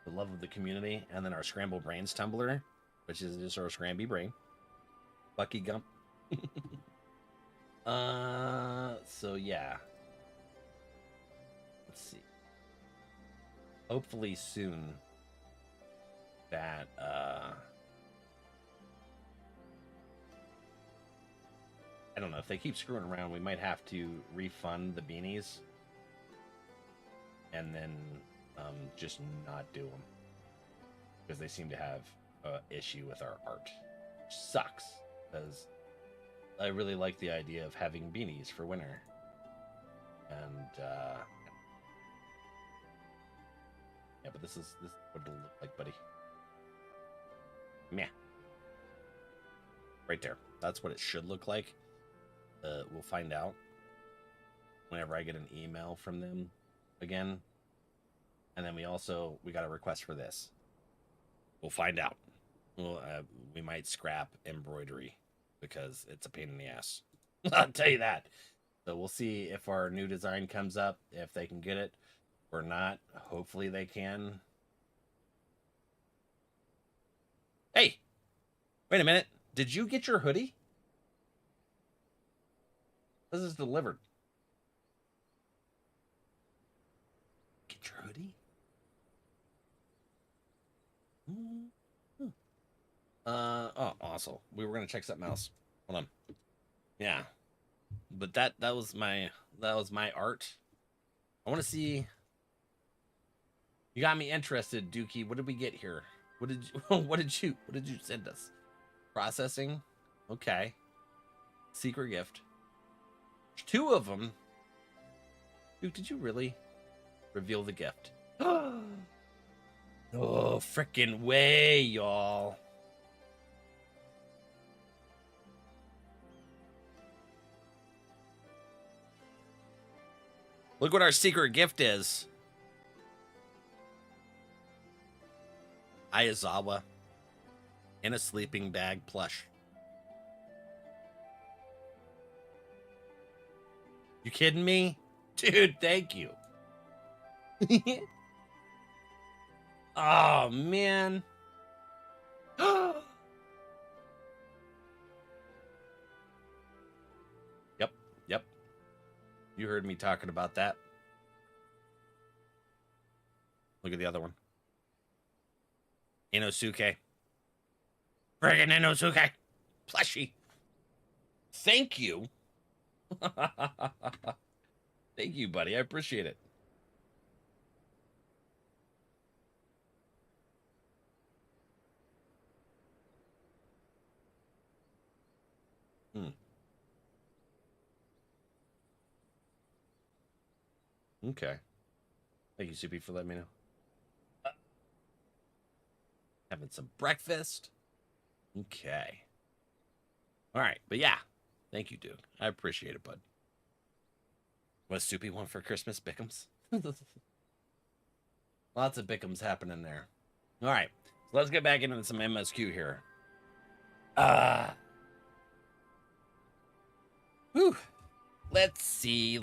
the love of the community, and then our Scramble Brains Tumbler, which is just our Scramby Brain. Bucky Gump. So yeah. Let's see. Hopefully soon that I don't know, if they keep screwing around, we might have to refund the beanies and then just not do them, because they seem to have an issue with our art, which sucks, because I really like the idea of having beanies for winter. And yeah, but this is what it'll look like, buddy. Meh. Right there. That's what it should look like. We'll find out whenever I get an email from them again. And then we got a request for this. We'll find out. We might scrap embroidery because it's a pain in the ass. I'll tell you that. So we'll see if our new design comes up, if they can get it or not. Hopefully they can. Hey, wait a minute. Did you get your hoodie? This is delivered. Get your hoodie? Oh, awesome. We were gonna check something else. Hold on. Yeah, but that was my art. I want to see. You got me interested, Dookie. What did we get here? What did you send us? Processing. Okay. Secret gift. There's 2 of them. Duke, did you really reveal the gift? Oh, frickin' way, y'all. Look what our secret gift is. Ayazawa in a sleeping bag plush. You kidding me? Dude, thank you. Oh, man. Yep. You heard me talking about that. Look at the other one. Inosuke. Friggin' Inosuke. Plushie. Thank you. Thank you, buddy. I appreciate it. Okay. Thank you, Soupy, for letting me know. Having some breakfast. Okay. All right, but yeah, thank you, Duke. I appreciate it, bud. What Soupy want for Christmas? Bickums. Lots of Bickums happening there. All right, so let's get back into some MSQ here. Whew. Let's see.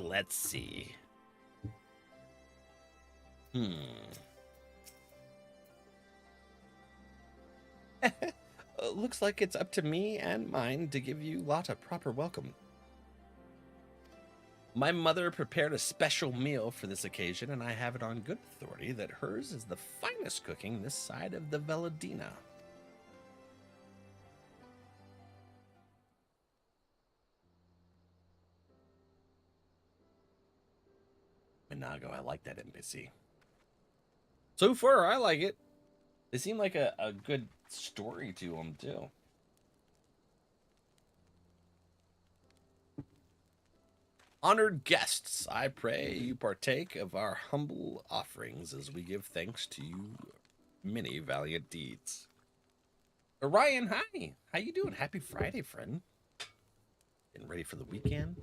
Looks like it's up to me and mine to give you lot a proper welcome. My mother prepared a special meal for this occasion, and I have it on good authority that hers is the finest cooking this side of the Veladina. Minago, I like that NPC. So far, I like it. They seem like a good story to them, too. Honored guests, I pray you partake of our humble offerings as we give thanks to you many valiant deeds. Orion, hi. How you doing? Happy Friday, friend. Getting ready for the weekend?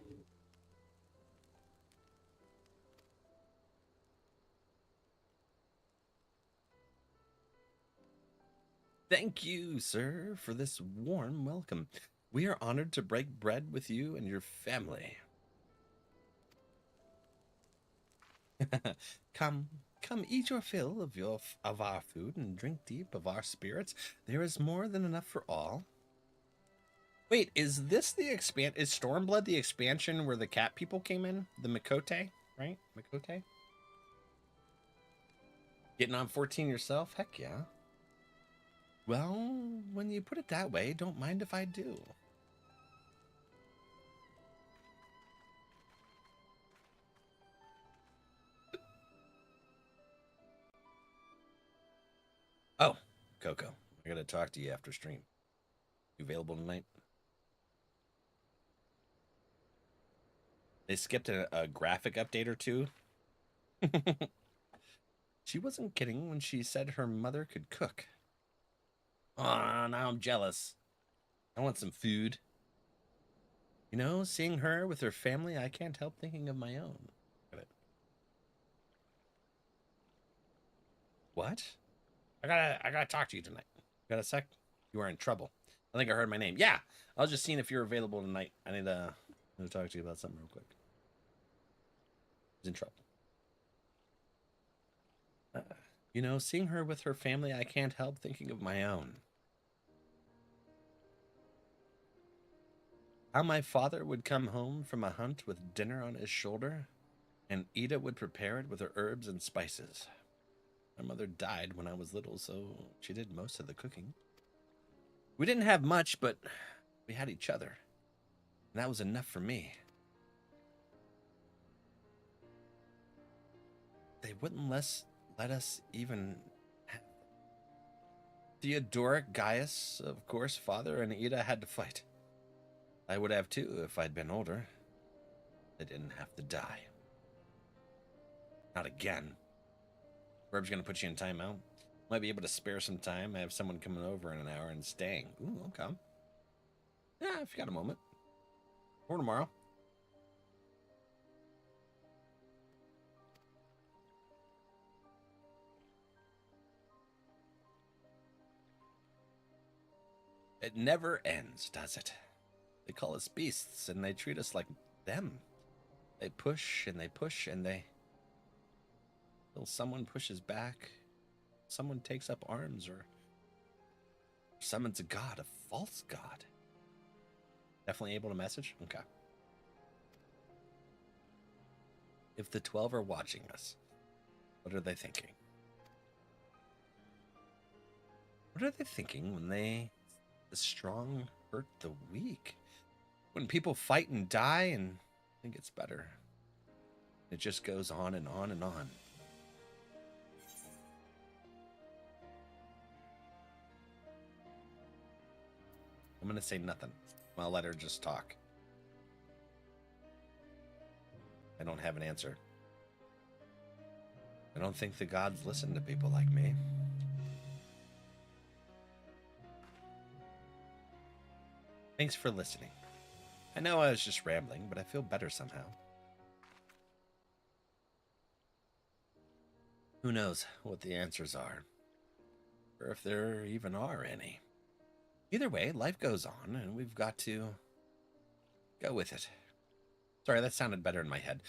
Thank you, sir, for this warm welcome. We are honored to break bread with you and your family. Come, eat your fill of our food and drink deep of our spirits. There is more than enough for all. Wait, is this the Is Stormblood the expansion where the cat people came in? The Mikote, right? Mikote? Getting on 14 yourself? Heck yeah. Well, when you put it that way, don't mind if I do. Oh, Coco, I gotta talk to you after stream. You available tonight? They skipped a graphic update or two. She wasn't kidding when she said her mother could cook. Oh, now I'm jealous. I want some food. You know, seeing her with her family, I can't help thinking of my own. What? I gotta talk to you tonight. Got a sec? You are in trouble. I think I heard my name. Yeah, I was just seeing if you're available tonight. I need to talk to you about something real quick. He's in trouble. You know, seeing her with her family, I can't help thinking of my own. How my father would come home from a hunt with dinner on his shoulder, and Ida would prepare it with her herbs and spices. My mother died when I was little, so she did most of the cooking. We didn't have much, but we had each other, and that was enough for me. They wouldn't let us even have... Theodoric, Gaius, of course, father, and Ida had to fight. I would have too if I'd been older. They didn't have to die. Not again. Burb's gonna put you in timeout. Might be able to spare some time. I have someone coming over in an hour and staying. Ooh, okay. Yeah, if you got a moment. Or tomorrow. It never ends, does it? They call us beasts, and they treat us like them. They push, and they... Till someone pushes back, someone takes up arms, or summons a god, a false god. Definitely able to message? Okay. If the 12 are watching us, what are they thinking? What are they thinking when the strong hurt the weak? When people fight and die and think it's better. It just goes on and on and on. I'm going to say nothing. I'll let her just talk. I don't have an answer. I don't think the gods listen to people like me. Thanks for listening. I know I was just rambling, but I feel better somehow. Who knows what the answers are, or if there even are any. Either way, life goes on, and we've got to go with it. Sorry, that sounded better in my head.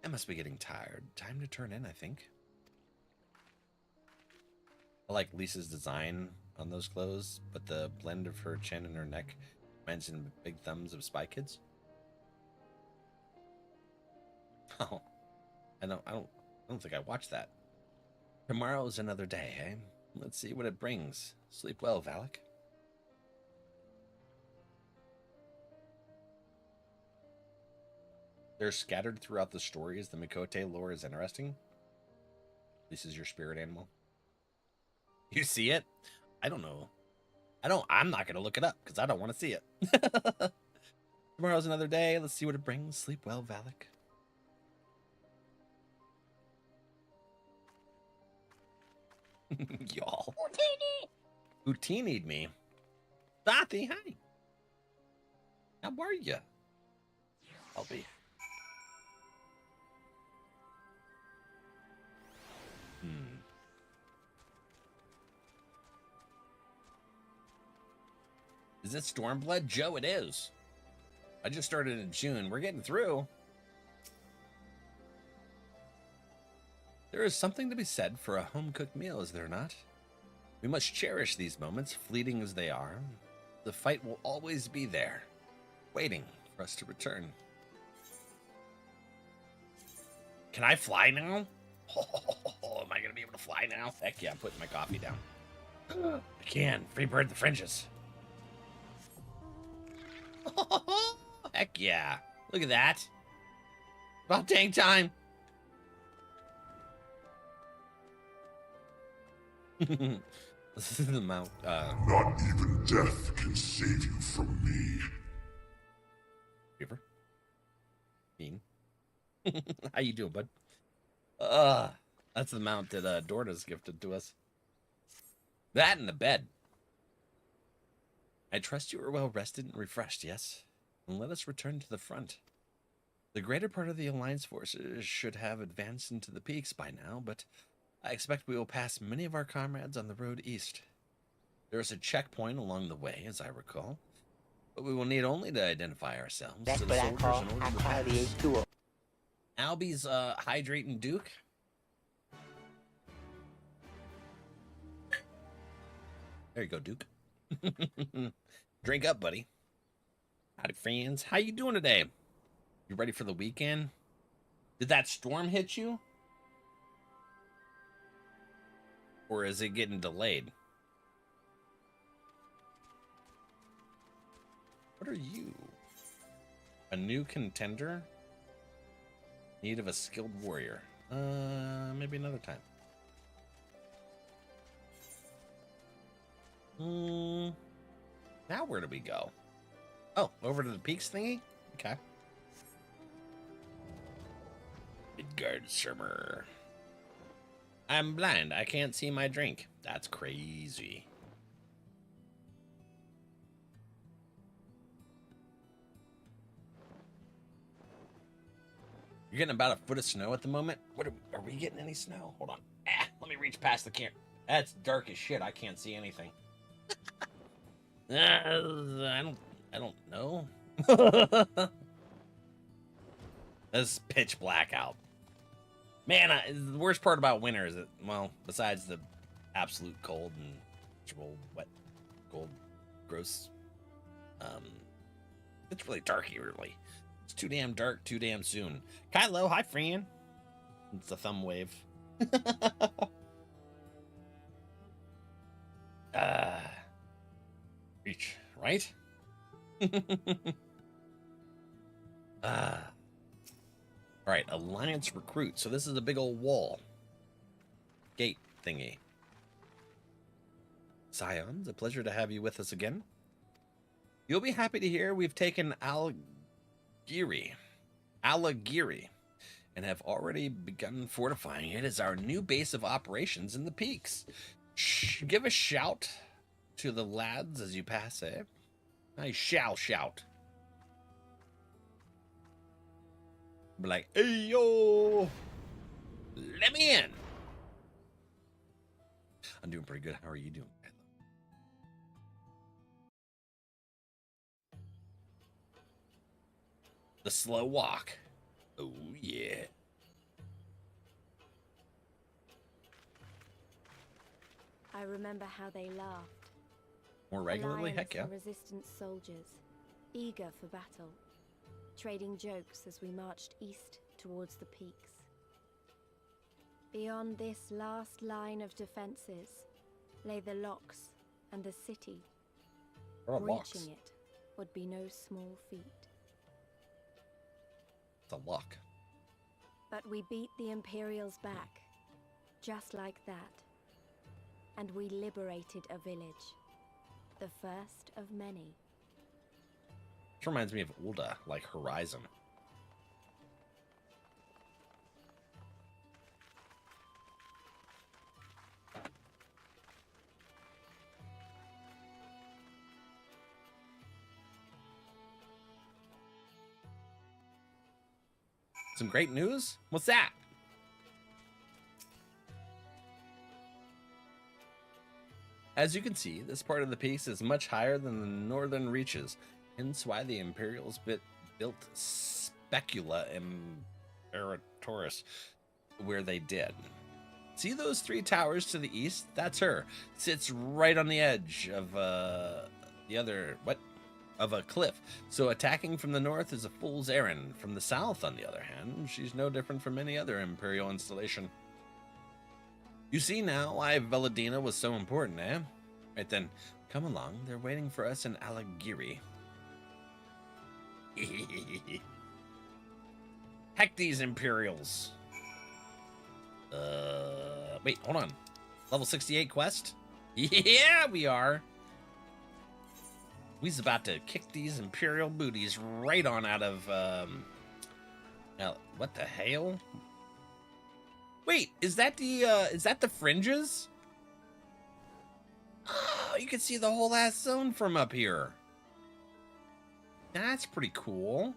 I must be getting tired. Time to turn in, I think. I like Lisa's design on those clothes, but the blend of her chin and her neck mentioned big thumbs of Spy Kids. Oh, I don't think I watched that. Tomorrow's another day, eh? Let's see what it brings. Sleep well, Valak. They're scattered throughout the stories. The Mikote lore is interesting. This is your spirit animal. You see it? I don't know. I'm not going to look it up because I don't want to see it. Tomorrow's another day. Let's see what it brings. Sleep well, Valak. Y'all. Houtini'd me. Thathy, hi. How are you? I'll be. Is it Stormblood? Joe, it is. I just started in June. We're getting through. There is something to be said for a home-cooked meal, is there not? We must cherish these moments, fleeting as they are. The fight will always be there, waiting for us to return. Can I fly now? Oh, am I going to be able to fly now? Heck yeah, I'm putting my coffee down. I can. Free bird the fringes. Heck yeah. Look at that. About dang time. This is the mount. Not even death can save you from me. Reaper. Bean. How you doing, bud? That's the mount that Dorda's gifted to us. That and the bed. I trust you are well rested and refreshed, yes? And let us return to the front. The greater part of the Alliance forces should have advanced into the peaks by now, but I expect we will pass many of our comrades on the road east. There is a checkpoint along the way, as I recall, but we will need only to identify ourselves That's to the what I soldiers call in order high to quality pass. H2O. Albie's hydrating Duke. There you go, Duke. Drink up, buddy. Howdy, friends. How you doing today? You ready for the weekend? Did that storm hit you? Or is it getting delayed? What are you? A new contender? Need of a skilled warrior. Maybe another time. Now where do we go? Oh, over to the peaks thingy? Okay. Midgard Sermer. I'm blind. I can't see my drink. That's crazy. You're getting about a foot of snow at the moment. What are we getting any snow? Hold on. Let me reach past the camera. That's dark as shit. I can't see anything. I don't know. It's pitch black out. Man, the worst part about winter is that, well, besides the absolute cold and miserable, wet, cold, gross, it's really dark here, really. It's too damn dark, too damn soon. Kylo, hi, friend. It's a thumb wave. Reach, right? All right, Alliance recruit. So this is a big old wall. Gate thingy. Scions, a pleasure to have you with us again. You'll be happy to hear we've taken Ala Mhigo, and have already begun fortifying it as our new base of operations in the peaks. Give a shout to the lads as you pass, eh? I shall shout. Be like, hey, yo, let me in. I'm doing pretty good. How are you doing? The slow walk. Oh, yeah. I remember how they laughed. More regularly? Alliance Heck yeah. and resistance soldiers, eager for battle, trading jokes as we marched east towards the peaks. Beyond this last line of defenses lay the locks and the city. What are locks? Reaching it would be no small feat. It's a lock. But we beat the Imperials back, just like that. And we liberated a village, the first of many. This reminds me of Ulda, like Horizon. Some great news? What's that? As you can see, this part of the piece is much higher than the northern reaches, hence why the Imperials built Specula Imperatorus where they did. See those 3 towers to the east? That's her. Sits right on the edge of of a cliff. So attacking from the north is a fool's errand. From the south, on the other hand, she's no different from any other Imperial installation. You see now why Veladina was so important, eh? Right then, come along. They're waiting for us in Ala Mhigo. Heck these Imperials. Wait, hold on. Level 68 quest? Yeah, we are. We's about to kick these Imperial booties right on out of, what the hell? Wait, is that the fringes? Oh, you can see the whole ass zone from up here. That's pretty cool.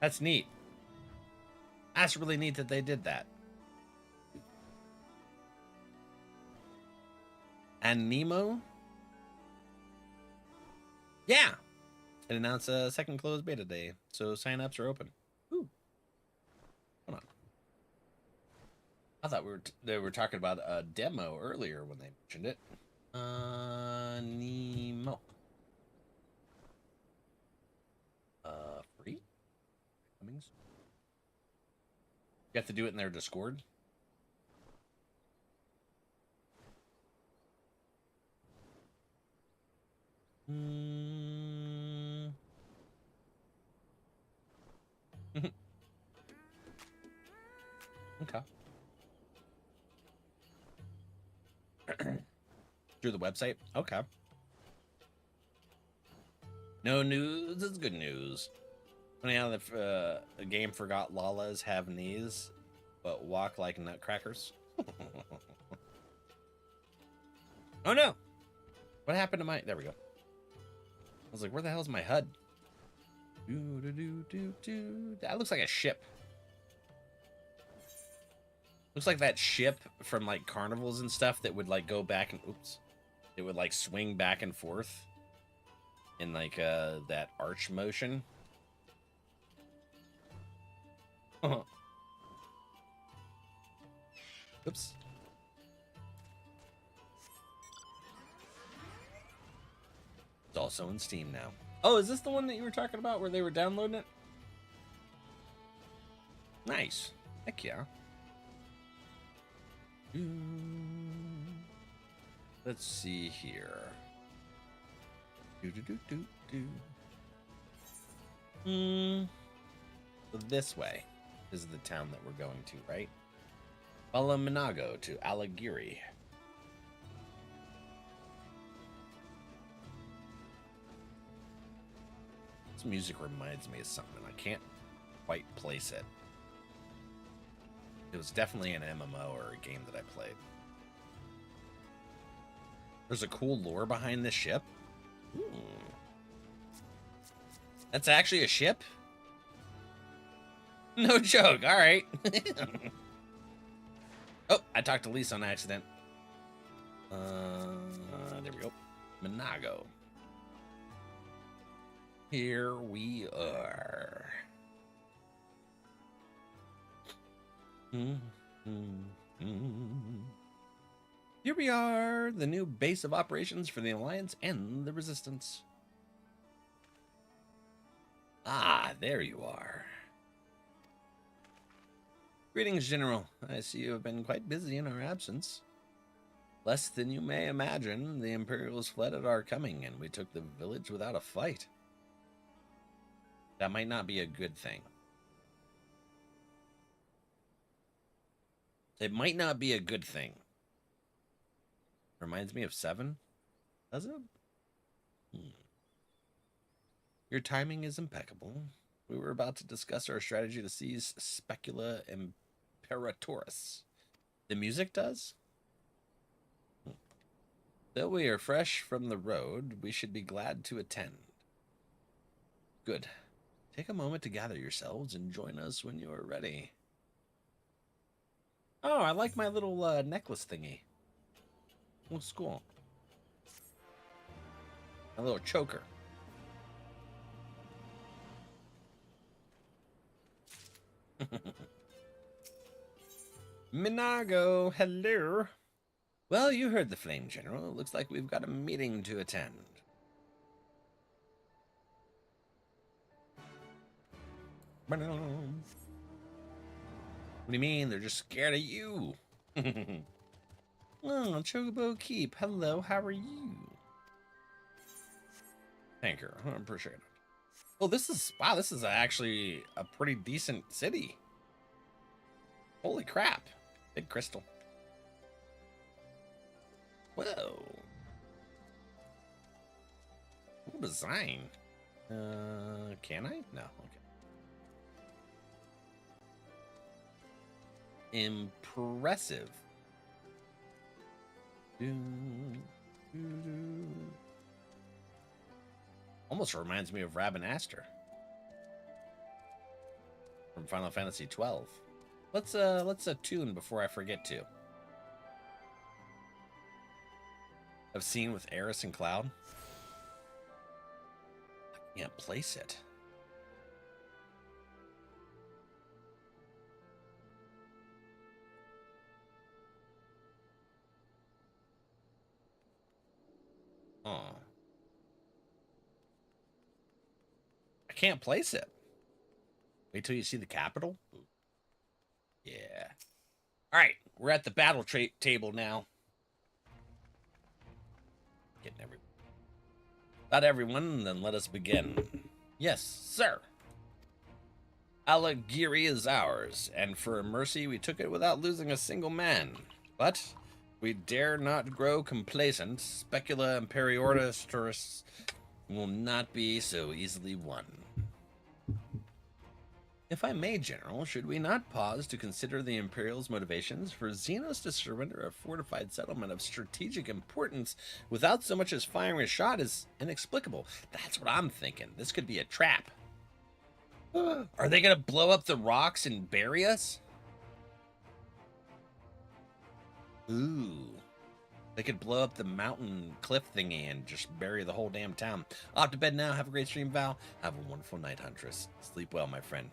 That's neat. That's really neat that they did that. And Nemo? Yeah. It announced a second closed beta day, so sign-ups are open. Ooh. Hold on. I thought they were talking about a demo earlier when they mentioned it. Nemo. Free? Coming soon. You have to do it in their Discord. Okay. Through the website? Okay. No news is good news. Funny how the game forgot Lalas have knees, but walk like nutcrackers. Oh no! What happened to my... There we go. I was like, where the hell's my HUD? That looks like a ship. Looks like that ship from like carnivals and stuff that would like go back and... Oops. It would like swing back and forth in like that arch motion. Oops. It's also in Steam now. Oh, is this the one that you were talking about where they were downloading it? Nice. Heck yeah. Let's see here. So this way is the town that we're going to, right? Ala Mhigo to Ala Mhigo. This music reminds me of something. I can't quite place it. It was definitely an MMO or a game that I played. There's a cool lore behind this ship. That's actually a ship? No joke. All right. Oh, I talked to Lisa on accident. There we go. Mhigo. Here we are. Here we are, the new base of operations for the Alliance and the Resistance. Ah, there you are. Greetings, General. I see you have been quite busy in our absence. Less than you may imagine, the Imperials fled at our coming, and we took the village without a fight. That might not be a good thing. It might not be a good thing. Reminds me of 7. Does it? Your timing is impeccable. We were about to discuss our strategy to seize Specula Imperatoris. The music does? Though we are fresh from the road, we should be glad to attend. Good. Take a moment to gather yourselves and join us when you are ready. Oh, I like my little necklace thingy. Looks cool. A little choker. Mhigo, hello. Well, you heard the Flame General. It looks like we've got a meeting to attend. What do you mean? They're just scared of you. Oh, Chocobo Keep. Hello, how are you? Thank you. I appreciate it. Oh, this is actually a pretty decent city. Holy crap. Big crystal. Whoa. Cool design. Can I? No. Okay. Impressive. Almost reminds me of Rabinaster from Final Fantasy XII. Let's attune before I forget to. I've seen with Eris and Cloud. I can't place it. Oh. I can't place it. Wait till you see the capital. Ooh. Yeah. All right, we're at the battle table now. Getting everyone. Not everyone, then let us begin. Yes, sir. Ala Mhigo is ours, and for mercy we took it without losing a single man. But we dare not grow complacent. Specula Imperatoris will not be so easily won. If I may, General, should we not pause to consider the Imperial's motivations? For Xenos to surrender a fortified settlement of strategic importance without so much as firing a shot is inexplicable. That's what I'm thinking. This could be a trap. Are they going to blow up the rocks and bury us? Ooh. They could blow up the mountain cliff thingy and just bury the whole damn town. Off to bed now. Have a great stream, Val. Have a wonderful night, Huntress. Sleep well, my friend.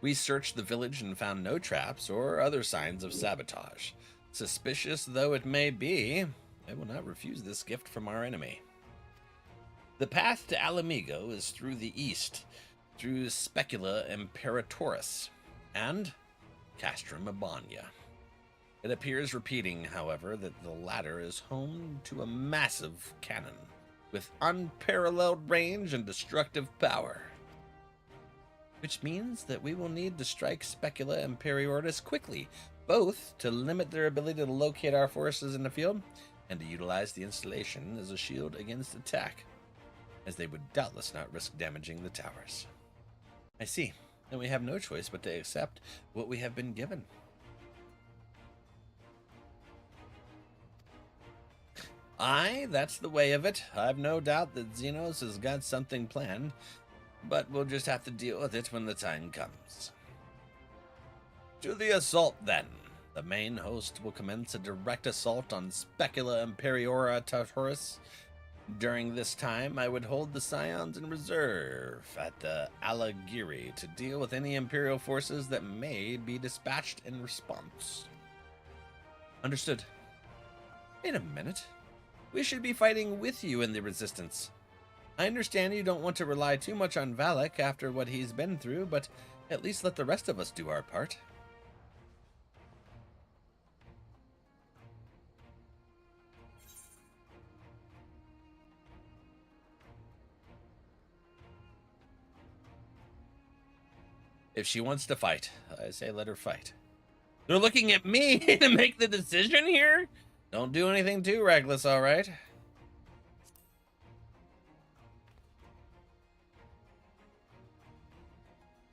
We searched the village and found no traps or other signs of sabotage. Suspicious though it may be, I will not refuse this gift from our enemy. The path to Ala Mhigo is through the east, through Specula Imperatoris and Castrum Abania. It appears repeating, however, that the latter is home to a massive cannon with unparalleled range and destructive power. Which means that we will need to strike Specula Imperatoris quickly, both to limit their ability to locate our forces in the field and to utilize the installation as a shield against attack, as they would doubtless not risk damaging the towers. I see, and we have no choice but to accept what we have been given. Aye, that's the way of it. I've no doubt that Xenos has got something planned, but we'll just have to deal with it when the time comes. To the assault, then. The main host will commence a direct assault on Specula Imperiora Tartarus. During this time, I would hold the Scions in reserve at the Ala Mhigo to deal with any Imperial forces that may be dispatched in response. Understood. Wait a minute. We should be fighting with you in the Resistance. I understand you don't want to rely too much on Valak after what he's been through, but at least let the rest of us do our part. If she wants to fight, I say let her fight. They're looking at me to make the decision here? Don't do anything too reckless, all right?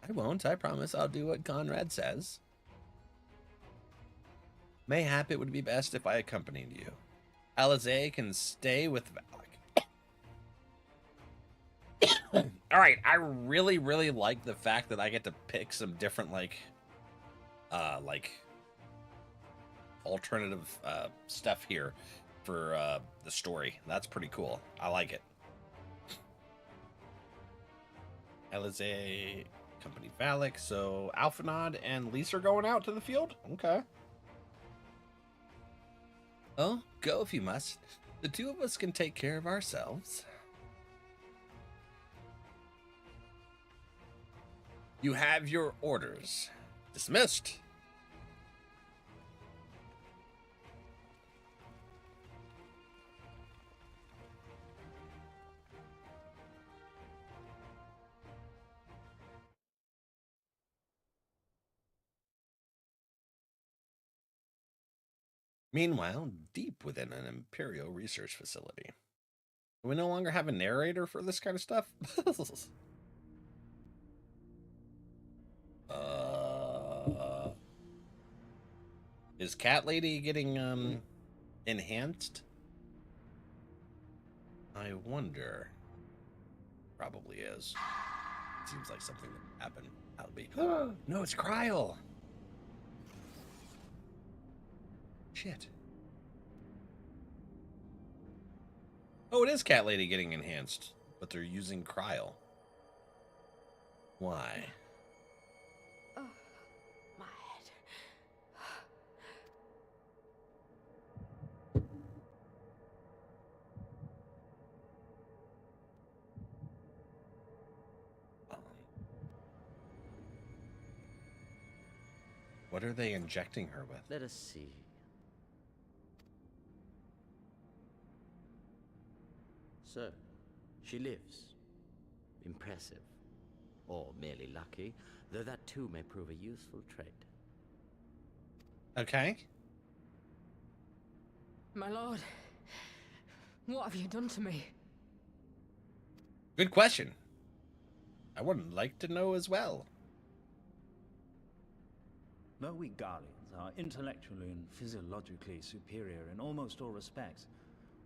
I won't, I promise. I'll do what Conrad says. Mayhap it would be best if I accompanied you. Alizé can stay with Valak. All right, I really, really like the fact that I get to pick some different, like alternative stuff here for the story. That's pretty cool. I like it. Alizé, company Valak. So Alphanod and Lise are going out to the field? Okay. Oh, go if you must. The two of us can take care of ourselves. You have your orders. Dismissed. Meanwhile, deep within an Imperial research facility. Do we no longer have a narrator for this kind of stuff? Is Cat Lady getting enhanced? I wonder. Probably is. Seems like something that happened. That'll be. No, it's Kryl. Shit. Oh, it is Cat Lady getting enhanced, but they're using Kryl. Why? Oh, my head. What are they injecting her with? Let us see. So, she lives. Impressive. Or merely lucky, though that too may prove a useful trait. Okay. My lord, what have you done to me? Good question. I would like to know as well. Though we Guardians are intellectually and physiologically superior in almost all respects,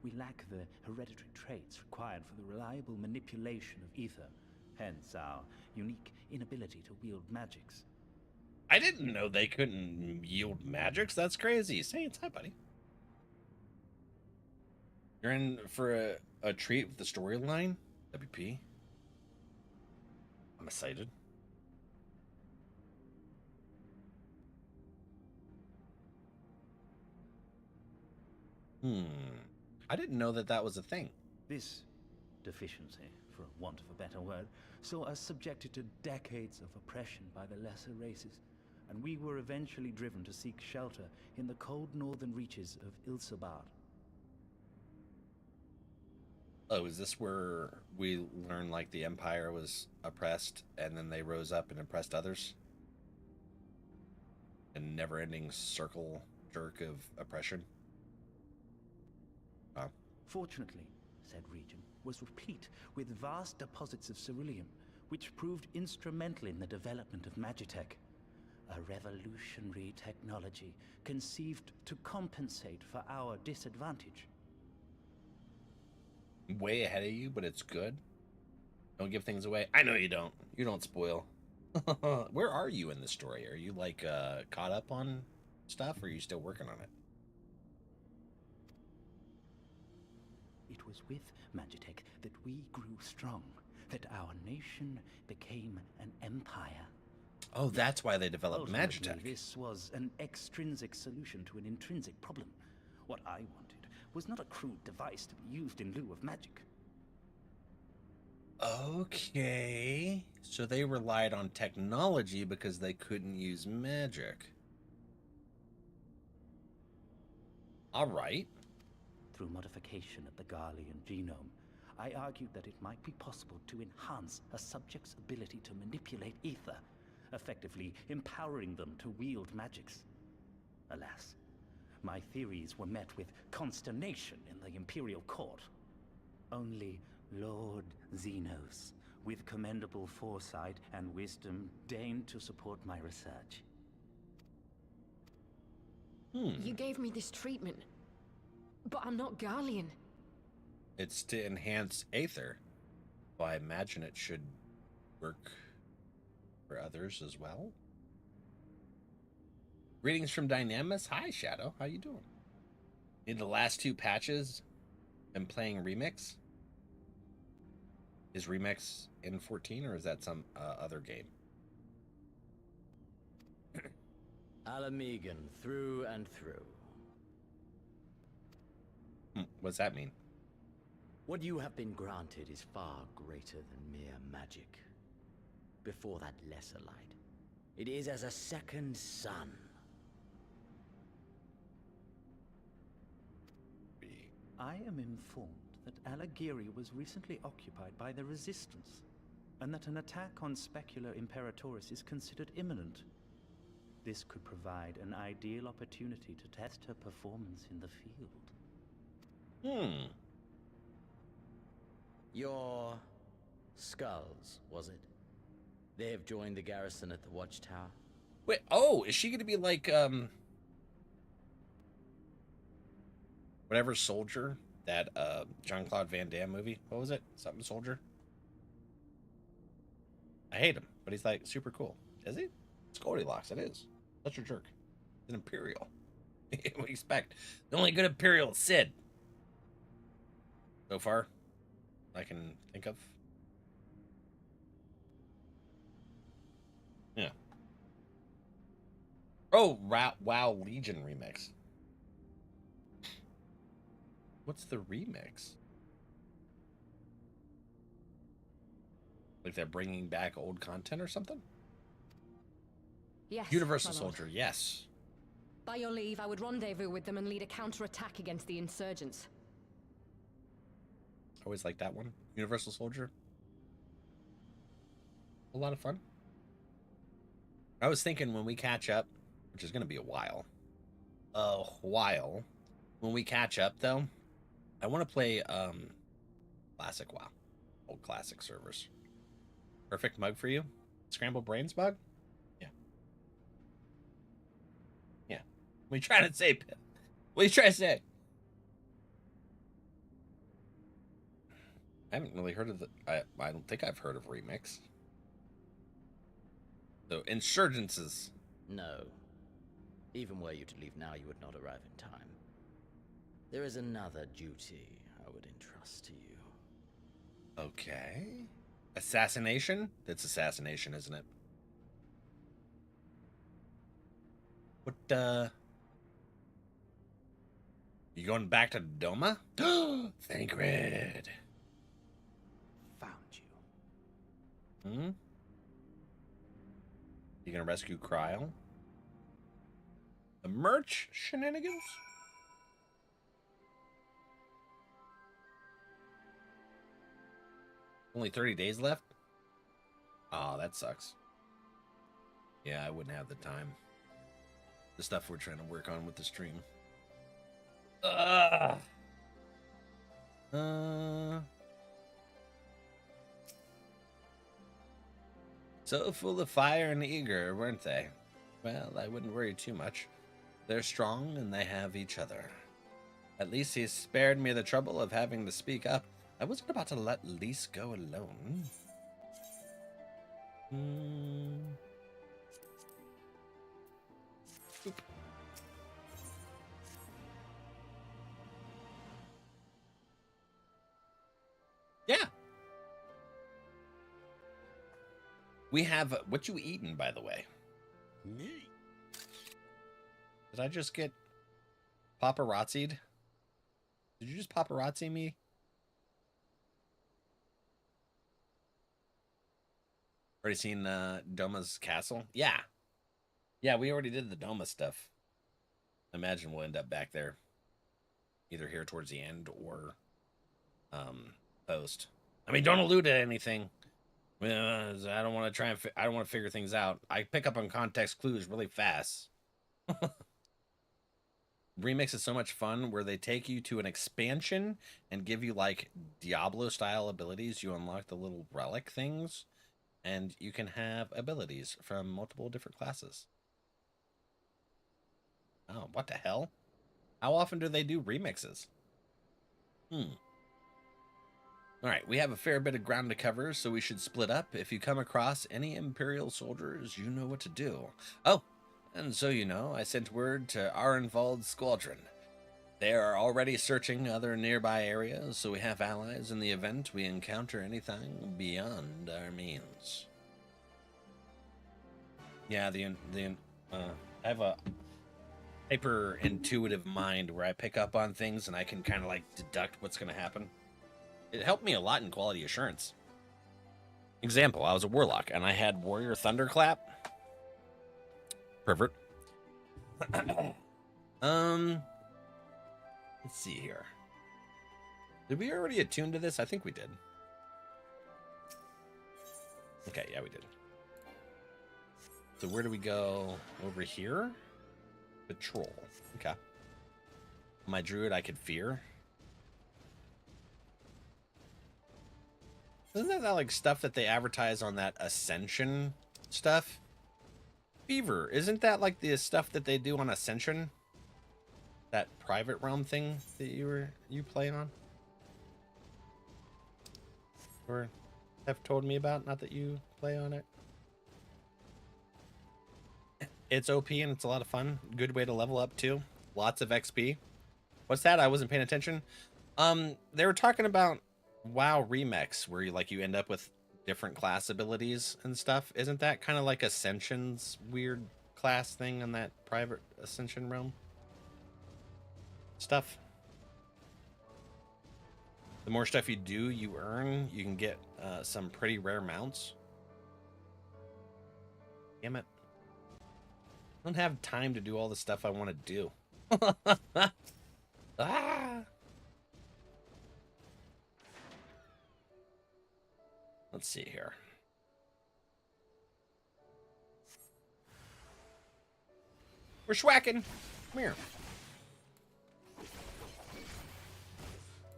we lack the hereditary traits required for the reliable manipulation of ether, hence our unique inability to wield magics. I didn't know they couldn't yield magics. That's crazy. Saints, hi, buddy. You're in for a treat with the storyline? WP? I'm excited. I didn't know that that was a thing. This deficiency, for want of a better word, saw us subjected to decades of oppression by the lesser races, and we were eventually driven to seek shelter in the cold northern reaches of Ilsabard. Oh, is this where we learn like the Empire was oppressed and then they rose up and oppressed others? A never-ending circle jerk of oppression? Oh. Fortunately, said region was replete with vast deposits of ceruleum, which proved instrumental in the development of Magitech, a revolutionary technology conceived to compensate for our disadvantage. way ahead of you, but it's good. Don't give things away. I know you don't. You don't spoil. Where are you in the story? Are you like caught up on stuff, or are you still working on it? It was with Magitech that we grew strong, that our nation became an empire. Oh, that's why they developed Ultimately, Magitech. this was an extrinsic solution to an intrinsic problem. What I wanted was not a crude device to be used in lieu of magic. Okay. So they relied on technology because they couldn't use magic. All right. Through modification of the Garlean genome, I argued that it might be possible to enhance a subject's ability to manipulate ether, effectively empowering them to wield magics. Alas, my theories were met with consternation in the Imperial Court. Only Lord Xenos, with commendable foresight and wisdom, deigned to support my research. You gave me this treatment, but I'm not Garlean. It's to enhance Aether. Well, I imagine it should work for others as well. Greetings from Dynamis. Hi, Shadow. How you doing? In the last 2 patches, I'm playing Remix. Is Remix in 14, or is that some other game? Ala Mhigo, through and through. What's that mean? What you have been granted is far greater than mere magic. Before that lesser light, it is as a second sun. I am informed that Alagiri was recently occupied by the Resistance, and that an attack on Specular Imperatoris is considered imminent. This could provide an ideal opportunity to test her performance in the field. Your skulls, was it? They have joined the garrison at the Watchtower. Wait, oh, is she going to be like, whatever soldier, that, Jean-Claude Van Damme movie? What was it? Something soldier? I hate him, but he's, like, super cool. Is he? It's Goldilocks, it is. Such a jerk. He's an Imperial. What do you expect? The only good Imperial is Sid. So far, I can think of. Yeah. Oh, WoW Legion remix. What's the remix? Like they're bringing back old content or something? Yes, Universal my lord. Soldier, yes. By your leave, I would rendezvous with them and lead a counterattack against the insurgents. Always like that one. Universal Soldier. A lot of fun. I was thinking when we catch up, which is going to be a while. When we catch up, though, I want to play Classic WoW. Old classic servers. Perfect mug for you? Scrambled Brains mug? Yeah. Yeah. What are you trying to say, Pip? What are you trying to say? I haven't really heard of the... I don't think I've heard of Remix. So, Insurgences. No. Even were you to leave now, you would not arrive in time. There is another duty I would entrust to you. Okay. Assassination? It's assassination, isn't it? What, You going back to Doma? Thancred. Found you. You gonna rescue Kryl? The merch shenanigans? Only 30 days left? Oh, that sucks. Yeah, I wouldn't have the time. The stuff we're trying to work on with the stream. So full of fire and eager, weren't they? Well, I wouldn't worry too much. They're strong and they have each other. At least he's spared me the trouble of having to speak up I wasn't about to let Lise go alone. Oop. Yeah. We have what you eaten, by the way. Me. Did I just get paparazzi'd? Did you just paparazzi me? Already seen Doma's castle? Yeah. Yeah, we already did the Doma stuff. I imagine we'll end up back there. Either here towards the end or post. I mean, don't allude to anything. I don't want to try and I don't want to figure things out. I pick up on context clues really fast. Remix is so much fun where they take you to an expansion and give you like Diablo style abilities. You unlock the little relic things and you can have abilities from multiple different classes. Oh, what the hell? How often do they do remixes? All right, we have a fair bit of ground to cover, so we should split up. If you come across any Imperial soldiers, you know what to do. Oh, and so you know, I sent word to NRValeck's squadron. They are already searching other nearby areas, so we have allies in the event we encounter anything beyond our means. Yeah, I have a hyper intuitive mind where I pick up on things and I can kind of like deduct what's going to happen. It helped me a lot in quality assurance. Example, I was a warlock and I had warrior thunderclap. Pervert. Let's see here. Did we already attune to this? I think we did. Okay, yeah, we did. So where do we go? Over here? Patrol. Okay. My druid I could fear. Isn't that like stuff that they advertise on that Ascension stuff? Fever, isn't that like the stuff that they do on Ascension? That private realm thing that you play on? Or have told me about, not that you play on it. It's OP and it's a lot of fun. Good way to level up too. Lots of XP. What's that? I wasn't paying attention. They were talking about WoW Remix, where you end up with different class abilities and stuff. Isn't that kind of like Ascension's weird class thing on that private Ascension realm stuff? The more stuff you do, you earn. You can get some pretty rare mounts. Damn it. I don't have time to do all the stuff I want to do. Ah! Let's see here. We're schwacking. Come here.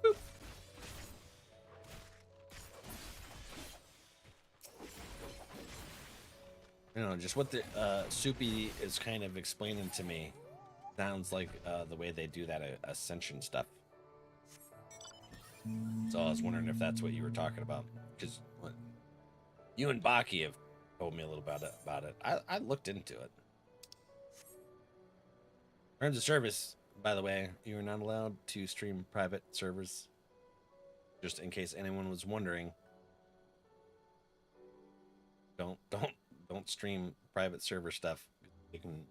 Boop. You know, just what the Soupy is kind of explaining to me sounds like the way they do that Ascension stuff. So I was wondering if that's what you were talking about, because you and Baki have told me a little about it. I looked into it. Terms of service, by the way, you are not allowed to stream private servers. Just in case anyone was wondering, don't stream private server stuff. You can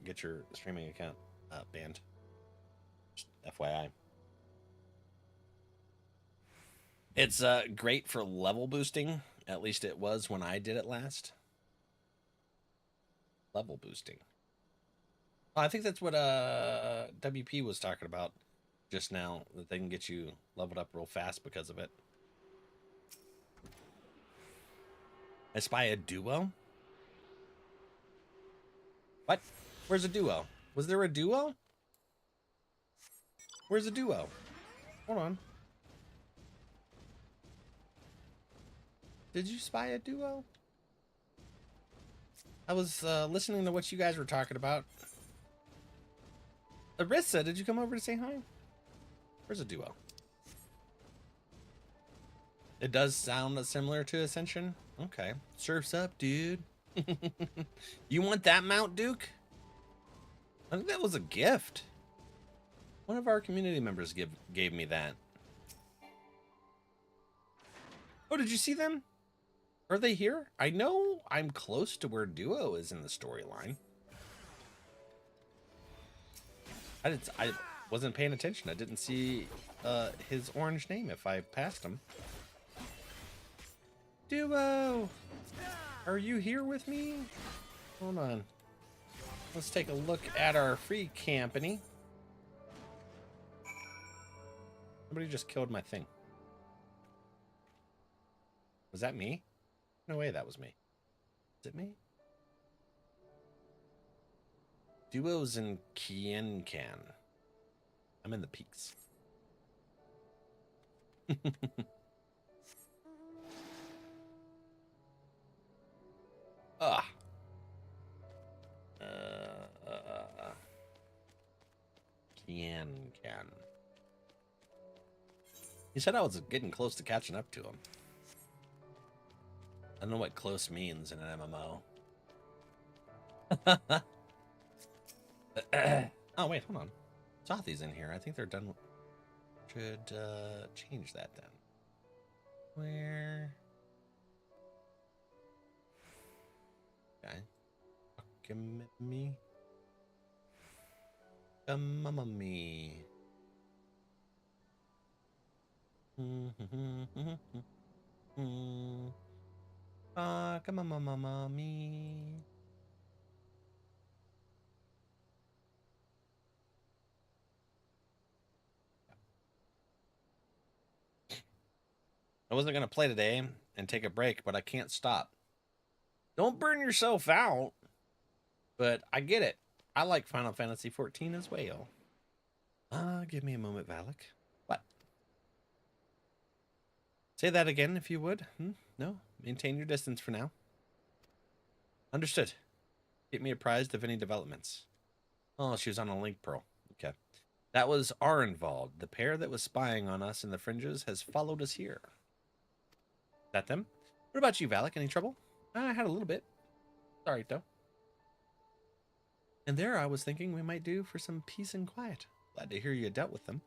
get your streaming account banned. Just FYI. It's great for level boosting. At least it was when I did it last. Level boosting. Oh, I think that's what WP was talking about just now, that they can get you leveled up real fast because of it. I spy a duo? What? Where's a duo? Was there a duo? Where's a duo? Hold on. Did you spy a duo? I was listening to what you guys were talking about. Arissa, did you come over to say hi? Where's a duo? It does sound similar to Ascension. Okay. Surf's up, dude. You want that mount, Duke? I think that was a gift. One of our community members gave me that. Oh, did you see them? Are they here? I know I'm close to where Duo is in the storyline. I wasn't paying attention. I didn't see his orange name if I passed him. Duo! Are you here with me? Hold on. Let's take a look at our free company. Somebody just killed my thing. Was that me? No way that was me. Is it me? Duo's in Kienkan. I'm in the peaks. Ah. Kienkan. He said I was getting close to catching up to him. I don't know what close means in an MMO. Oh, wait, hold on. Zothy's in here. I think they're done. Should change that then. Where? Okay. Come at me. Come on me. Come on, mommy. I wasn't going to play today and take a break, but I can't stop. Don't burn yourself out. But I get it. I like Final Fantasy XIV as well. Give me a moment, Valak. What? Say that again, if you would. No? Maintain your distance for now. Understood. Keep me apprised of any developments. Oh, she was on a link pearl. Okay. That was Arenvald. The pair that was spying on us in the fringes has followed us here. Is that them? What about you, Valak? Any trouble? I had a little bit. Sorry, though. And there I was thinking we might do for some peace and quiet. Glad to hear you dealt with them.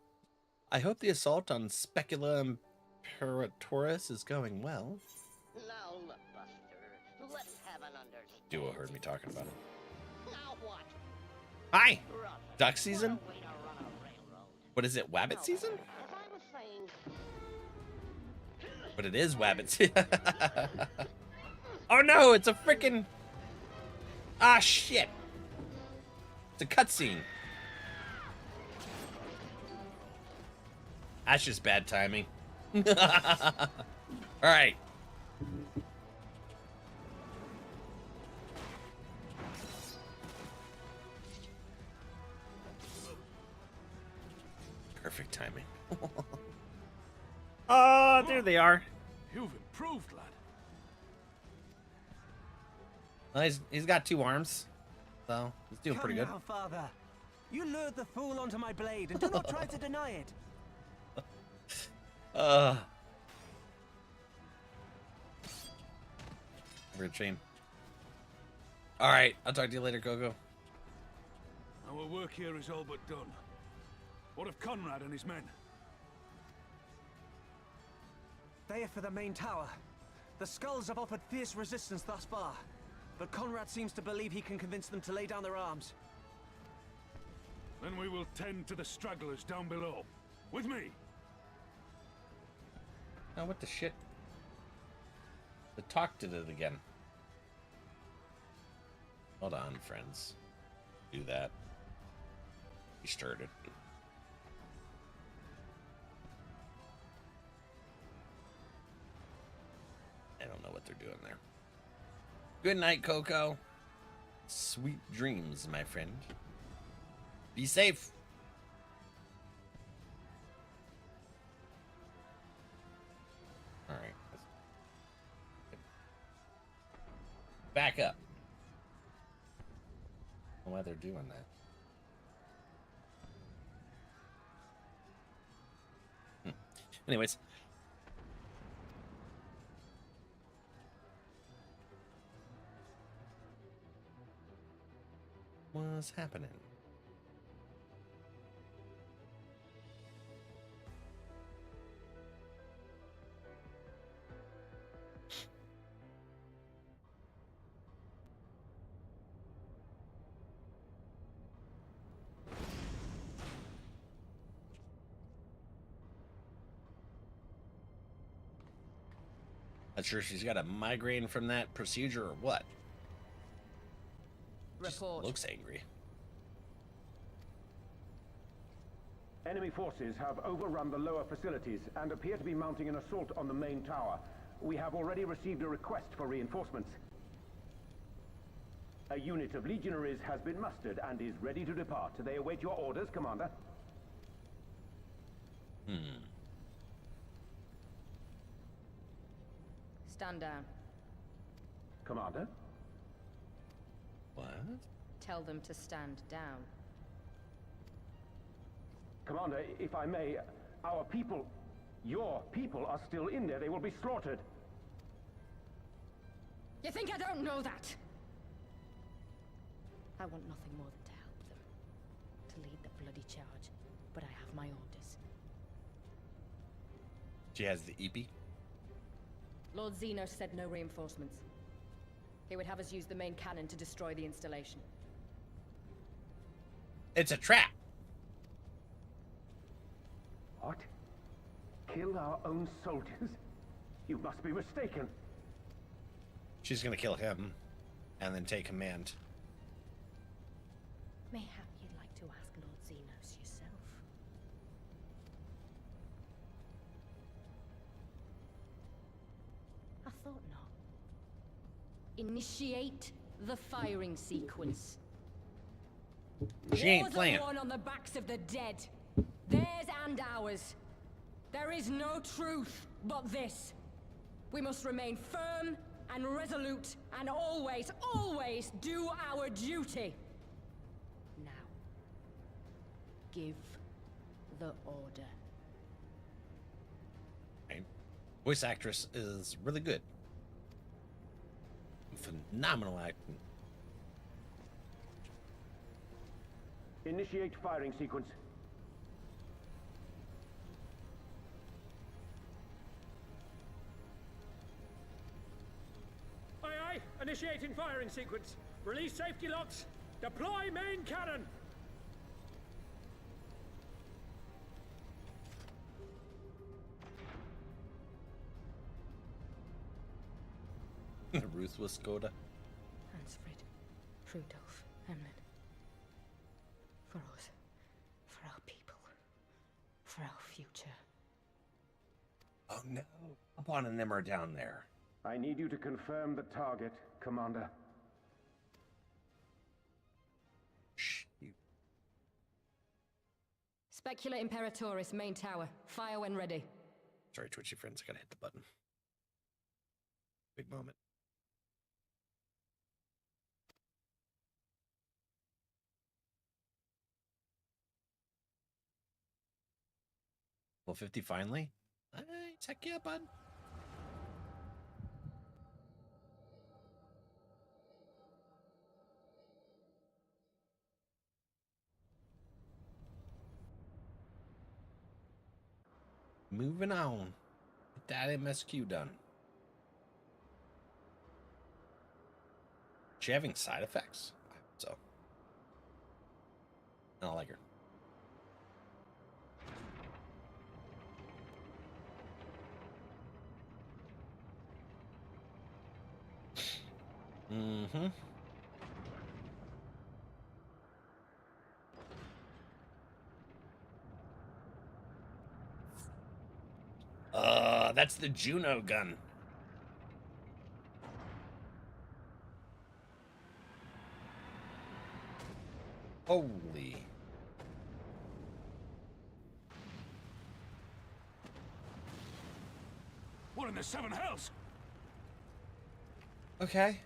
I hope the assault on Specula Imperatoris is going well. Now look, Buster. Let's have an understanding. Duo heard me talking about it. Now what? Hi! Duck season? What is it, Wabbit season? As I was saying... But it is Wabbit season. Oh no, it's a freaking... Ah, shit! It's a cutscene. That's just bad timing. Alright. Perfect timing. Oh, there they are. You've improved, lad. Well, he's got 2 arms, so he's doing pretty good. Come now, father. You lured the fool onto my blade, and do not try to deny it. Weird shame. All right, I'll talk to you later, Coco. Our work here is all but done. What of Conrad and his men? They are for the main tower. The skulls have offered fierce resistance thus far, but Conrad seems to believe he can convince them to lay down their arms. Then we will tend to the stragglers down below. With me. Now what the shit? The talk did it again. Hold on, friends. Do that. He stirred it. I don't know what they're doing there. Good night, Coco. Sweet dreams, my friend. Be safe. All right. Back up. I don't know why they're doing that. Anyways. was happening? Not sure if she's got a migraine from that procedure or what. Report. Looks angry. Enemy forces have overrun the lower facilities and appear to be mounting an assault on the main tower. We have already received a request for reinforcements. A unit of legionaries has been mustered and is ready to depart. They await your orders, Commander. Stand down. Commander? What? Tell them to stand down. Commander, if I may, our people, your people are still in there. They will be slaughtered. You think I don't know that? I want nothing more than to help them. To lead the bloody charge. But I have my orders. She has the EP. Lord Zeno said no reinforcements. He would have us use the main cannon to destroy the installation. It's a trap. What? Kill our own soldiers? You must be mistaken. She's gonna kill him and then take command. Mayhap you'd like to ask Lord Zenos yourself. I thought not. Initiate the firing sequence. She ain't Wars playing. are won on the backs of the dead. Theirs and ours. There is no truth but this. We must remain firm and resolute and always, always do our duty. Now, give the order. Right. Voice actress is really good. Phenomenal acting. Initiate firing sequence. Aye, aye. Initiating firing sequence. Release safety locks. Deploy main cannon. The ruthless Skoda. Hansfrid, Rudolph, Emlyn. For us, for our people, for our future. Oh no. Upon and them are down there. I need you to confirm the target, Commander. Shoot. Specula Imperatoris, main tower. Fire when ready. Sorry, twitchy friends, I gotta hit the button. Big moment. Well, 50 finally? All right, heck yeah, bud. Moving on. Get that MSQ done. She having side effects? I hope so. I don't like her. Mm-hmm. That's the Juno gun. Holy. What in the seven hells? Okay.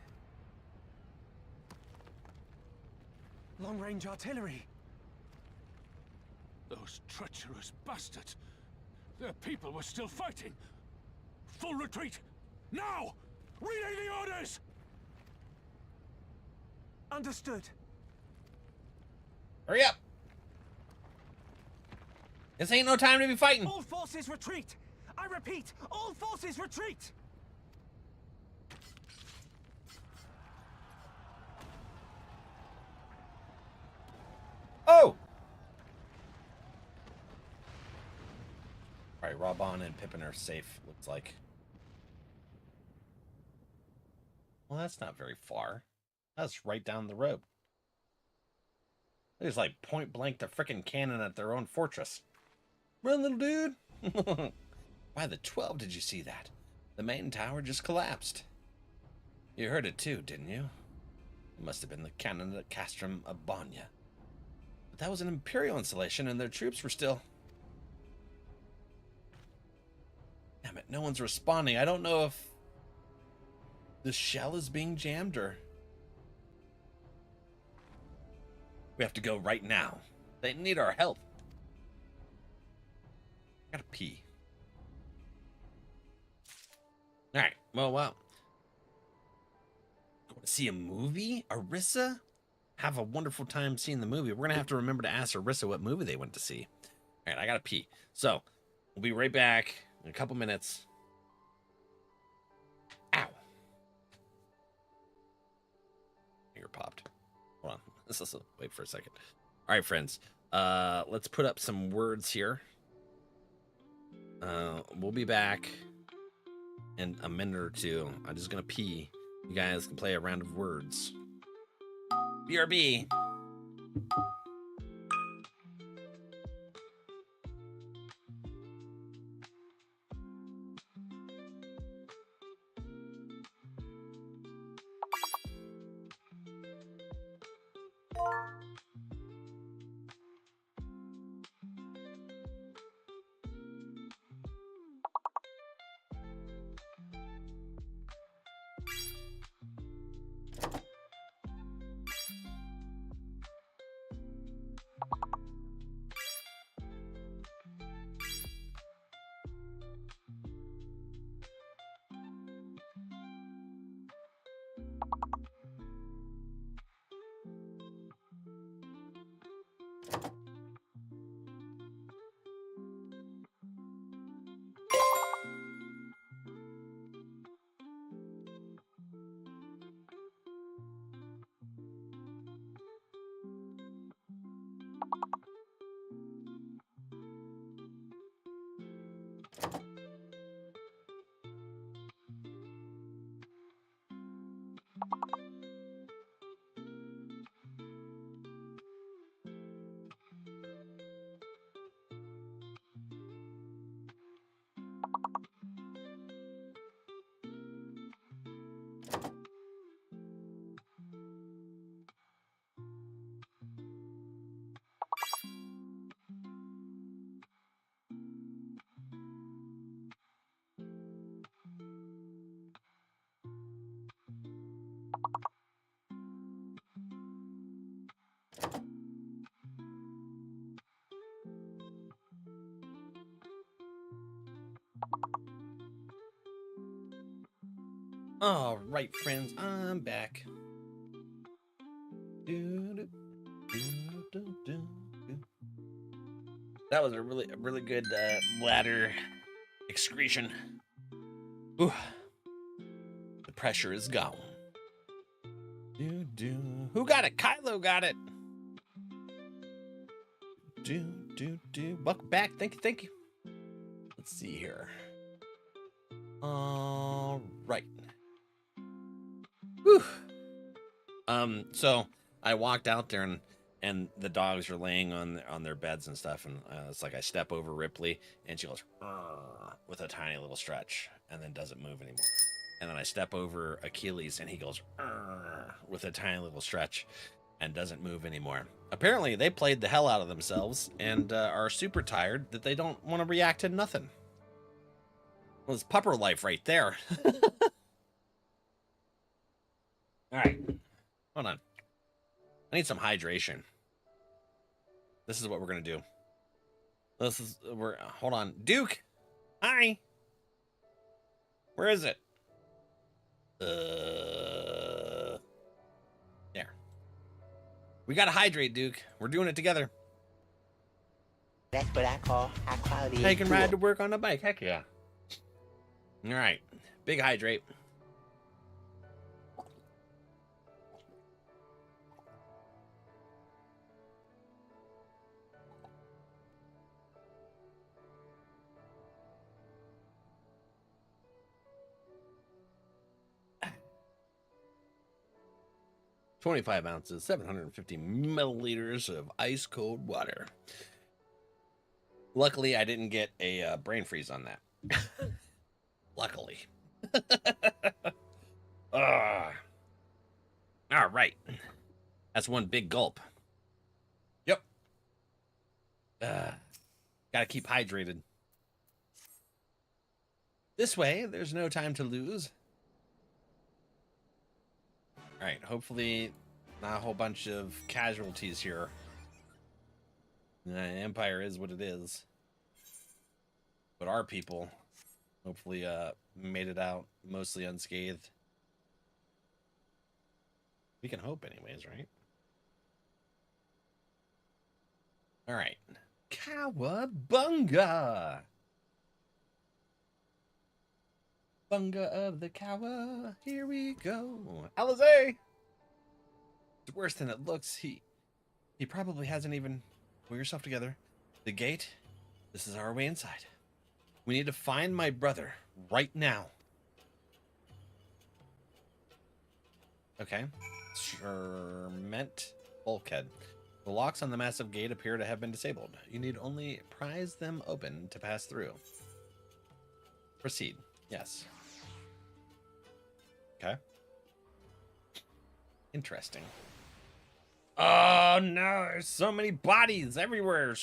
Long-range artillery. Those treacherous bastards. Their people were still fighting. Full retreat. Now! Relay the orders! Understood. Hurry up! This ain't no time to be fighting. All forces retreat! I repeat, all forces retreat! Oh! Alright, Raban and Pippin are safe, looks like. Well, that's not very far. That's right down the road. There's like point blank the frickin' cannon at their own fortress. Run, little dude! By the 12, did you see that? The main tower just collapsed. You heard it too, didn't you? It must have been the cannon at Castrum Abania. But that was an Imperial installation and their troops were still... Damn it, no one's responding. I don't know if the shell is being jammed or... We have to go right now. They need our help. I gotta pee. Alright, well, wow. Going to see a movie? Arissa? Have a wonderful time seeing the movie. We're gonna have to remember to ask Arissa what movie they went to see. Alright, I gotta pee. So, we'll be right back in a couple minutes. Ow. Finger popped. Hold on. Let's wait for a second. Alright, friends. Let's put up some words here. We'll be back in a minute or two. I'm just gonna pee. You guys can play a round of words. BRB. All right, friends, I'm back. That was a really good bladder excretion. Ooh. The pressure is gone. Who got it? Kylo got it. Welcome back. Thank you. Let's see here. All right. Whew. So I walked out there and the dogs are laying on their beds and stuff, and it's like I step over Ripley and she goes with a tiny little stretch and then doesn't move anymore. And then I step over Achilles and he goes with a tiny little stretch and doesn't move anymore. Apparently they played the hell out of themselves and are super tired that they don't want to react to nothing. Well, it's pupper life right there. All right, hold on. I need some hydration. This is what we're gonna do. Hold on, Duke. Hi. Where is it? There. We gotta hydrate, Duke. We're doing it together. That's what I call high quality. I can ride to work on a bike. Heck yeah. All right. Big hydrate. $25 ounces, 750 milliliters of ice cold water. Luckily, I didn't get a brain freeze on that. Luckily. All right. That's one big gulp. Yep. Gotta keep hydrated. This way, there's no time to lose. All right, hopefully not a whole bunch of casualties here. Empire is what it is. But our people hopefully made it out mostly unscathed. We can hope anyways, right? All right. Cowabunga! Bunga of the Cowa. Here we go. Alizé! It's worse than it looks. He probably hasn't even... Pull yourself together. The gate. This is our way inside. We need to find my brother right now. Okay. Sherment bulkhead. The locks on the massive gate appear to have been disabled. You need only prise them open to pass through. Proceed. Yes. Okay. Interesting. Oh no, there's so many bodies everywhere.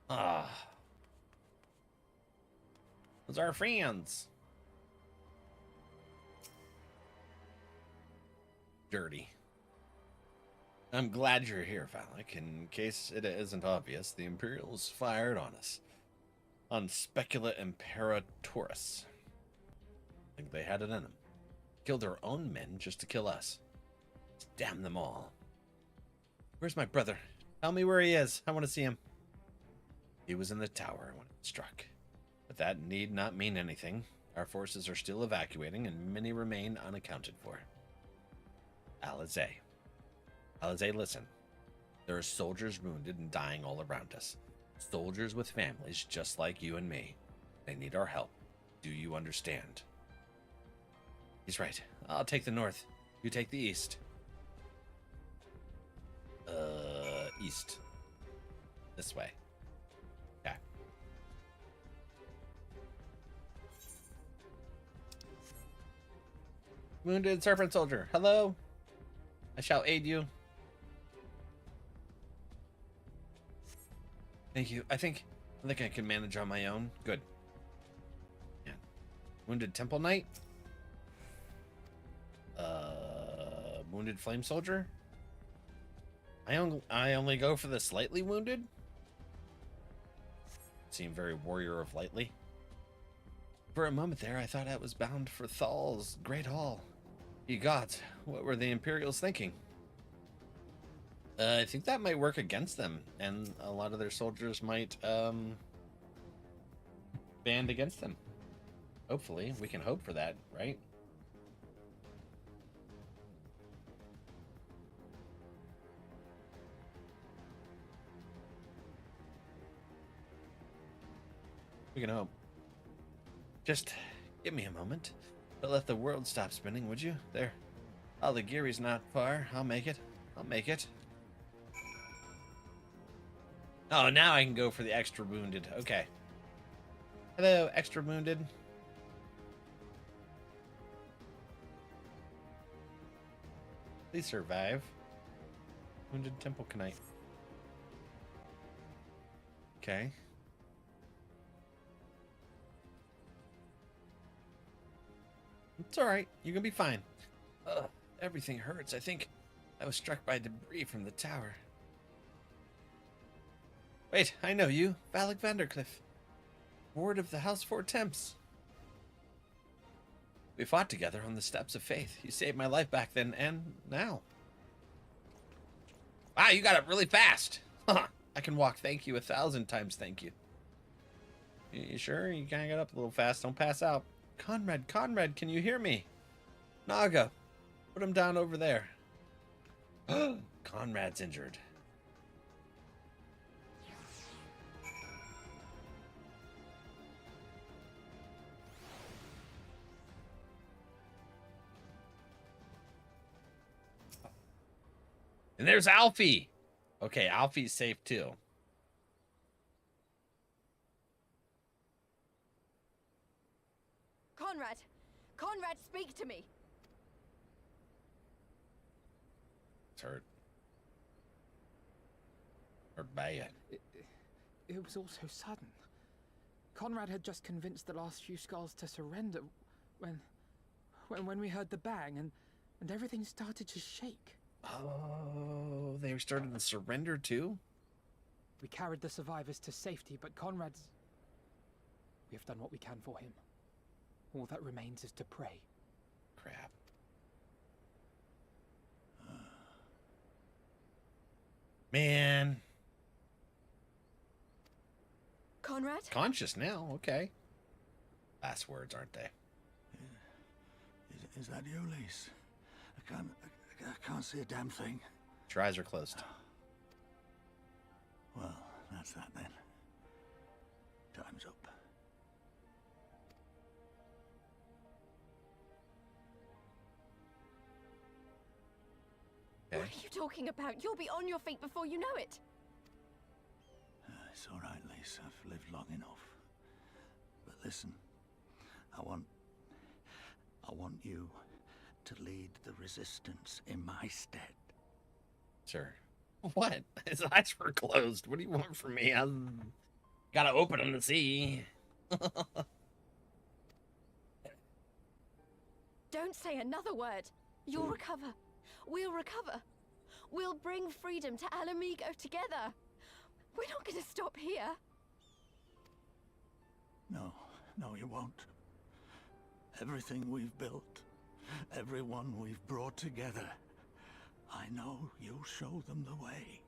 Ah. Those are our friends. Dirty. I'm glad you're here, Valak. In case it isn't obvious, the Imperials fired on us. On Specula Imperatorus. I think they had it in them. Killed their own men just to kill us. Damn them all. Where's my brother? Tell me where he is. I want to see him. He was in the tower when it struck. But that need not mean anything. Our forces are still evacuating and many remain unaccounted for. Alizé. Alizé, listen. There are soldiers wounded and dying all around us. Soldiers with families just like you and me. They need our help. Do you understand? He's right. I'll take the north. You take the east. East. This way. Okay. Wounded serpent soldier. Hello. I shall aid you. Thank you. I think I can manage on my own. Good. Yeah. Wounded temple knight. Wounded flame soldier. I only go for the slightly wounded. Seem very warrior of lightly. For a moment there, I thought I was bound for Thal's Great Hall. Ye gods, what were the Imperials thinking? I think that might work against them, and a lot of their soldiers might band against them. Hopefully, we can hope for that, right? We can hope. Just give me a moment. But let the world stop spinning, would you? There. Alagiri's not far. I'll make it. I'll make it. Oh, now I can go for the extra wounded. Okay. Hello, extra wounded. Please survive. Wounded temple knight. Okay. It's alright. You're gonna be fine. Ugh, everything hurts. I think I was struck by debris from the tower. Wait, I know you. Valak Vandercliff. Ward of the House Four Temps. We fought together on the steps of faith. You saved my life back then and now. Wow, you got it really fast. Huh. I can walk. Thank you 1,000 times. Thank you. You sure? You kind of got up a little fast. Don't pass out. Conrad, can you hear me? Naga, put him down over there. Conrad's injured. And there's Alfie. Okay, Alfie's safe too. Conrad, speak to me. It's hurt. Or bad. It was all so sudden. Conrad had just convinced the last few skulls to surrender when we heard the bang and everything started to shake. Oh, they started to surrender too? We carried the survivors to safety, but Conrad's... We have done what we can for him. All that remains is to pray. Crap. Man. Conrad? Conscious now, okay. Last words, aren't they? Is that you, Lise? I can't see a damn thing. Your eyes are closed. Well, that's that then. Time's up. What are you talking about? You'll be on your feet before you know it. It's all right, Lise. I've lived long enough. But listen, I want you to lead the resistance in my stead. Sure. What? His eyes were closed. What do you want from me? I gotta open them to see. Don't say another word. You'll recover. We'll recover. We'll bring freedom to Ala Mhigo together. We're not going to stop here. No, you won't. Everything we've built, everyone we've brought together, I know you'll show them the way.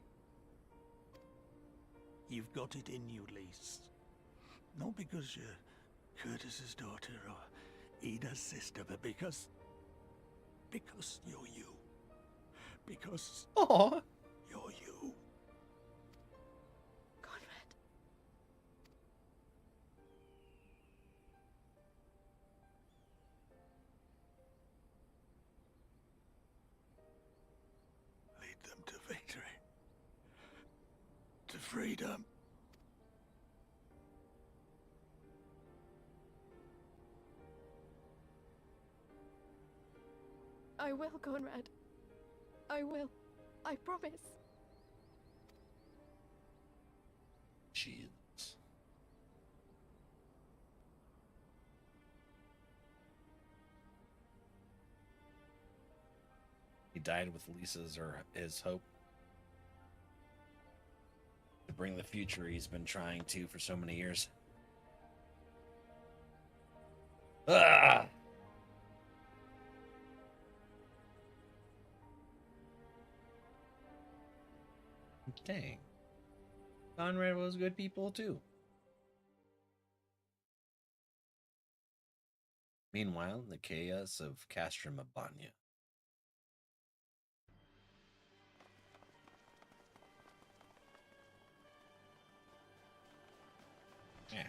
You've got it in you, Lise. Not because you're Curtis's daughter or Ida's sister, but because you're you. Because you're you. Conrad. Lead them to victory. To freedom. I will, Conrad. I will. I promise. Jeez. He died with Lisa's or his hope to bring the future he's been trying to for so many years. Ah! Dang. Conrad was good people too. Meanwhile, the chaos of Castrum Abanya. Yeah.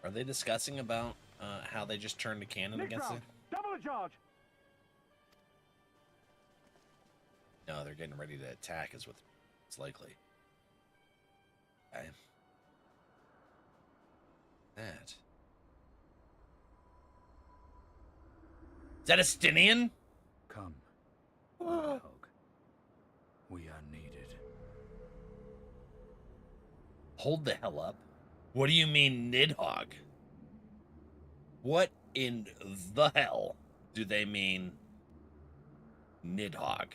Are they discussing about how they just turned a cannon against it? Double the charge! No, they're getting ready to attack is what's likely. Okay. That. Is that a Stinian? Come. Hog. We are needed. Hold the hell up. What do you mean, Nidhogg? What in the hell do they mean, Nidhogg?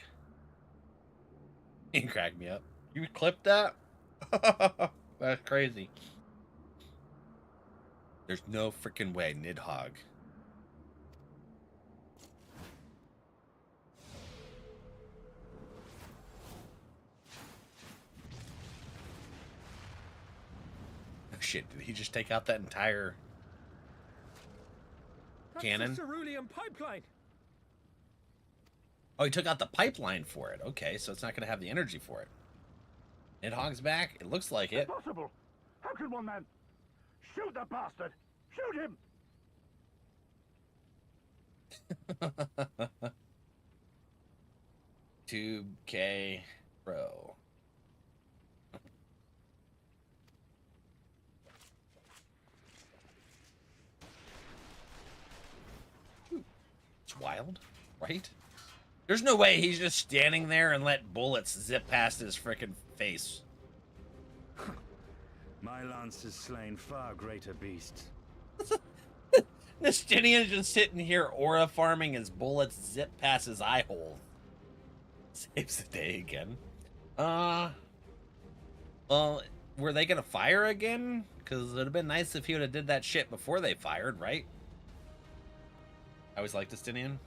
You cracked me up. You clipped that? That's crazy. There's no freaking way, Nidhogg. shit, did he just take out that entire cannon? That's the cerulean pipeline. Oh, he took out the pipeline for it. Okay, so it's not going to have the energy for it. Nidhogg's back. It looks like it. Impossible! How can one man... Shoot the bastard! Shoot him! Tube K Pro. It's wild, right? There's no way he's just standing there and let bullets zip past his frickin' face. My lance has slain far greater beasts. Justinian's just sitting here aura farming as bullets zip past his eye hole. Saves the day again. Well, were they gonna fire again? Because it'd have been nice if he would have did that shit before they fired, right? I always liked Justinian,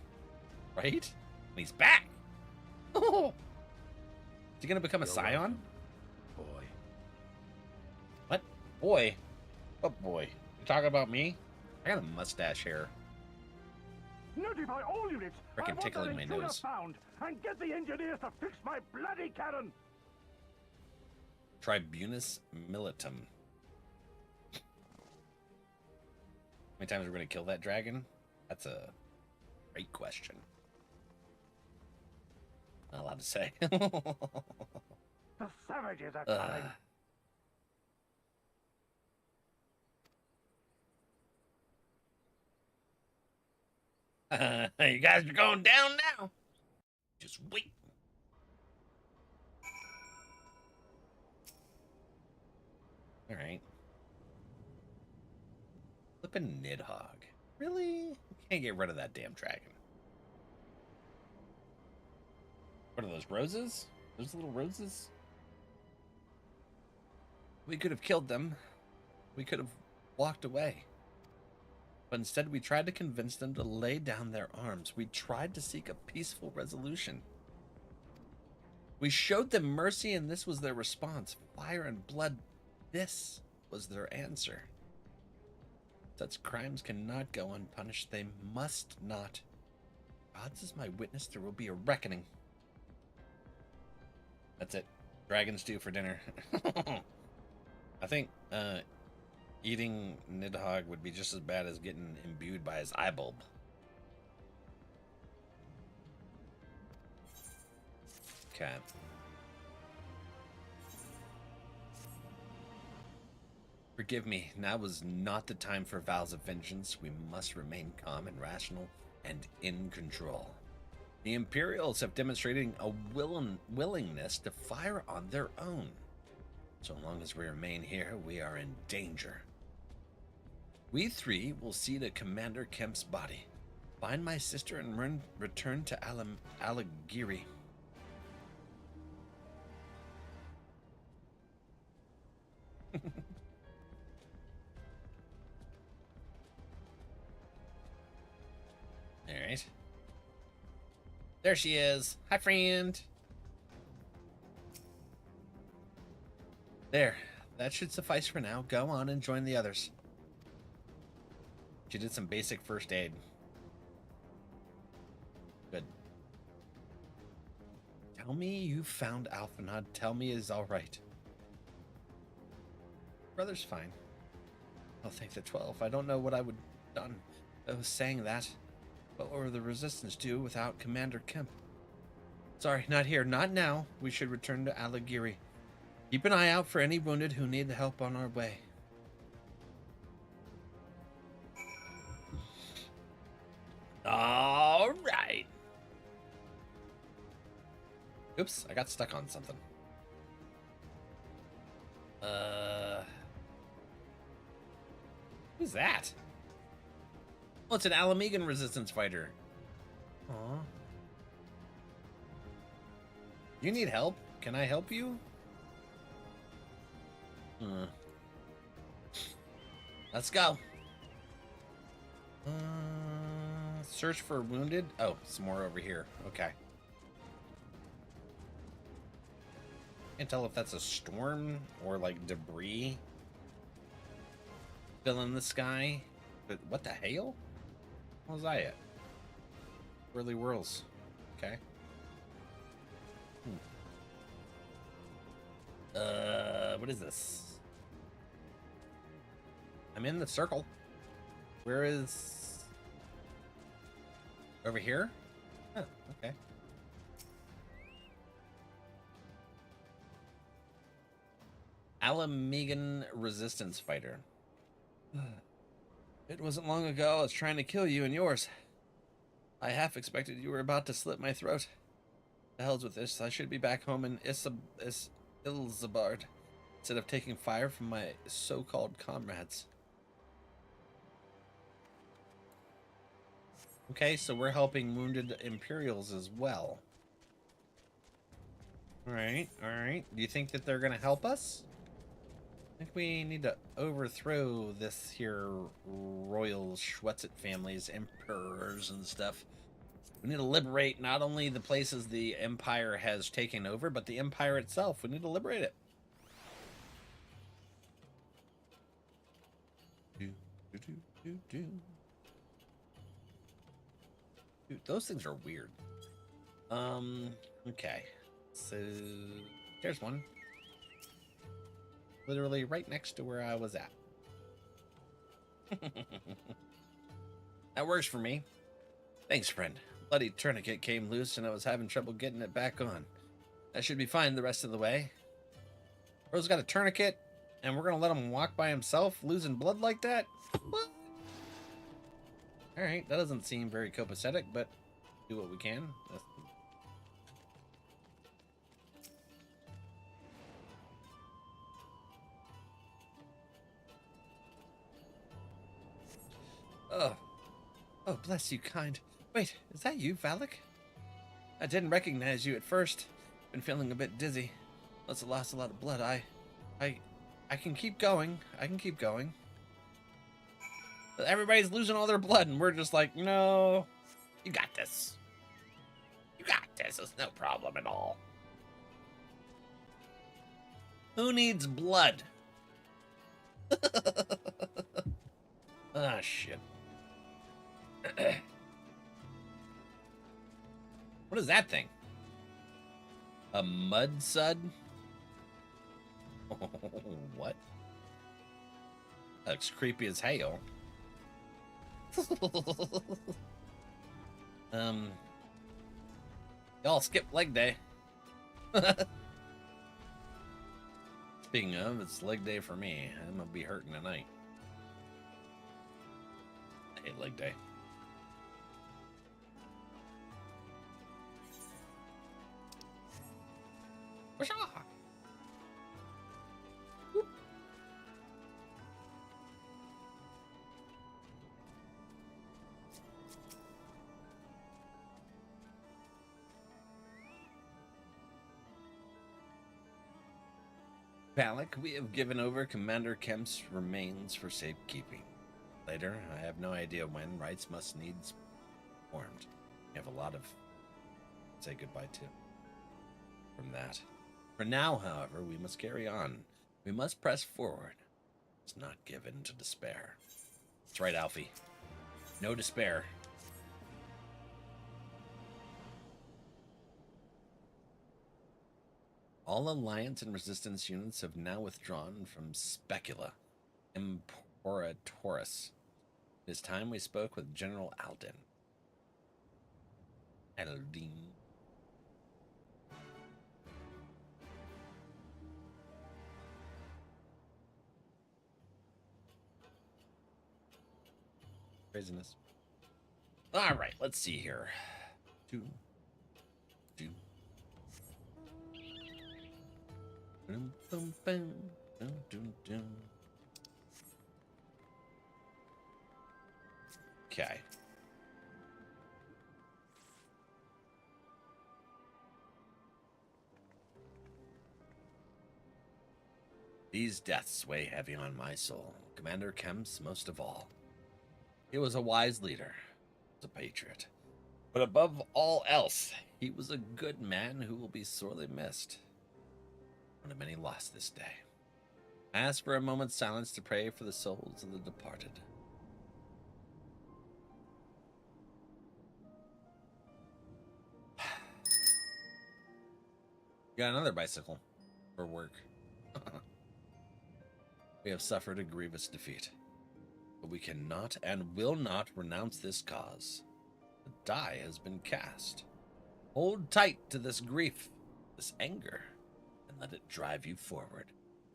right? And he's back. Oh, is he gonna become a scion? Boy. What? Boy? What boy? You talking about me? I got a mustache hair. Notify all units! Frickin' tickling my nose. Found, and get the engineers to fix my bloody cannon! Tribunus militum. How many times are we gonna kill that dragon? That's a great question. Not allowed to say. The savages are coming! You guys are going down now. Just wait. All right. Flippin' Nidhogg. Really? You can't get rid of that damn dragon. What are those, roses? Those little roses? We could have killed them. We could have walked away. But instead we tried to convince them to lay down their arms. We tried to seek a peaceful resolution. We showed them mercy, and this was their response. Fire and blood. This was their answer. Such crimes cannot go unpunished. They must not. God's is my witness. There will be a reckoning. That's it. Dragon stew for dinner. I think eating Nidhogg would be just as bad as getting imbued by his eye bulb. Okay. Forgive me, now is not the time for vows of vengeance. We must remain calm and rational and in control. The Imperials have demonstrated a willingness to fire on their own. So long as we remain here, we are in danger. We three will see to Commander Kemp's body, find my sister, and return to Ala Mhigo. All right. There she is. Hi, friend. There. That should suffice for now. Go on and join the others. She did some basic first aid. Good. Tell me you found Alphanod. Tell me he's all right. Brother's fine. I'll thank the 12. I don't know what I would have done. I was saying that. What would the resistance do without Commander Kemp? Sorry, not here. Not now. We should return to Ala Mhigo. Keep an eye out for any wounded who need help on our way. All right. Oops, I got stuck on something. Who's that? Oh, it's an Ala Mhigo resistance fighter. Aw. You need help? Can I help you? Let's go. Search for wounded. Oh, some more over here. Okay. Can't tell if that's a storm or like debris. fill in the sky. But what the hell? What was I at? Whirly whirls. Okay. What is this? I'm in the circle. Where is... Over here? Oh, okay. Ala Mhigo resistance fighter. It wasn't long ago I was trying to kill you and yours. I half expected you were about to slit my throat. The hell's with this? I should be back home in Ilzabard instead of taking fire from my so-called comrades. Okay, so we're helping wounded Imperials as well. Alright, alright. Do you think that they're gonna help us? I think we need to overthrow this here royal Schwetzit families, emperors and stuff. We need to liberate not only the places the Empire has taken over, but the Empire itself. We need to liberate it. Dude, those things are weird. Okay. So, there's one. Literally right next to where I was at. That works for me. Thanks, friend. Bloody tourniquet came loose and I was having trouble getting it back on. That should be fine the rest of the way. Bro's got a tourniquet and we're gonna let him walk by himself, losing blood like that? What? Alright, that doesn't seem very copacetic, but do what we can. Oh, bless you, kind. Wait, is that you, Valak? I didn't recognize you at first. Been feeling a bit dizzy. Must have lost a lot of blood. I can keep going. I can keep going. Everybody's losing all their blood, and we're just like, no, you got this. You got this. It's no problem at all. Who needs blood? Ah, shit. What is that thing? A mud sud? What? That looks creepy as hell. Y'all skip leg day. Speaking of, it's leg day for me. I'm gonna be hurting tonight. I hate leg day. Valak, we have given over Commander Kemp's remains for safekeeping. Later, I have no idea when, rites must needs formed. We have a lot of say goodbye to from that. For now, however, we must carry on. We must press forward. It's not given to despair. That's right, Alfie. No despair. All Alliance and Resistance units have now withdrawn from Specula, Imporatoris. It is time we spoke with General Alden. Aldin. Craziness. All right, let's see here. Two. Boom, boom, boom, boom, boom, boom. Okay. These deaths weigh heavy on my soul. Commander Kemp's most of all. He was a wise leader, a patriot. But above all else, he was a good man who will be sorely missed. One of many lost this day. I ask for a moment's silence to pray for the souls of the departed. Got another bicycle for work. We have suffered a grievous defeat, but we cannot and will not renounce this cause. The die has been cast. Hold tight to this grief, this anger, and let it drive you forward.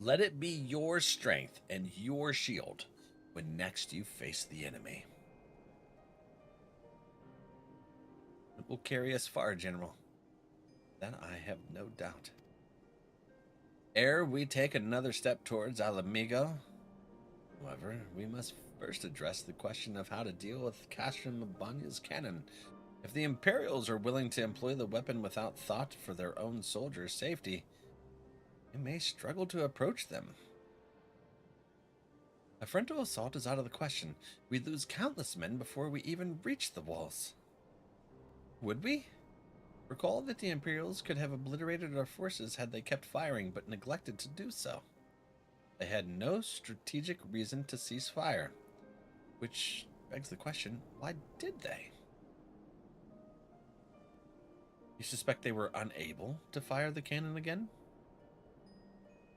Let it be your strength and your shield when next you face the enemy. It will carry us far, General. That I have no doubt. Ere we take another step towards Ala Mhigo, however, we must first address the question of how to deal with Castrum Abanya's cannon. If the Imperials are willing to employ the weapon without thought for their own soldiers' safety, we may struggle to approach them. A frontal assault is out of the question. We'd lose countless men before we even reach the walls. Would we? Recall that the Imperials could have obliterated our forces had they kept firing, but neglected to do so. They had no strategic reason to cease fire, which begs the question, why did they? You suspect they were unable to fire the cannon again?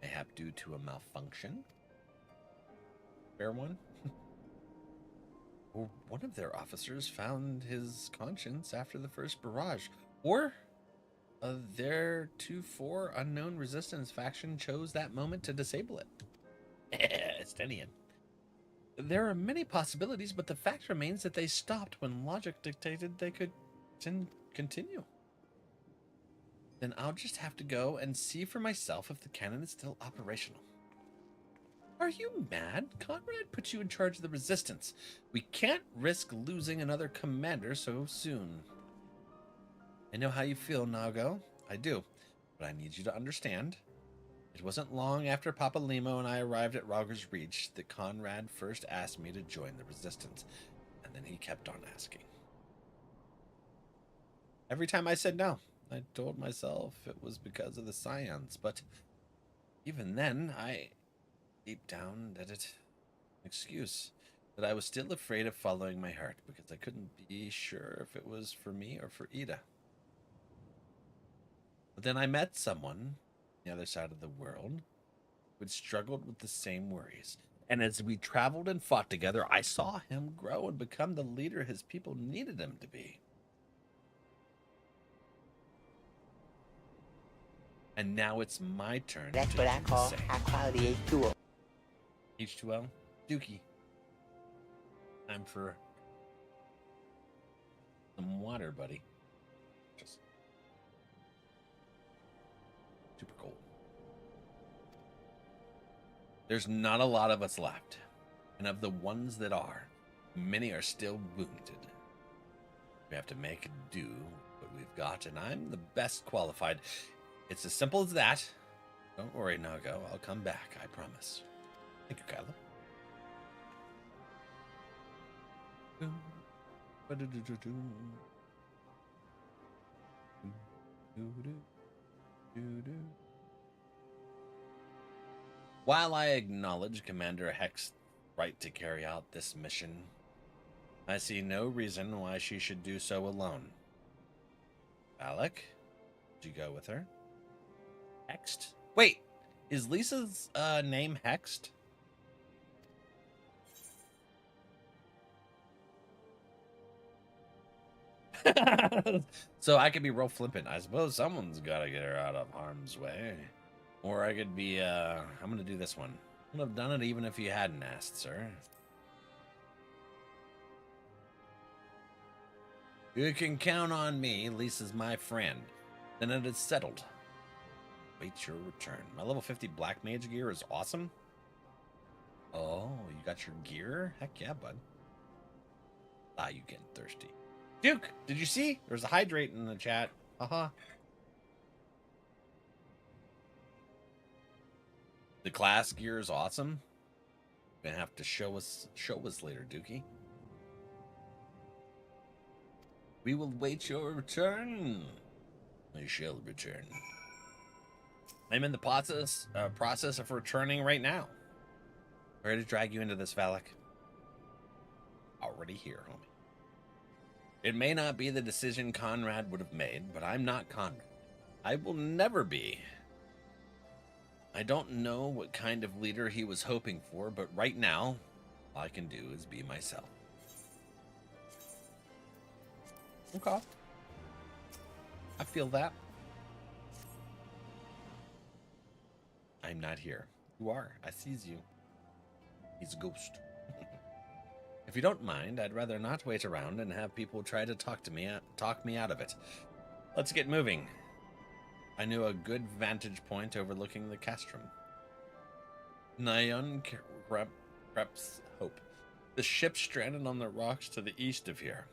Mayhap due to a malfunction? Fair one? Or one of their officers found his conscience after the first barrage. Or their 2-4 unknown resistance faction chose that moment to disable it. Estenian. There are many possibilities, but the fact remains that they stopped when logic dictated they could continue. Then I'll just have to go and see for myself if the cannon is still operational. Are you mad? Conrad put you in charge of the resistance. We can't risk losing another commander so soon. I know how you feel, Nago. I do. But I need you to understand. It wasn't long after Papa Limo and I arrived at Rogger's Reach that Conrad first asked me to join the resistance. And then he kept on asking. Every time I said no, I told myself it was because of the scions. But even then, I deep down that it excuse. That I was still afraid of following my heart because I couldn't be sure if it was for me or for Ida. But then I met someone on the other side of the world who had struggled with the same worries. And as we traveled and fought together, I saw him grow and become the leader his people needed him to be. And now it's my turn. That's what I call high quality H2O. H2O? Dookie. Time for some water, buddy. Just super cold. There's not a lot of us left, and of the ones that are, many are still wounded. We have to make do what we've got, and I'm the best qualified. It's as simple as that. Don't worry, Nago. I'll come back, I promise. Thank you, Kyla. While I acknowledge Commander Heck's right to carry out this mission, I see no reason why she should do so alone. Alec, did you go with her? Hexed? Wait, is Lisa's name Hexed? So I could be real flippant. I suppose someone's got to get her out of harm's way. Or I could be, I'm going to do this one. I would have done it even if you hadn't asked, sir. You can count on me. Lisa's my friend. Then it is settled. Wait your return. My level 50 Black Mage gear is awesome. Oh, you got your gear? Heck yeah, bud. Ah, you getting thirsty. Duke, did you see? There's a hydrate in the chat. The class gear is awesome. You're gonna have to show us later, Dookie. We will wait your return. We shall return. I'm in the process of returning right now. Ready to drag you into this, Valak. Already here, homie. It may not be the decision Conrad would have made, but I'm not Conrad. I will never be. I don't know what kind of leader he was hoping for, but right now, all I can do is be myself. Okay. I feel that. I'm not here. You are. I sees you. He's a ghost. If you don't mind, I'd rather not wait around and have people try to talk me out of it. Let's get moving. I knew a good vantage point overlooking the castrum. Nyan Creps Hope. The ship stranded on the rocks to the east of here.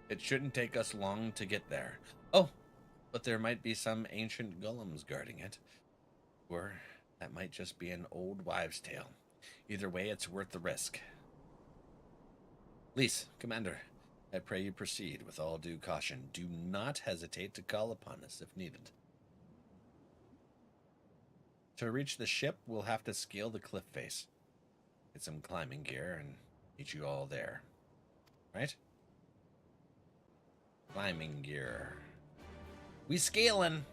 It shouldn't take us long to get there. Oh, but there might be some ancient golems guarding it. Or that might just be an old wives' tale. Either way, it's worth the risk. Lise, Commander, I pray you proceed with all due caution. Do not hesitate to call upon us if needed. To reach the ship, we'll have to scale the cliff face. Get some climbing gear and meet you all there. Right? Climbing gear. We scaling!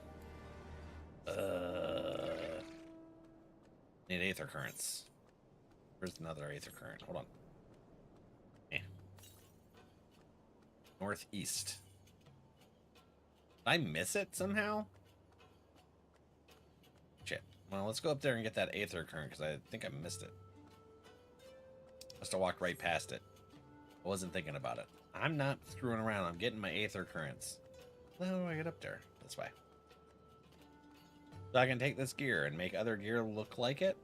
Need aether currents. Where's another aether current? Hold on. Northeast. Did I miss it somehow? Shit. Well, let's go up there and get that aether current, because I think I missed it. Must have walked right past it. I wasn't thinking about it. I'm not screwing around. I'm getting my aether currents. How do I get up there? This way. So I can take this gear and make other gear look like it?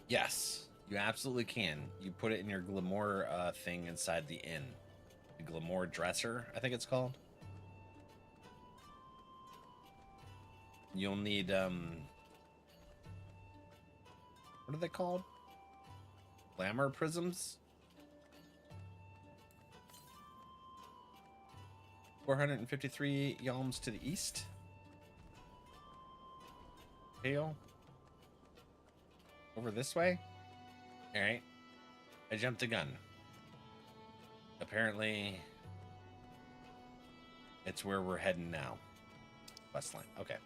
Yes, you absolutely can. You put it in your glamour thing inside the inn. The glamour dresser, I think it's called. You'll need, what are they called? Glamour prisms? 453 yalms to the east. Hail. Over this way? Alright. I jumped the gun. Apparently, it's where we're heading now. Westline. Okay.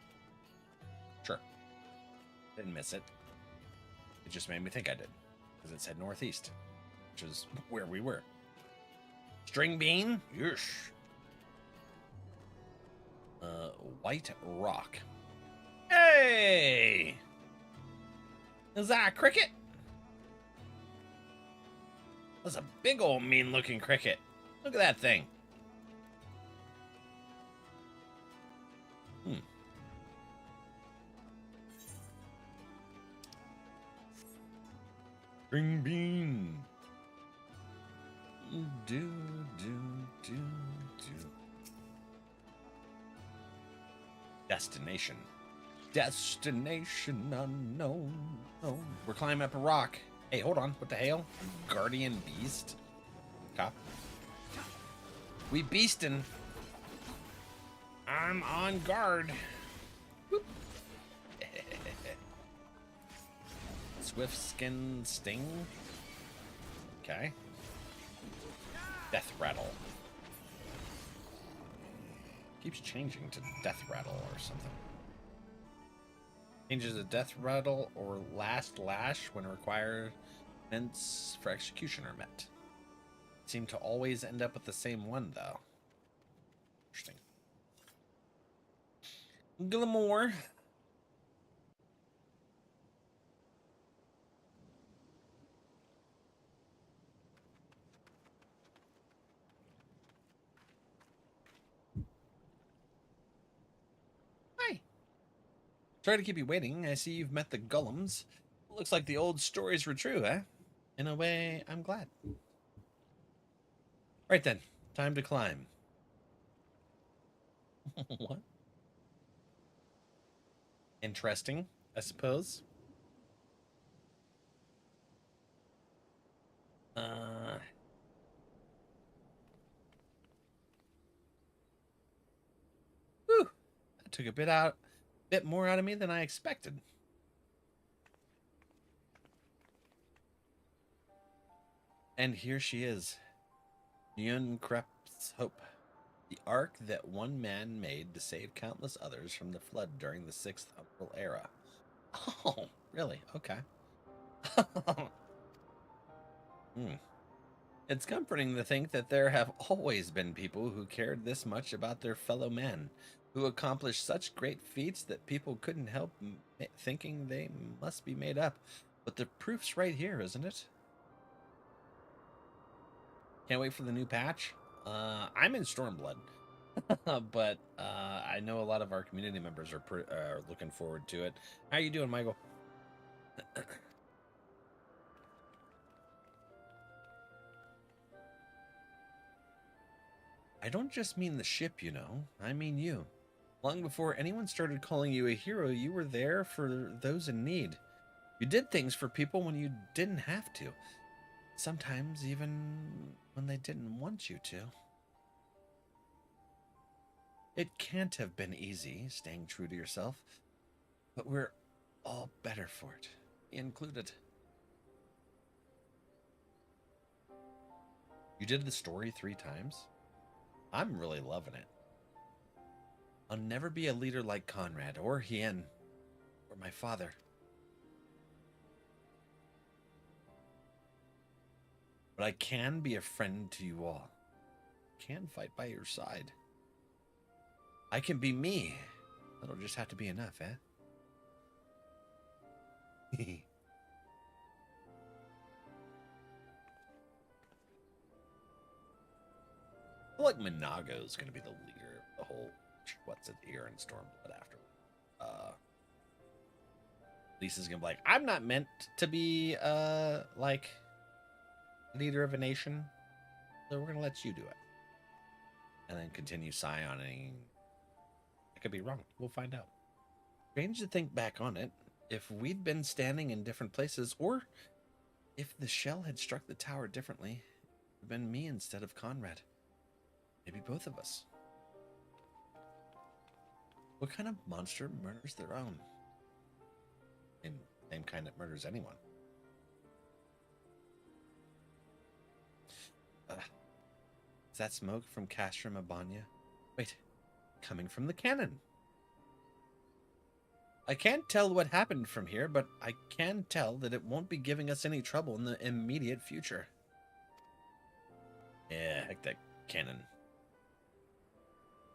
Sure. Didn't miss it. It just made me think I did. Because it said northeast. Which is where we were. String bean? Yes. White rock. Hey! Is that a cricket? That's a big old mean looking cricket. Look at that thing. String bean. Do. Destination unknown. Oh, we're climbing up a rock. Hey, hold on. What the hell? Guardian beast? Cop. We beastin'. I'm on guard. Swift skin sting. Okay. Death rattle. Keeps changing to death rattle or something. Changes to death rattle or last lash when requirements for execution are met. Seem to always end up with the same one though. Interesting. Glamour. Sorry to keep you waiting. I see you've met the golems. Looks like the old stories were true, eh? In a way, I'm glad. Right then, time to climb. What? Interesting, I suppose. Whew. That took a bit out bit more out of me than I expected. And here she is, Yun Krep's hope, the ark that one man made to save countless others from the flood during the 6th Umbral era. Oh, really? Okay. It's comforting to think that there have always been people who cared this much about their fellow men, who accomplished such great feats that people couldn't help thinking they must be made up. But the proof's right here, isn't it? Can't wait for the new patch. I'm in Stormblood, but I know a lot of our community members are looking forward to it. How you doing, Michael? I don't just mean the ship, you know. I mean you. Long before anyone started calling you a hero, you were there for those in need. You did things for people when you didn't have to. Sometimes even when they didn't want you to. It can't have been easy staying true to yourself, but we're all better for it, me included. You did the story 3 times? I'm really loving it. I'll never be a leader like Conrad or Hien or my father. But I can be a friend to you all. I can fight by your side. I can be me. That'll just have to be enough, eh? I feel like Minago is going to be the leader of the whole what's it here in Stormblood after. Lisa's going to be like, I'm not meant to be like leader of a nation, so we're going to let you do it. And then continue scioning. I could be wrong. We'll find out. Strange to think back on it. If we'd been standing in different places, or if the shell had struck the tower differently, it would have been me instead of Conrad. Maybe both of us. What kind of monster murders their own? Same kind that murders anyone. Is that smoke from Castrum Abanya? Wait, coming from the cannon. I can't tell what happened from here, but I can tell that it won't be giving us any trouble in the immediate future. Yeah, heck that cannon.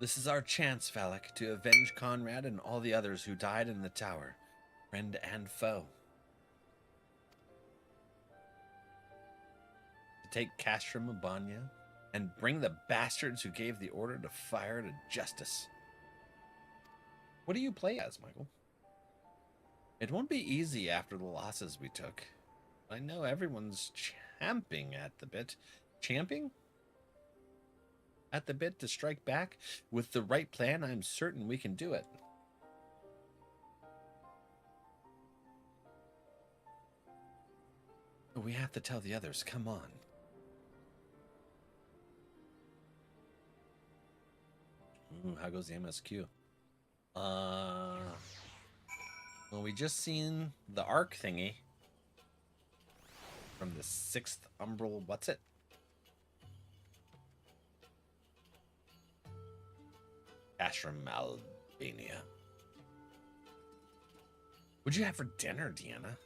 This is our chance, Valak, to avenge Conrad and all the others who died in the tower, friend and foe. To take Castrum Abanya and bring the bastards who gave the order to fire to justice. What do you play as, Michael? It won't be easy after the losses we took. I know everyone's champing at the bit. Champing? At the bit to strike back? With the right plan, I'm certain we can do it. But we have to tell the others, come on. Ooh, how goes the MSQ? Well, we just seen the arc thingy from the 6th Umbral. What's it? Ashram, Albania. What'd you have for dinner, Deanna?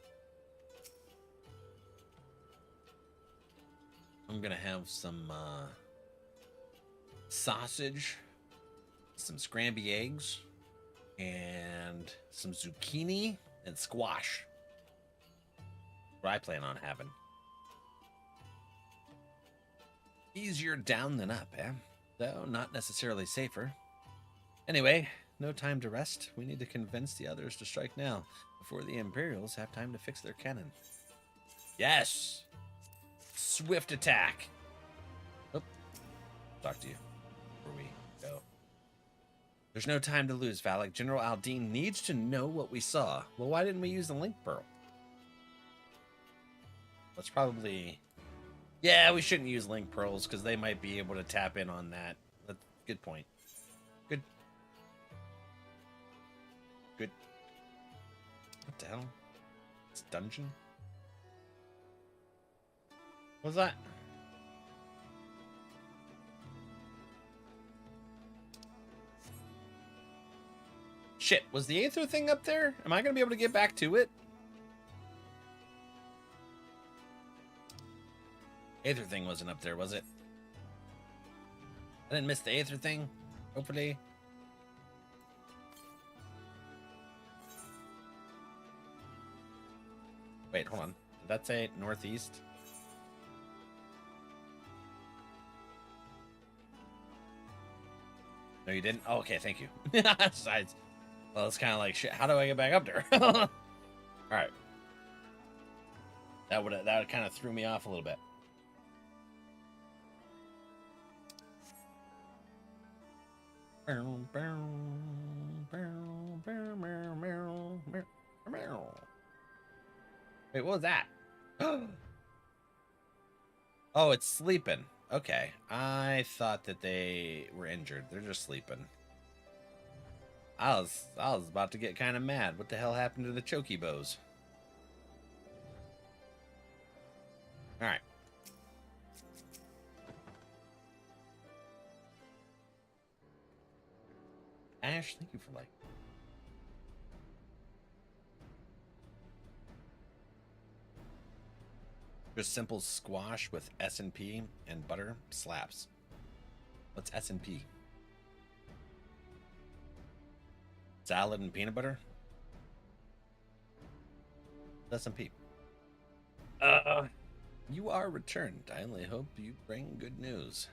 I'm gonna have some sausage, some scrambled eggs, and some zucchini and squash. What I plan on having. Easier down than up, eh? Though not necessarily safer. Anyway, no time to rest. We need to convince the others to strike now, before the Imperials have time to fix their cannon. Yes! Swift attack! Oh, talk to you before we go. There's no time to lose, Valak. General Aldine needs to know what we saw. Well, why didn't we use the link pearl? Let's probably... Yeah, we shouldn't use link pearls because they might be able to tap in on that. That's a good point. Good. Good. What the hell? It's dungeon? What's that? Shit, was the Aether thing up there? Am I gonna be able to get back to it? Aether thing wasn't up there, was it? I didn't miss the Aether thing, hopefully. Wait, hold on. Did that say northeast? No, you didn't? Oh, okay, thank you. Besides, well, it's kind of like, shit, how do I get back up there? All right. That kind of threw me off a little bit. Wait, what was that? Oh, it's sleeping. Okay. I thought that they were injured. They're just sleeping. I was about to get kind of mad. What the hell happened to the chokibos? All right. Ash, thank you for like. Just simple squash with S&P and butter slaps. What's S&P? Salad and peanut butter? S&P. You are returned. I only hope you bring good news.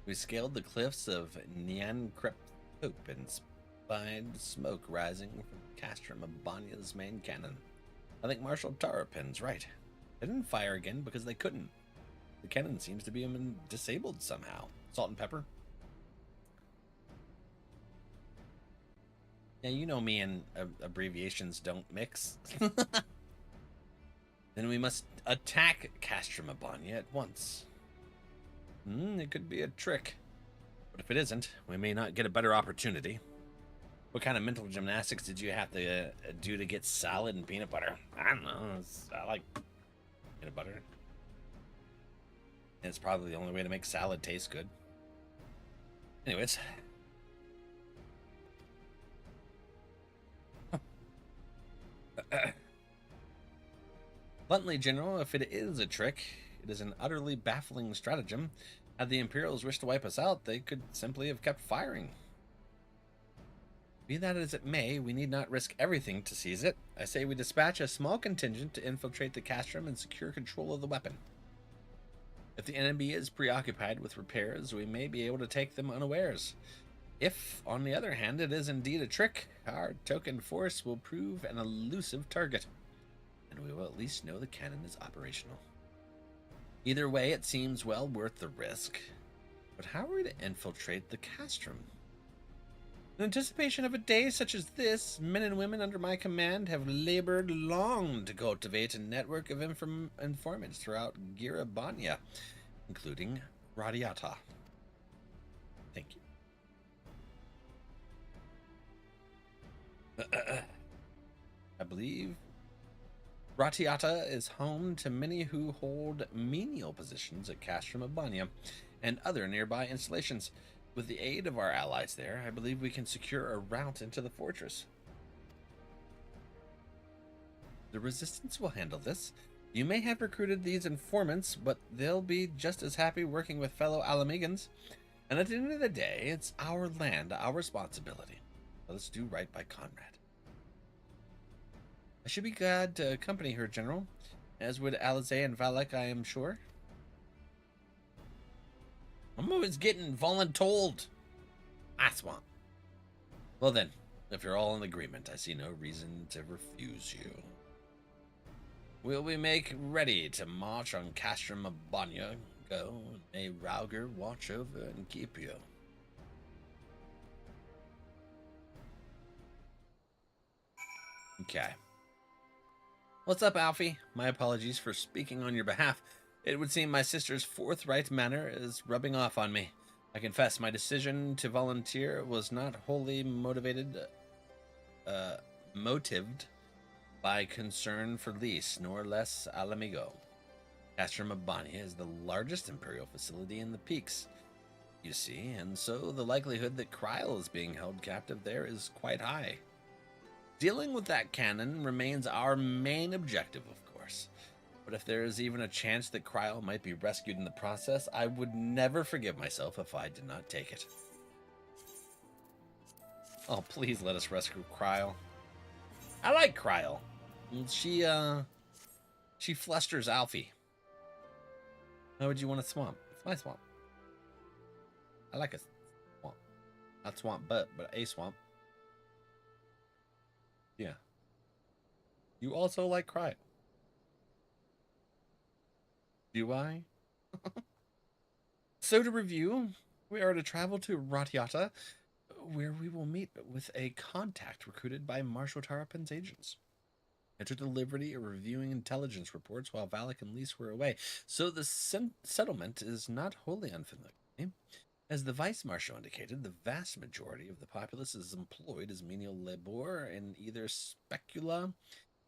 We scaled the cliffs of Nyan Krep Hoop and spied smoke rising from Castrum of Banya's main cannon. I think Marshal Tarapin's right. They didn't fire again because they couldn't. The cannon seems to be disabled somehow. Salt and pepper. Yeah, you know me and abbreviations don't mix. Then we must attack Castrum of Banya at once. It could be a trick. But if it isn't, we may not get a better opportunity. What kind of mental gymnastics did you have to do to get salad and peanut butter? I don't know. I like peanut butter. And it's probably the only way to make salad taste good. Anyways. Bluntly, General, if it is a trick, it is an utterly baffling stratagem. Had the Imperials wished to wipe us out, they could simply have kept firing. Be that as it may, we need not risk everything to seize it. I say we dispatch a small contingent to infiltrate the castrum and secure control of the weapon. If the enemy is preoccupied with repairs, we may be able to take them unawares. If, on the other hand, it is indeed a trick, our token force will prove an elusive target, and we will at least know the cannon is operational. Either way, it seems well worth the risk. But how are we to infiltrate the castrum? In anticipation of a day such as this, men and women under my command have labored long to cultivate a network of informants throughout Girabanya, including Radiata. Thank you. I believe Ratiata is home to many who hold menial positions at Castrum of Banya and other nearby installations. With the aid of our allies there, I believe we can secure a route into the fortress. The Resistance will handle this. You may have recruited these informants, but they'll be just as happy working with fellow Ala Mhigans. And at the end of the day, it's our land, our responsibility. Let us do right by Conrad. I should be glad to accompany her, General, as would Alizé and Valek, I am sure. I'm always getting voluntold. I swamp. Well then, if you're all in agreement, I see no reason to refuse you. Will we make ready to march on Castrum of Banya? Go, and may Rauger watch over and keep you. Okay. What's up, Alfie? My apologies for speaking on your behalf. It would seem my sister's forthright manner is rubbing off on me. I confess my decision to volunteer was not wholly motivated motived by concern for Lys, nor less Ala Mhigo. Castor Mabania is the largest Imperial facility in the Peaks, you see, and so the likelihood that Kryl is being held captive there is quite high. Dealing with that cannon remains our main objective, of course. But if there is even a chance that Kryl might be rescued in the process, I would never forgive myself if I did not take it. Oh, please let us rescue Kryl. I like Kryl. She flusters Alfie. Why would you want a swamp? It's my swamp. I like a swamp. Not swamp but a swamp. Yeah. You also like Kryl. Do I? So to review, we are to travel to Ratiata, where we will meet with a contact recruited by Marshal Tarapin's agents. I took the liberty of reviewing intelligence reports while Valak and Lys were away, so the settlement is not wholly unfamiliar. As the Vice Marshal indicated, the vast majority of the populace is employed as menial labor in either Specula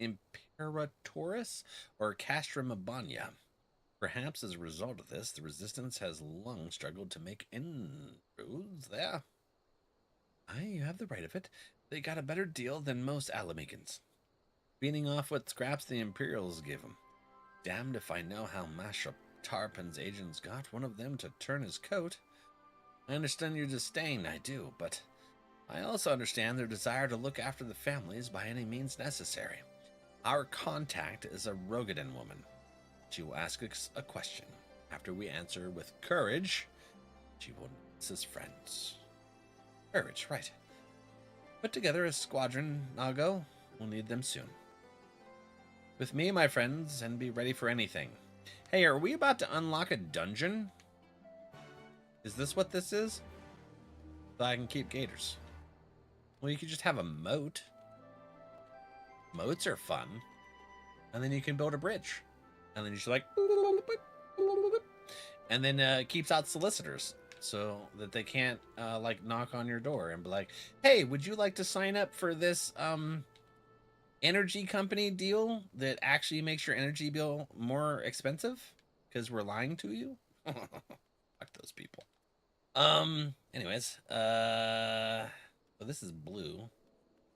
Imperatoris or Castra Mabania. Perhaps as a result of this, the resistance has long struggled to make inroads there. Aye, you have the right of it. They got a better deal than most Ala Mhigans, beating off what scraps the Imperials give them. Damned if I know how Marshal Tarpin's agents got one of them to turn his coat. I understand your disdain, I do, but I also understand their desire to look after the families by any means necessary. Our contact is a Rogadan woman. She will ask us a question. After we answer with courage, she will notice as friends. Courage, right. Put together a squadron, Nago. We'll need them soon. With me, my friends, and be ready for anything. Hey, are we about to unlock a dungeon? Is this what this is? So I can keep gators. Well, you could just have a moat. Moats are fun. And then you can build a bridge. And then you should like... And then it keeps out solicitors. So that they can't like knock on your door and be like, hey, would you like to sign up for this energy company deal that actually makes your energy bill more expensive? Because we're lying to you? Fuck those people. Anyways, well, this is blue.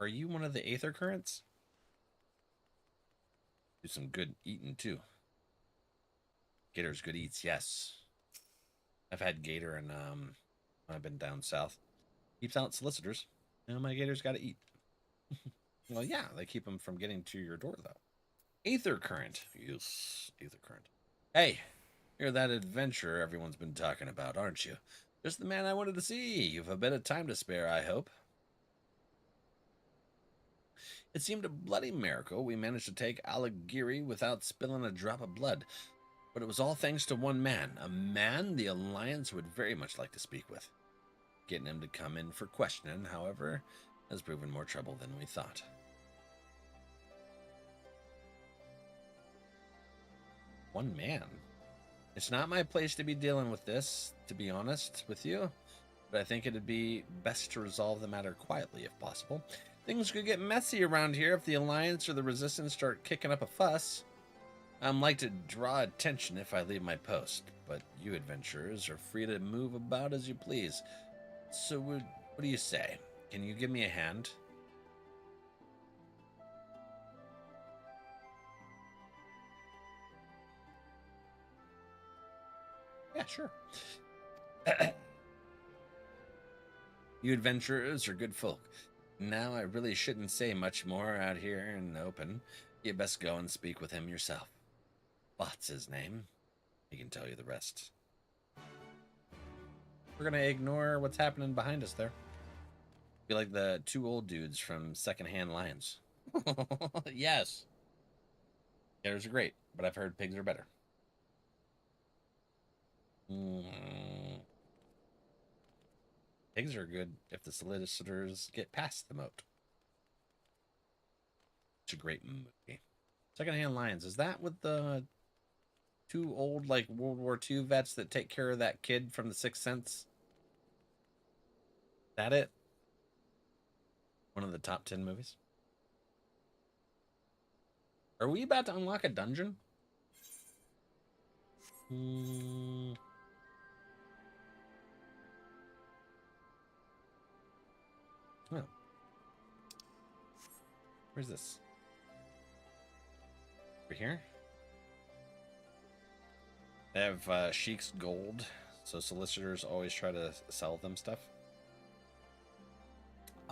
Are you one of the Aether Currents? Do some good eating too. Gator's good eats, yes. I've had gator and when I've been down south. Keeps out solicitors. You know, my gator's got to eat. Well, yeah, they keep them from getting to your door though. Aether Current. Yes, Aether Current. Hey, you're that adventurer everyone's been talking about, aren't you? Just the man I wanted to see. You've a bit of time to spare, I hope. It seemed a bloody miracle we managed to take Alagiri without spilling a drop of blood. But it was all thanks to one man, a man the Alliance would very much like to speak with. Getting him to come in for questioning, however, has proven more trouble than we thought. One man? It's not my place to be dealing with this, to be honest with you, but I think it'd be best to resolve the matter quietly if possible. Things could get messy around here if the Alliance or the Resistance start kicking up a fuss. I'm like to draw attention if I leave my post, but you adventurers are free to move about as you please. So what do you say? Can you give me a hand? Yeah, sure. You adventurers are good folk. Now I really shouldn't say much more out here in the open. You best go and speak with him yourself. What's his name? He can tell you the rest. We're gonna ignore what's happening behind us there. Be like the two old dudes from Secondhand Lions. Yes. Gators are great, but I've heard pigs are better. Pigs are good if the solicitors get past the moat. It's a great movie. Secondhand Lions. Is that with the two old, like, World War II vets that take care of that kid from The Sixth Sense? Is that it? One of the top 10 movies. Are we about to unlock a dungeon? Oh. Where's this? Over here? They have Sheik's gold, so solicitors always try to sell them stuff.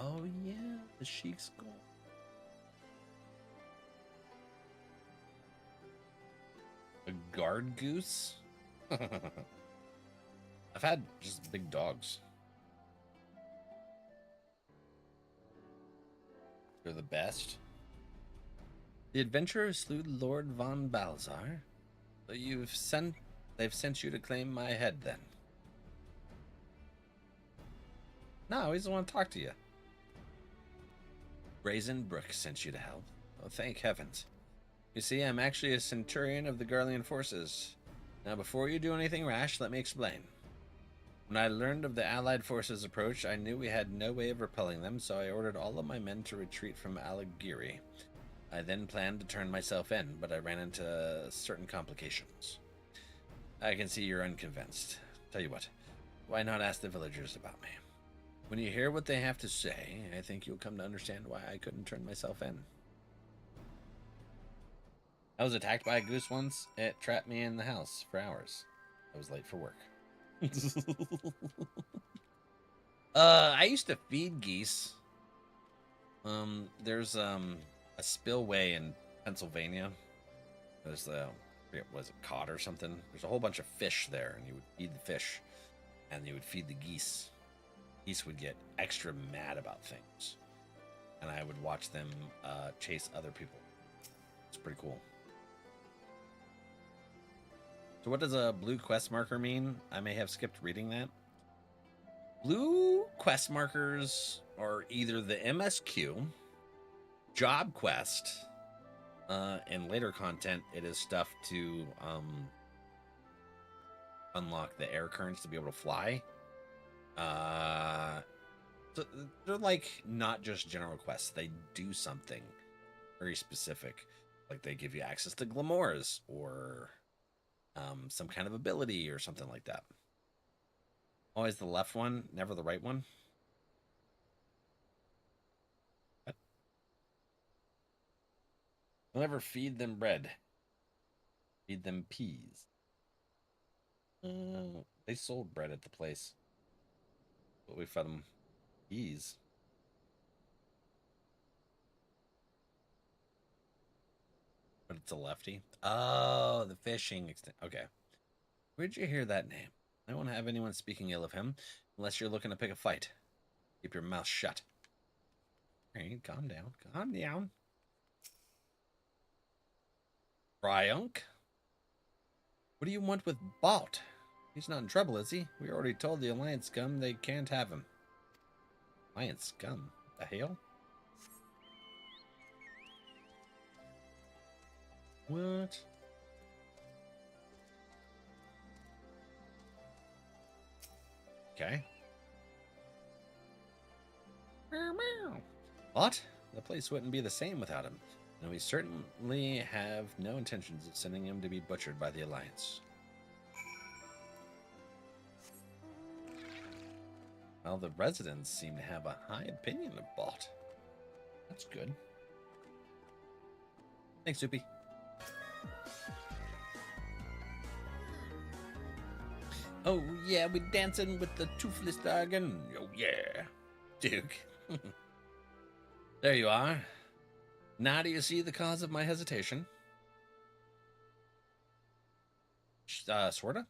Oh yeah, the Sheik's gold. A guard goose? I've had just big dogs. They're the best. The adventurers slew Lord von Balzar. So they've sent you to claim my head then. No, he doesn't want to talk to you. Brazen Brook sent you to help. Oh, thank heavens. You see, I'm actually a centurion of the Garlean forces. Now, before you do anything rash, let me explain. When I learned of the Allied forces' approach, I knew we had no way of repelling them, so I ordered all of my men to retreat from Ala Mhigo. I then planned to turn myself in, but I ran into certain complications. I can see you're unconvinced. Tell you what, why not ask the villagers about me? When you hear what they have to say, I think you'll come to understand why I couldn't turn myself in. I was attacked by a goose once. It trapped me in the house for hours. I was late for work. I used to feed geese. There's a spillway in Pennsylvania. There's was it cod or something? There's a whole bunch of fish there, and you would feed the fish, and you would feed the geese. Geese would get extra mad about things, and I would watch them chase other people. It's pretty cool. So what does a blue quest marker mean? I may have skipped reading that. Blue quest markers are either the MSQ, job quest, and later content, it is stuff to unlock the air currents to be able to fly. So they're like not just general quests. They do something very specific. Like they give you access to glamours or some kind of ability or something like that. Always the left one, never the right one. What? I'll never feed them bread. Feed them peas. They sold bread at the place. But we fed them peas. But it's a lefty. Oh, the fishing extent. Okay. Where'd you hear that name? I won't have anyone speaking ill of him unless you're looking to pick a fight. Keep your mouth shut. All right, calm down. Calm down. Bryunk? What do you want with Balt? He's not in trouble, is he? We already told the Alliance scum they can't have him. Alliance scum? The hell? What? Okay. What? The place wouldn't be the same without him. And we certainly have no intentions of sending him to be butchered by the Alliance. Well, the residents seem to have a high opinion of Balt. That's good. Thanks, Soupy. Oh, yeah, we're dancing with the toothless dragon. Oh, yeah. Duke. There you are. Now do you see the cause of my hesitation? Sorta.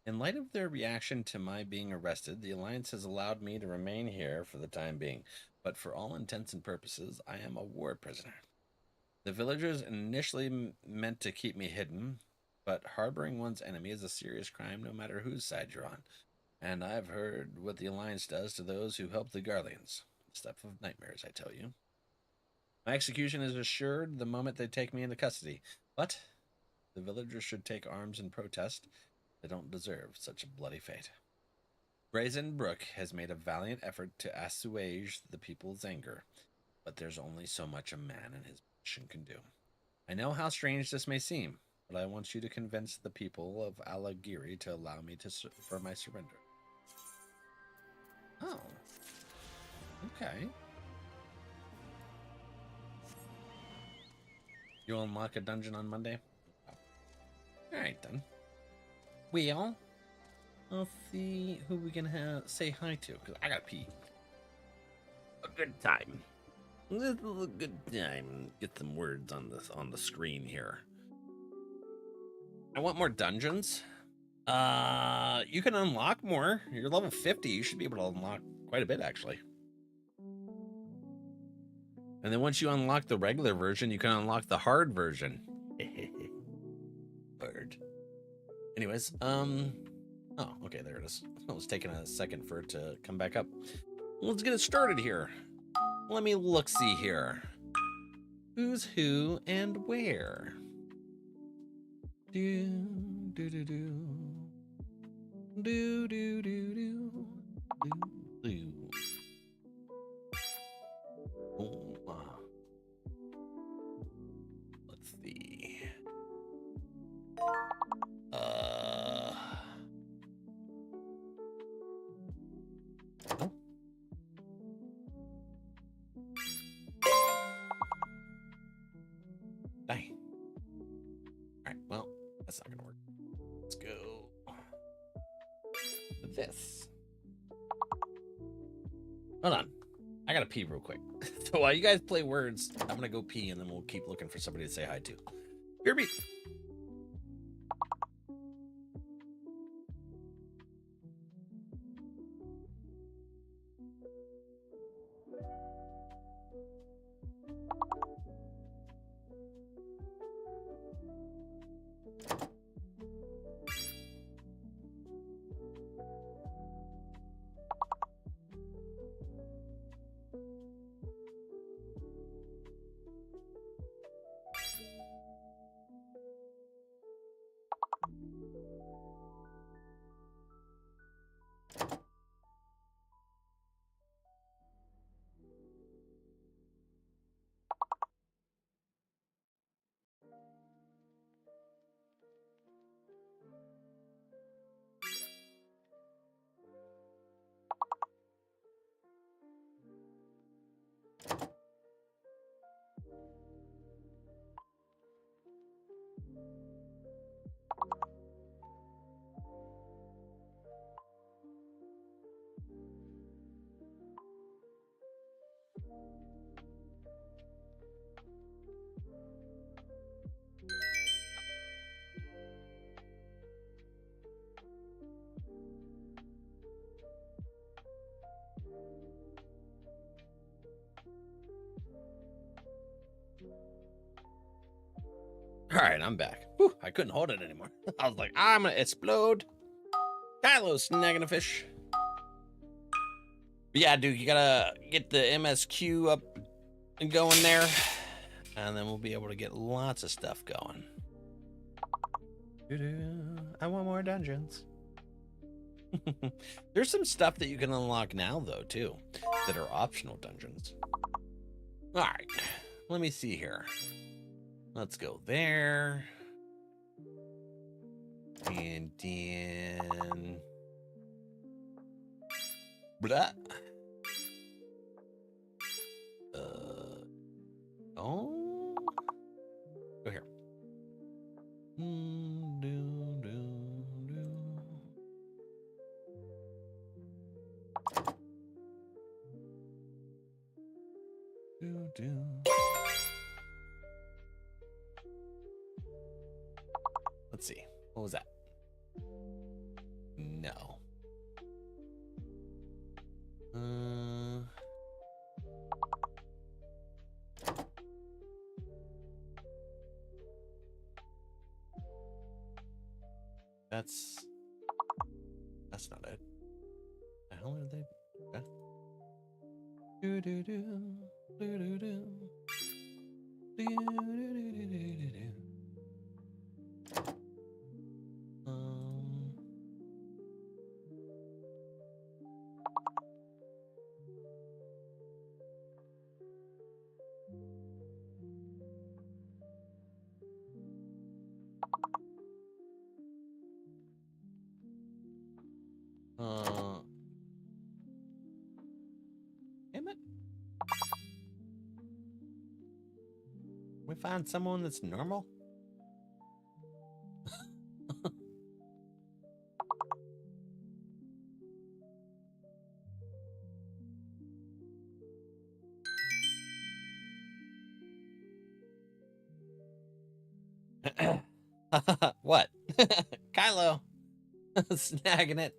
In light of their reaction to my being arrested, the Alliance has allowed me to remain here for the time being. But for all intents and purposes, I am a war prisoner. The villagers initially meant to keep me hidden, but harboring one's enemy is a serious crime no matter whose side you're on. And I've heard what the Alliance does to those who help the Garleans. Stuff of nightmares, I tell you. My execution is assured the moment they take me into custody. But the villagers should take arms in protest. They don't deserve such a bloody fate. Brazen Brook has made a valiant effort to assuage the people's anger. but there's only so much a man in his position can do. I know how strange this may seem, but I want you to convince the people of Ala Mhigo to allow me for my surrender. Oh. Okay. You'll unlock a dungeon on Monday? Alright then. Well, let's see who we can say hi to, because I gotta pee. A good time. This is a good time. Get some words on the screen here. I want more dungeons. You can unlock more. You're level 50. You should be able to unlock quite a bit, actually. And then once you unlock the regular version, you can unlock the hard version. Bird. Anyways, oh, okay, there it is. It was taking a second for it to come back up. Let's get it started here. Let me look-see here. Who's who and where? Do do do do do do do do do. Oh, let's see. Oh. Dang. Alright, well, that's not gonna work. Let's go with this. Hold on. I gotta pee real quick. So while you guys play words, I'm gonna go pee and then we'll keep looking for somebody to say hi to. Here be. All right, I'm back. Whew, I couldn't hold it anymore. I was like, I'm gonna explode. Hello, snagging a fish. But yeah, dude, you gotta get the MSQ up and going there, and then we'll be able to get lots of stuff going. I want more dungeons. There's some stuff that you can unlock now, though, too, that are optional dungeons. All right, let me see here. Let's go there. And then... Blah. Oh. Go here. Let's see. What was that? No. That's not it. The hell are they? Okay. Do do do do do do do do do do do. we find someone that's normal? What? Kylo. Snagging it.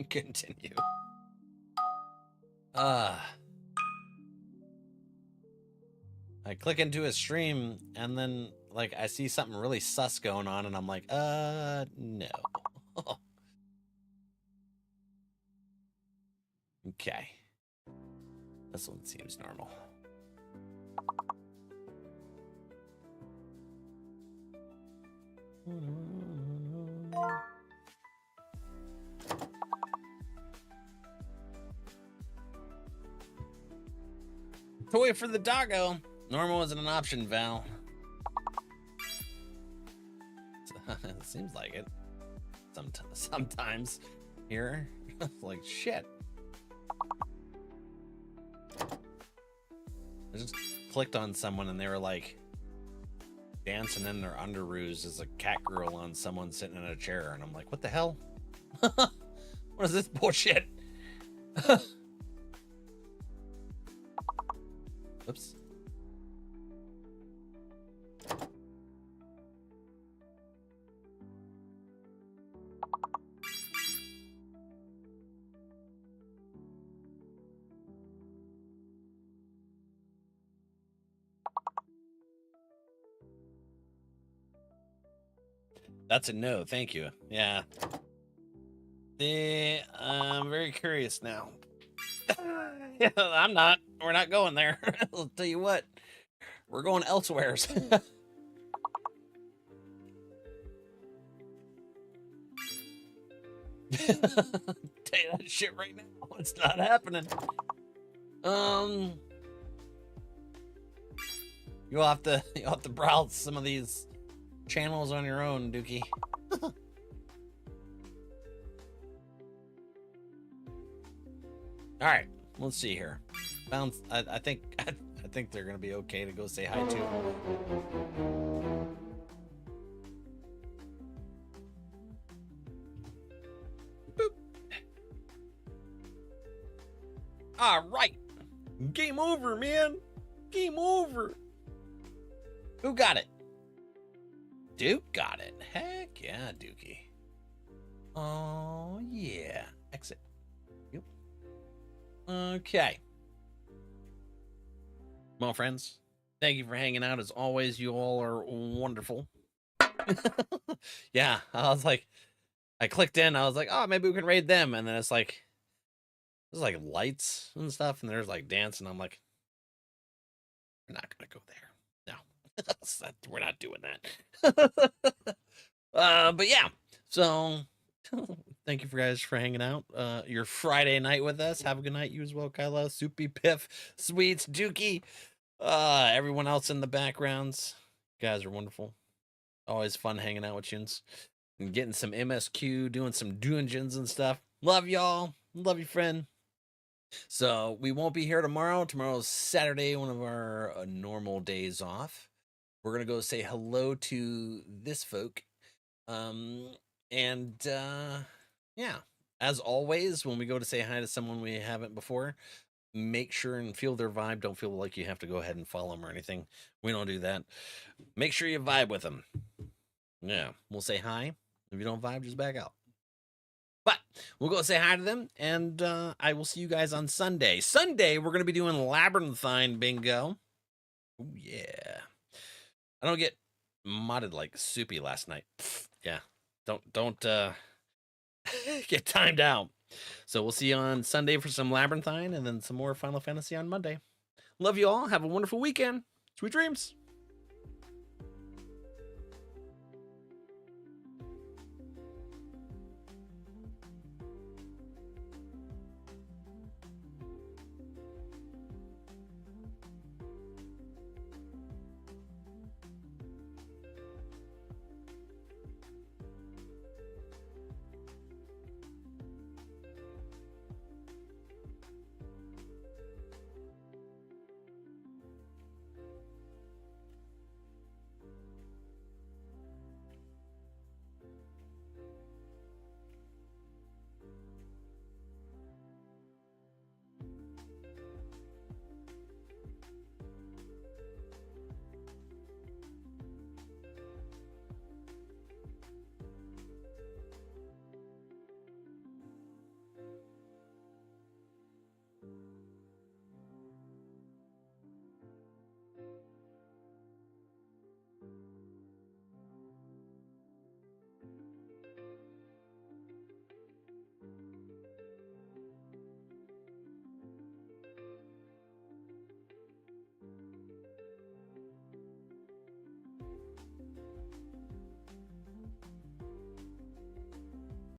Continue. I click into a stream and then like I see something really sus going on and I'm like, no. Okay. This one seems normal. Toy for the doggo. Normal isn't an option, Val. It seems like it. Sometimes here. Like shit. I just clicked on someone and they were like dancing in their underoos as a cat girl on someone sitting in a chair. And I'm like, what the hell? What is this bullshit? Oops. That's a no, thank you. Yeah. I'm very curious now. Yeah, I'm not. We're not going there. I'll tell you what. We're going elsewhere. Tell you that shit right now. It's not happening. You'll have to browse some of these channels on your own, Dookie. All right, let's see here. I think they're gonna be okay to go say hi to. Boop. All right, game over, man. Game over. Who got it? Duke got it. Heck yeah, Dookie. Oh yeah. Exit. Yep. Okay. Well, friends, thank you for hanging out. As always, you all are wonderful. Yeah, I was like, I clicked in. I was like, oh, maybe we can raid them. And then it's like, there's like lights and stuff, and there's like dancing. I'm like, we're not gonna go there. We're not doing that. But yeah, so thank you for guys for hanging out your Friday night with us. Have a good night. You as well, Kylo, Soupy, Piff, Sweets, Dookie, everyone else in the backgrounds. You guys are wonderful. Always fun hanging out with you and getting some MSQ, doing some dungeons and stuff. Love y'all. Love you, friend. So we won't be here tomorrow. Tomorrow's Saturday, one of our normal days off. We're going to go say hello to this folk. Yeah, as always, when we go to say hi to someone we haven't before, make sure and feel their vibe. Don't feel like you have to go ahead and follow them or anything. We don't do that. Make sure you vibe with them. Yeah, we'll say hi. If you don't vibe, just back out. But we'll go say hi to them, and I will see you guys on Sunday. Sunday, we're going to be doing Labyrinthine bingo. Oh, yeah. I don't get modded like Soupy last night. Yeah, don't get timed out. So we'll see you on Sunday for some Labyrinthine and then some more Final Fantasy on Monday. Love you all. Have a wonderful weekend. Sweet dreams.